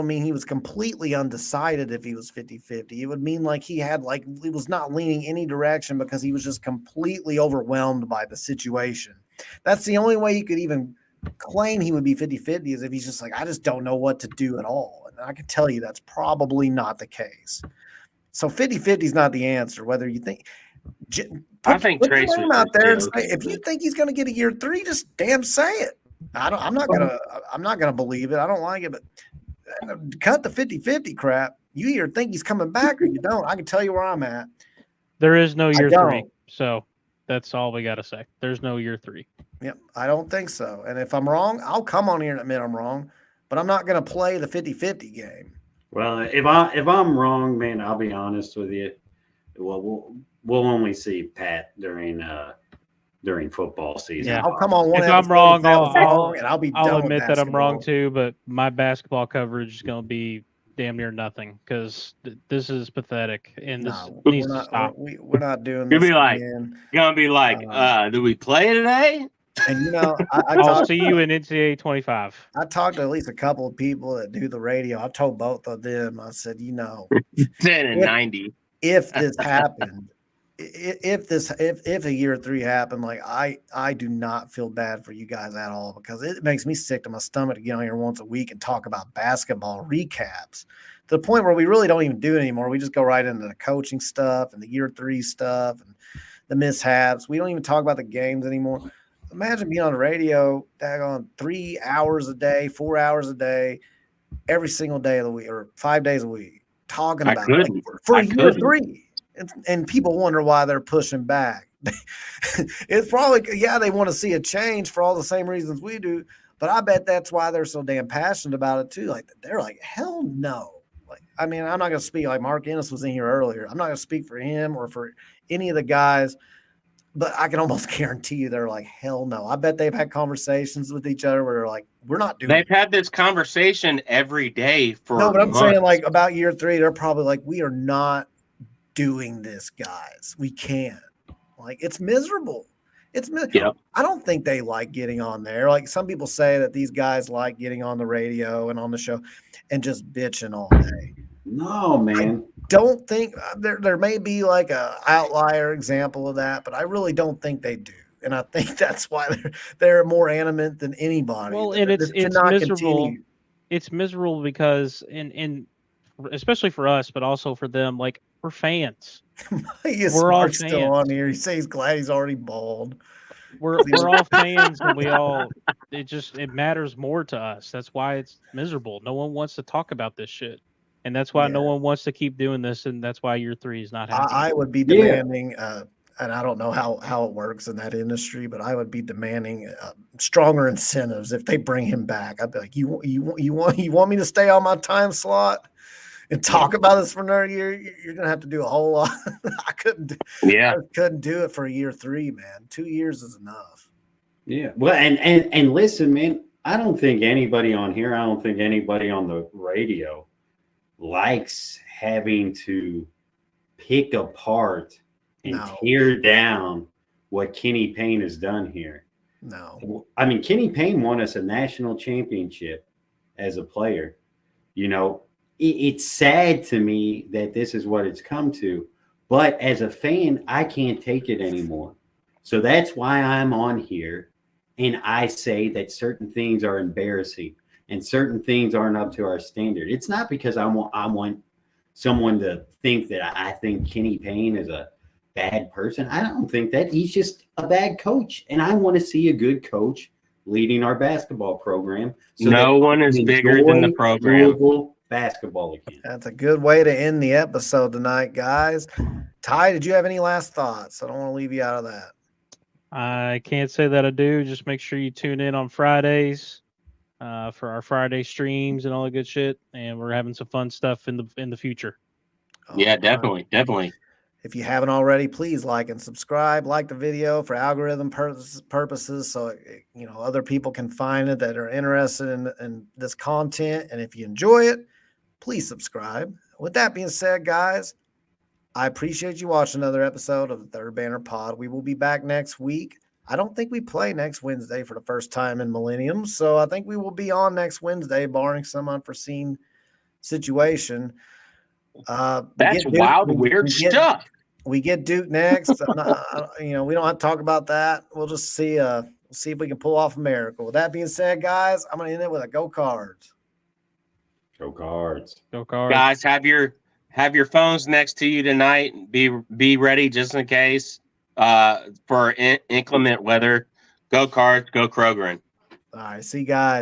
mean he was completely undecided if he was 50-50. It would mean like he was not leaning any direction because he was just completely overwhelmed by the situation. That's the only way you could even claim he would be 50-50 is if he's just like, I just don't know what to do at all. And I can tell you that's probably not the case. So 50-50 is not the answer, whether you think – I think put Trace your name out there and say, if you think he's going to get a year 3, just damn say it. I'm not gonna believe it. I don't like it, but cut the 50-50 crap. You either think he's coming back or you don't. I can tell you where I'm at. There is no year 3, so that's all we got to say. There's no year 3. Yep, I don't think so. And if I'm wrong, I'll come on here and admit I'm wrong. But I'm not going to play the 50-50 game. Well, if I'm wrong, man, I'll be honest with you. Well, we'll only see Pat during football season. Yeah, I'll come on one. If I'm wrong, I'll admit that I'm wrong too. But my basketball coverage is going to be damn near nothing because this is pathetic and this needs to stop. We're not doing this. Gonna be like, do we play today? And I'll see you in NCAA 25. I talked to at least a couple of people that do the radio. I told both of them. I said, 10 and 90. If this happened, if a year 3 happened, like I do not feel bad for you guys at all because it makes me sick to my stomach to get on here once a week and talk about basketball recaps to the point where we really don't even do it anymore. We just go right into the coaching stuff and the year 3 stuff and the mishaps. We don't even talk about the games anymore. Imagine being on the radio, daggone 3 hours a day, 4 hours a day, every single day of the week or 5 days a week, talking about it for a year 3. And people wonder why they're pushing back. It's probably, they want to see a change for all the same reasons we do. But I bet that's why they're so damn passionate about it too. Like they're like, hell no. Like, I mean, I'm not going to speak like Mark Ennis was in here earlier. I'm not going to speak for him or for any of the guys. But I can almost guarantee you they're like, hell no. I bet they've had conversations with each other where they're like, we're not doing it. They've had this conversation every day for No, but I'm months. saying like about year 3, they're probably like, we are not doing this, guys. We can't. Like, it's miserable. It's miserable. I don't think they like getting on there. Like some people say that these guys like getting on the radio and on the show and just bitching all day. No, man. Don't think there may be like a outlier example of that, but I really don't think they do. And I think that's why they're more animate than anybody. Well, and it's miserable. Continue. It's miserable because in especially for us, but also for them, like we're fans. We're all fans. Still on here. He says he's glad he's already bald. We're all fans, and it matters more to us. That's why it's miserable. No one wants to talk about this shit. And that's why no one wants to keep doing this, and that's why year 3 is not happening. I would be demanding, and I don't know how it works in that industry, but I would be demanding stronger incentives if they bring him back. I'd be like, you want me to stay on my time slot and talk about this for another year? You're gonna have to do a whole lot. I couldn't do it for a year 3, man. 2 years is enough. Yeah. Well, and listen, man, I don't think anybody on here, I don't think anybody on the radio likes having to pick apart and tear down what Kenny Payne has done here. No. I mean, Kenny Payne won us a national championship as a player. It's sad to me that this is what it's come to. But as a fan, I can't take it anymore. So that's why I'm on here and I say that certain things are embarrassing. And certain things aren't up to our standard. It's not because I want someone to think that I think Kenny Payne is a bad person. I don't think that. He's just a bad coach. And I want to see a good coach leading our basketball program. So no one is bigger than the program. Basketball again. That's a good way to end the episode tonight, guys. Ty, did you have any last thoughts? I don't want to leave you out of that. I can't say that I do. Just make sure you tune in on Fridays. For our Friday streams and all the good shit, and we're having some fun stuff in the future. Yeah, definitely. If you haven't already, please like and subscribe. Like the video for algorithm purposes, so other people can find it that are interested in this content. And if you enjoy it, please subscribe. With that being said, guys, I appreciate you watching another episode of the Third Banner Pod. We will be back next week. I don't think we play next Wednesday for the first time in Millennium, so I think we will be on next Wednesday, barring some unforeseen situation. That's wild, weird stuff. We get Duke next. We don't have to talk about that. We'll just see if we can pull off a miracle. With that being said, guys, I'm going to end it with a go Cards. Go Cards. Go Cards. Guys, have your phones next to you tonight. Be ready just in case for inclement weather. Go Cards, go Kroger. All right, see you guys.